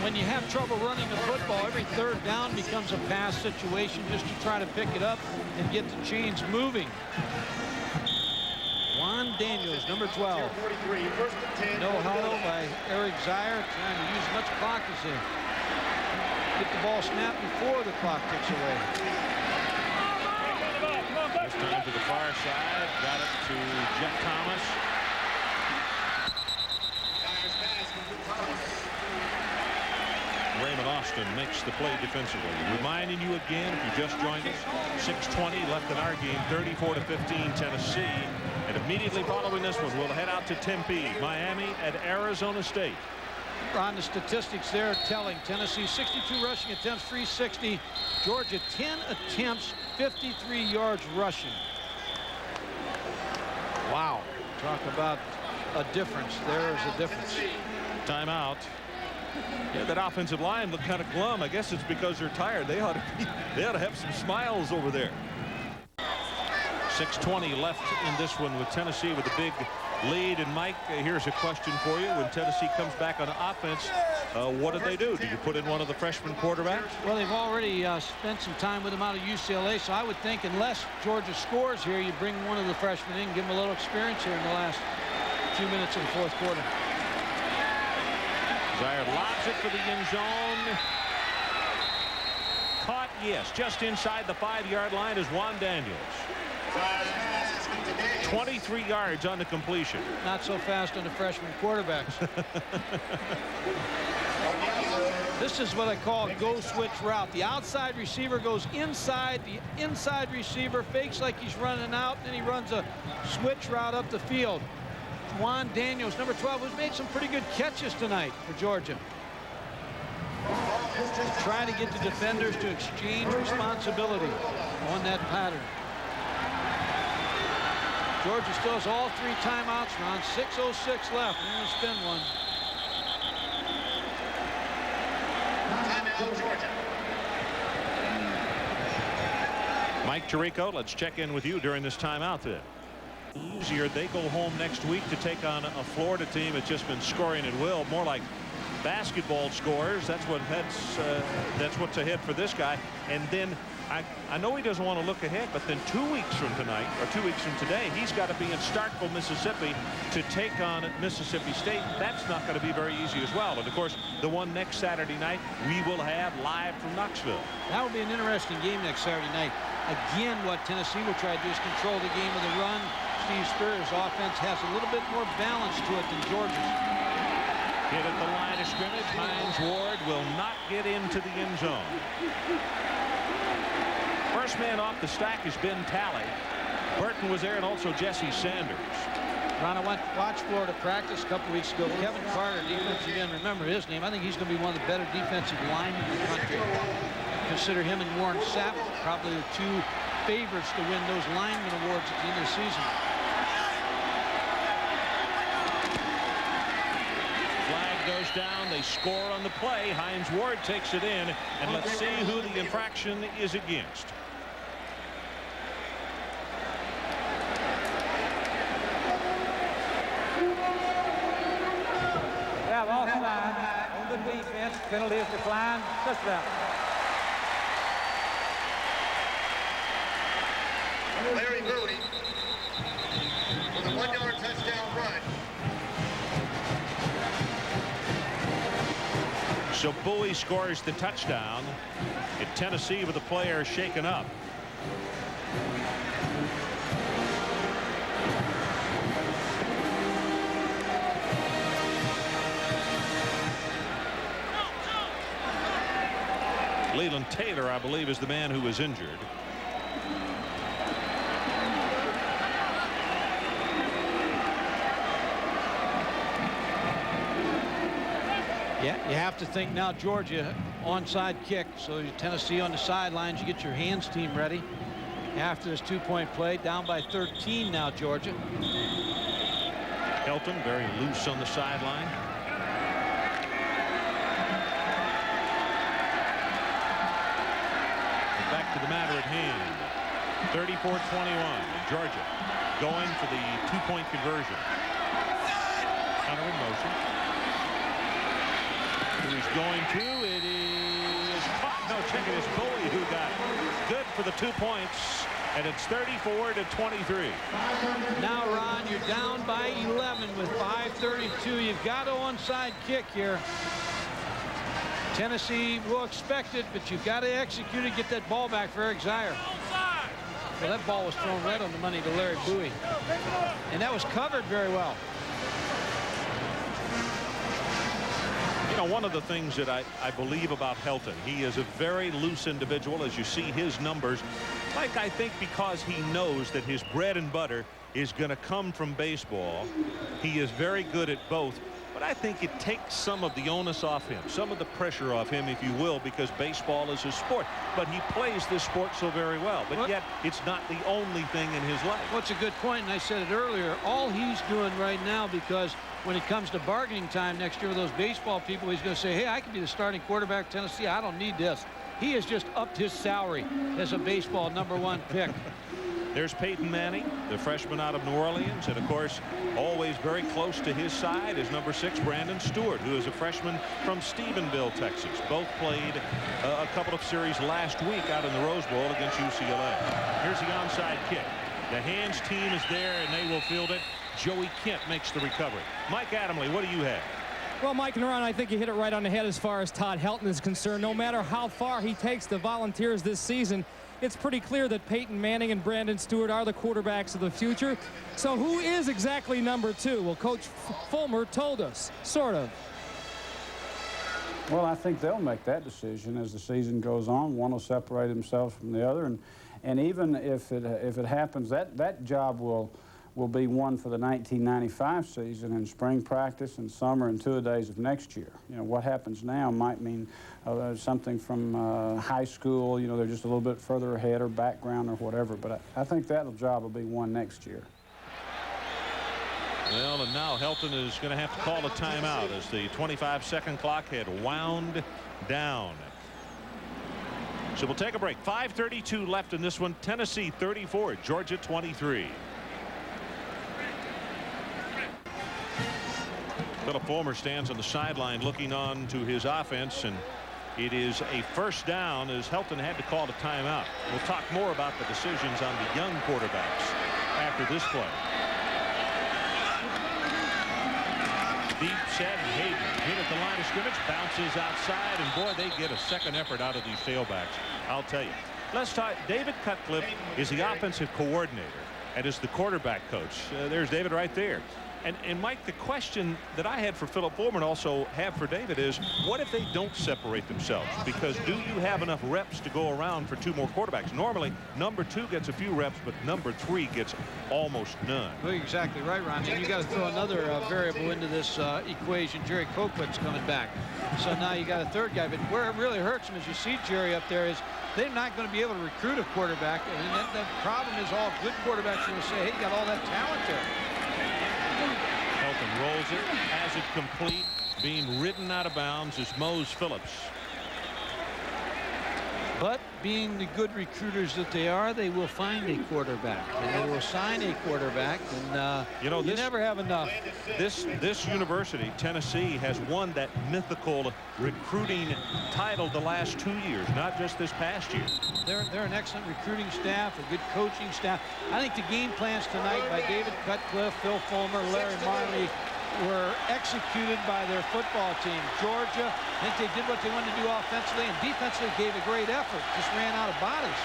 When you have trouble running the football, every third down becomes a pass situation just to try to pick it up and get the chains moving. Juan Juan Daniels, number 12. No huddle by Eric Zier, trying to use as much clock as they get the ball snapped before the clock ticks away. This time to the far side, got it to Jeff Thomas. Raymond Austin makes the play defensively. Reminding you again, if you just joined us, 6:20 left in our game, 34-15 Tennessee. And immediately following this one, we'll head out to Tempe, Miami at Arizona State. Ron, the statistics there are telling. Tennessee 62 rushing attempts, 360. Georgia 10 attempts, 53 yards rushing. Wow. Talk about a difference. There's a difference. Timeout. Yeah, that offensive line looked kind of glum. I guess it's because they're tired. They ought to have some smiles over there. 6:20 left in this one with Tennessee with a big lead. And Mike, here's a question for you. When Tennessee comes back on offense, what do they do? Do you put in one of the freshman quarterbacks? Well, they've already spent some time with him out of UCLA, so I would think unless Georgia scores here, you bring one of the freshmen in, give them a little experience here in the last few minutes of the fourth quarter. Zier lobs it for the end zone. Caught, yes, just inside the 5-yard line is Juan Daniels. 23 yards on the completion. Not so fast on the freshman quarterbacks. This is what I call a go switch route. The outside receiver goes inside. The inside receiver fakes like he's running out, and then he runs a switch route up the field. Juan Daniels, number 12, who's made some pretty good catches tonight for Georgia. Trying to get the defenders to exchange responsibility on that pattern. Georgia still has all 3 timeouts, Ron. 6:06 left. We're going to spend one. Timeout, Georgia. Mike Tirico, let's check in with you during this timeout then. Easier. They go home next week to take on a Florida team that's just been scoring at will, more like basketball scores. That's what's ahead for this guy. And then I know he doesn't want to look ahead, but then 2 weeks from tonight, or 2 weeks from today, he's got to be in Starkville, Mississippi to take on Mississippi State. That's not going to be very easy as well. And of course, the one next Saturday night we will have live from Knoxville. That will be an interesting game next Saturday night. Again, what Tennessee will try to do is control the game with the run. Steve Spurrier's offense has a little bit more balance to it than Georgia's. Hit at the line of scrimmage. Hines Ward will not get into the end zone. First man off the stack has been Talley. Burton was there, and also Jesse Sanders. Ron, I watched Florida practice a couple weeks ago. Kevin Carter, defensive end, remember his name. I think he's going to be one of the better defensive linemen in the country. Consider him and Warren Sapp probably the 2 favorites to win those lineman awards at the end of the season. Flag goes down. They score on the play. Hines Ward takes it in, and let's see who the infraction is against. Yeah, offside on the defense. Penalty is declined. Touchdown. Larry Mooney with a 1-yard touchdown run. So Bowie scores the touchdown. At Tennessee with the player shaken up. Leland Taylor, I believe, is the man who was injured. Yeah, you have to think now Georgia onside kick. So Tennessee on the sidelines, you get your hands team ready. After this 2-point play, down by 13 now, Georgia. Helton very loose on the sideline. Back to the matter at hand. 34-21. Georgia going for the 2-point conversion. Hunter in motion. He's going to. It is caught. No, check it. It's Bowie who got it. Good for the 2 points. and it's 34-23. Now, Ron, you're down by 11 with 5:32. You've got an onside kick here. Tennessee will expect it, but you've got to execute it, get that ball back for Eric Zier. Well, that ball was thrown right on the money to Larry Bowie, and that was covered very well. You know, one of the things that I believe about Helton, he is a very loose individual. As you see his numbers, like, I think because he knows that his bread and butter is going to come from baseball, he is very good at both. But I think it takes some of the onus off him, some of the pressure off him, if you will, because baseball is his sport. But he plays this sport so very well. But yet it's not the only thing in his life. Well, it's a good point, and I said it earlier. All he's doing right now, because when it comes to bargaining time next year with those baseball people, he's going to say, hey, I can be the starting quarterback of Tennessee. I don't need this. He has just upped his salary as a baseball #1 pick. There's Peyton Manning, the freshman out of New Orleans, and of course always very close to his side is #6 Brandon Stewart, who is a freshman from Stephenville, Texas. Both played a couple of series last week out in the Rose Bowl against UCLA. Here's the onside kick. The hands team is there, and they will field it. Joey Kent makes the recovery. Mike Adamle, what do you have? Well, Mike and Ron, I think you hit it right on the head as far as Todd Helton is concerned. No matter how far he takes the Volunteers this season, it's pretty clear that Peyton Manning and Brandon Stewart are the quarterbacks of the future. So who is exactly #2? Well, Coach Fulmer told us, sort of. Well, I think they'll make that decision as the season goes on. One will separate themselves from the other, and even if it happens, that job will be won for the 1995 season in spring practice and summer and 2-a-days of next year. You know, what happens now might mean something from high school. You know, they're just a little bit further ahead or background or whatever. But I think that job will be won next year. Well, and now Helton is going to have to call a timeout as the 25-second clock had wound down. So we'll take a break. 5:32 left in this one. Tennessee 34, Georgia 23. Philip Fulmer stands on the sideline looking on to his offense, and it is a first down as Helton had to call a timeout. We'll talk more about the decisions on the young quarterbacks after this play. Deep set, Hayden hit at the line of scrimmage, bounces outside, and boy, they get a second effort out of these tailbacks. I'll tell you. Let's talk. David Cutcliffe is the offensive coordinator and is the quarterback coach. There's David right there. And Mike, the question that I had for Philip Fulmer and also have for David is, what if they don't separate themselves? Because do you have enough reps to go around for 2 more quarterbacks? Normally, #2 gets a few reps, but #3 gets almost none. Well, you're exactly right, Ron. And you got to throw another variable into this equation. Jerry Colquitt's coming back. So now you got a third guy. But where it really hurts them, as you see Jerry up there, is they're not going to be able to recruit a quarterback. And the problem is all good quarterbacks are going to say, hey, you got all that talent there. Helton rolls it, has it complete, being ridden out of bounds is Mose Phillips. But being the good recruiters that they are, they will find a quarterback, and they will sign a quarterback, and you know, you never have enough. This university, Tennessee, has won that mythical recruiting title the last 2 years, not just this past year. They're an excellent recruiting staff, a good coaching staff. I think the game plans tonight by David Cutcliffe, Phil Fulmer, Larry Marley were executed by their football team. Georgia, I think they did what they wanted to do offensively, and defensively gave a great effort. Just ran out of bodies.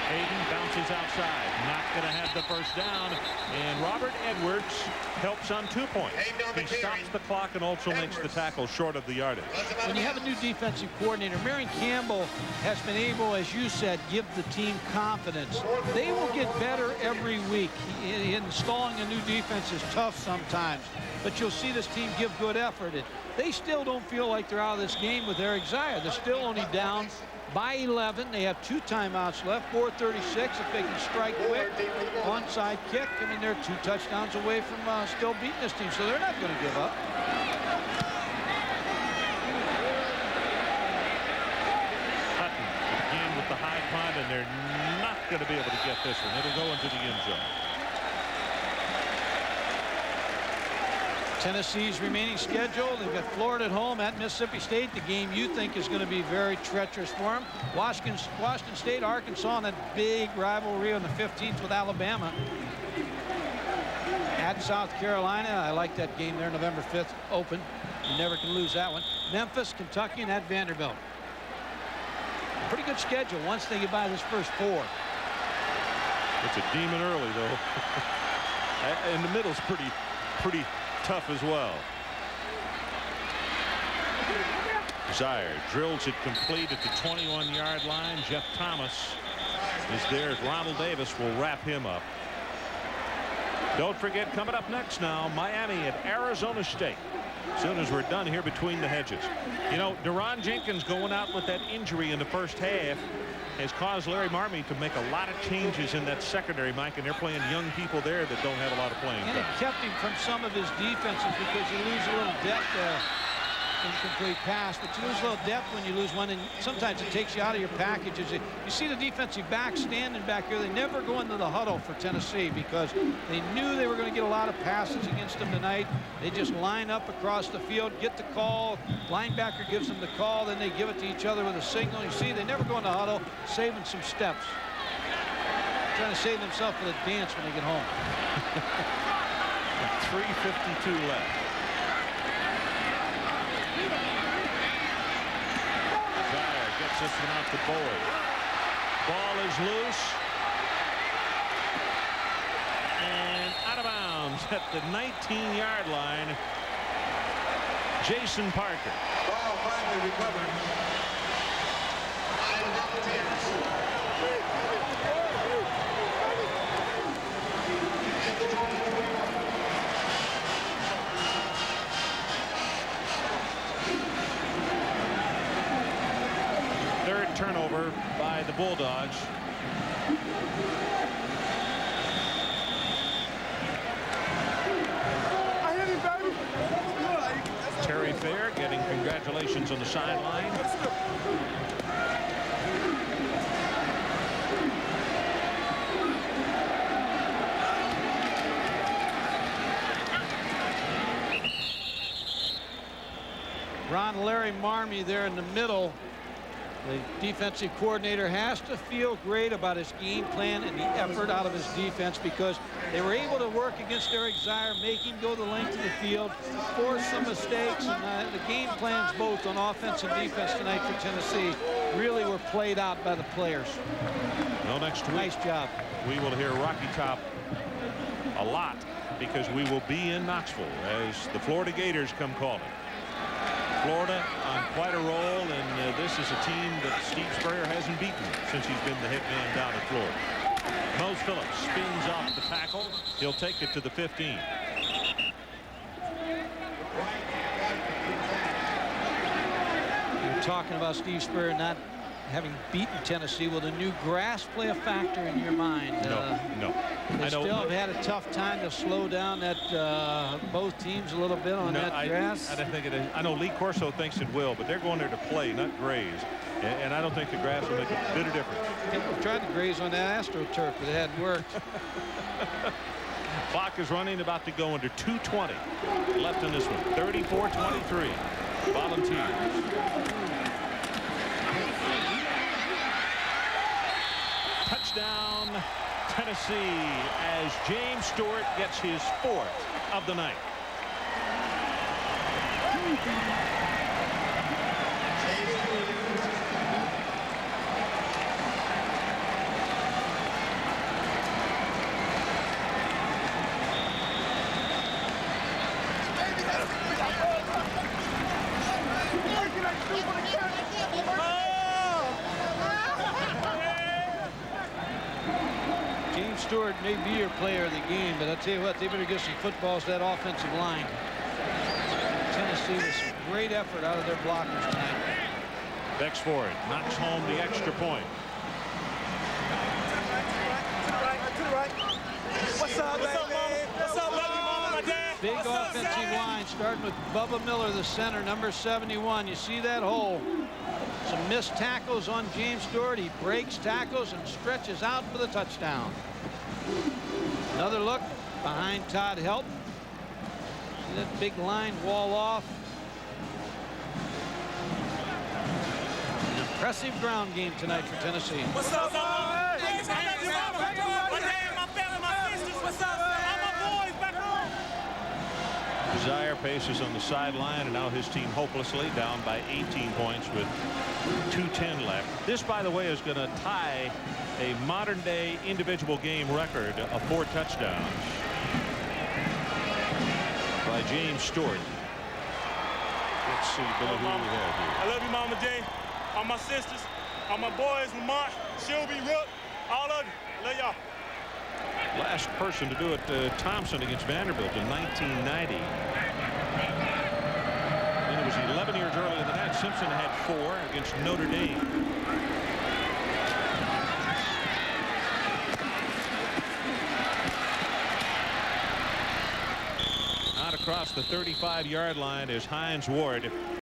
Hayden bounces outside, not going to have the first down, and Robert Edwards helps on 2 points. He stops the clock and also makes the tackle short of the yardage. When you have a new defensive coordinator, Marion Campbell has been able, as you said, give the team confidence. They will get better every week. Installing a new defense is tough sometimes, but you'll see this team give good effort. They still don't feel like they're out of this game with Eric Zier. They're still only down by 11. They have 2 timeouts left, 4:36. If they can strike quick, onside kick. I mean, they're 2 touchdowns away from still beating this team, so they're not going to give up. Hutton again with the high punt, and they're not going to be able to get this one. It'll go into the end zone. Tennessee's remaining schedule, they've got Florida at home, at Mississippi State, the game you think is going to be very treacherous for them. Washington State, Arkansas, and that big rivalry on the 15th with Alabama. At South Carolina, I like that game there, November 5th, open. You never can lose that one. Memphis, Kentucky, and at Vanderbilt. Pretty good schedule once they get by this first 4. It's a demon early, though. In the middle's pretty tough as well. Zire drills it complete at the 21-yard line. Jeff Thomas is there. Ronald Davis will wrap him up. Don't forget, coming up next now, Miami at Arizona State. As soon as we're done here between the hedges. You know, Deron Jenkins going out with that injury in the first half has caused Larry Marmie to make a lot of changes in that secondary, Mike, and they're playing young people there that don't have a lot of playing time. And it kept him from some of his defenses because you lose a little depth there. Incomplete pass, but you lose a little depth when you lose one, and sometimes it takes you out of your packages. You see the defensive back standing back here. They never go into the huddle for Tennessee because they knew they were going to get a lot of passes against them tonight. They just line up across the field, get the call. Linebacker gives them the call, then they give it to each other with a signal. You see, they never go in the huddle, saving some steps. Trying to save themselves for the dance when they get home. 3:52 left. This one out to Boyd. Ball is loose and out of bounds at the 19-yard line. Jason Parker. Ball finally recovered. Turnover by the Bulldogs. Terry Fair getting congratulations on the sideline. Ron Larry Marmie there in the middle. The defensive coordinator has to feel great about his game plan and the effort out of his defense because they were able to work against Eric Zire, make him go the length of the field, force some mistakes, and the game plans both on offense and defense tonight for Tennessee really were played out by the players. Well, next week, nice job. We will hear Rocky Top a lot because we will be in Knoxville as the Florida Gators come calling. Florida on quite a roll, and this is a team that Steve Spurrier hasn't beaten since he's been the head man down at Florida. Mose Phillips spins off the tackle. He'll take it to the 15. You're talking about Steve Spurrier not having beaten Tennessee. Will the new grass play a factor in your mind? No. They still have had a tough time to slow down that both teams a little bit on that grass. I don't think it is. I know Lee Corso thinks it will, but they're going there to play, not graze. And I don't think the grass will make a bit of difference. People tried to graze on that AstroTurf, but it hadn't worked. Clock is running, about to go under 2:20 left in this one. 34-23. Volunteers. Touchdown Tennessee as James Stewart gets his 4th of the night. Stewart may be your player of the game, but I'll tell you what, they better get some footballs to that offensive line. Tennessee with some great effort out of their blockers tonight. Bexford knocks home the extra point. What's up, baby? What's up, baby mama? My dad? Big offensive line, starting with Bubba Miller, the center, number 71. You see that hole? Some missed tackles on James Stewart. He breaks tackles and stretches out for the touchdown. Another look behind Todd Helton. That big line wall off. An impressive ground game tonight for Tennessee. What's up, man? Hey, my dad, my family, my sisters. What's up, man? All my boys back home. Desire paces on the sideline, and now his team hopelessly down by 18 points with 2:10 left. This, by the way, is going to tie a modern-day individual game record of 4 touchdowns by James Stewart. Let's see, Billy, who do we have here? I love you, Mama J. All my sisters, all my boys, Lamont, Shelby, Rook, all of you. Love y'all. Last person to do it, Thompson against Vanderbilt in 1990. And it was 11 years earlier than that. Simpson had 4 against Notre Dame. Out across the 35-yard line is Hines Ward.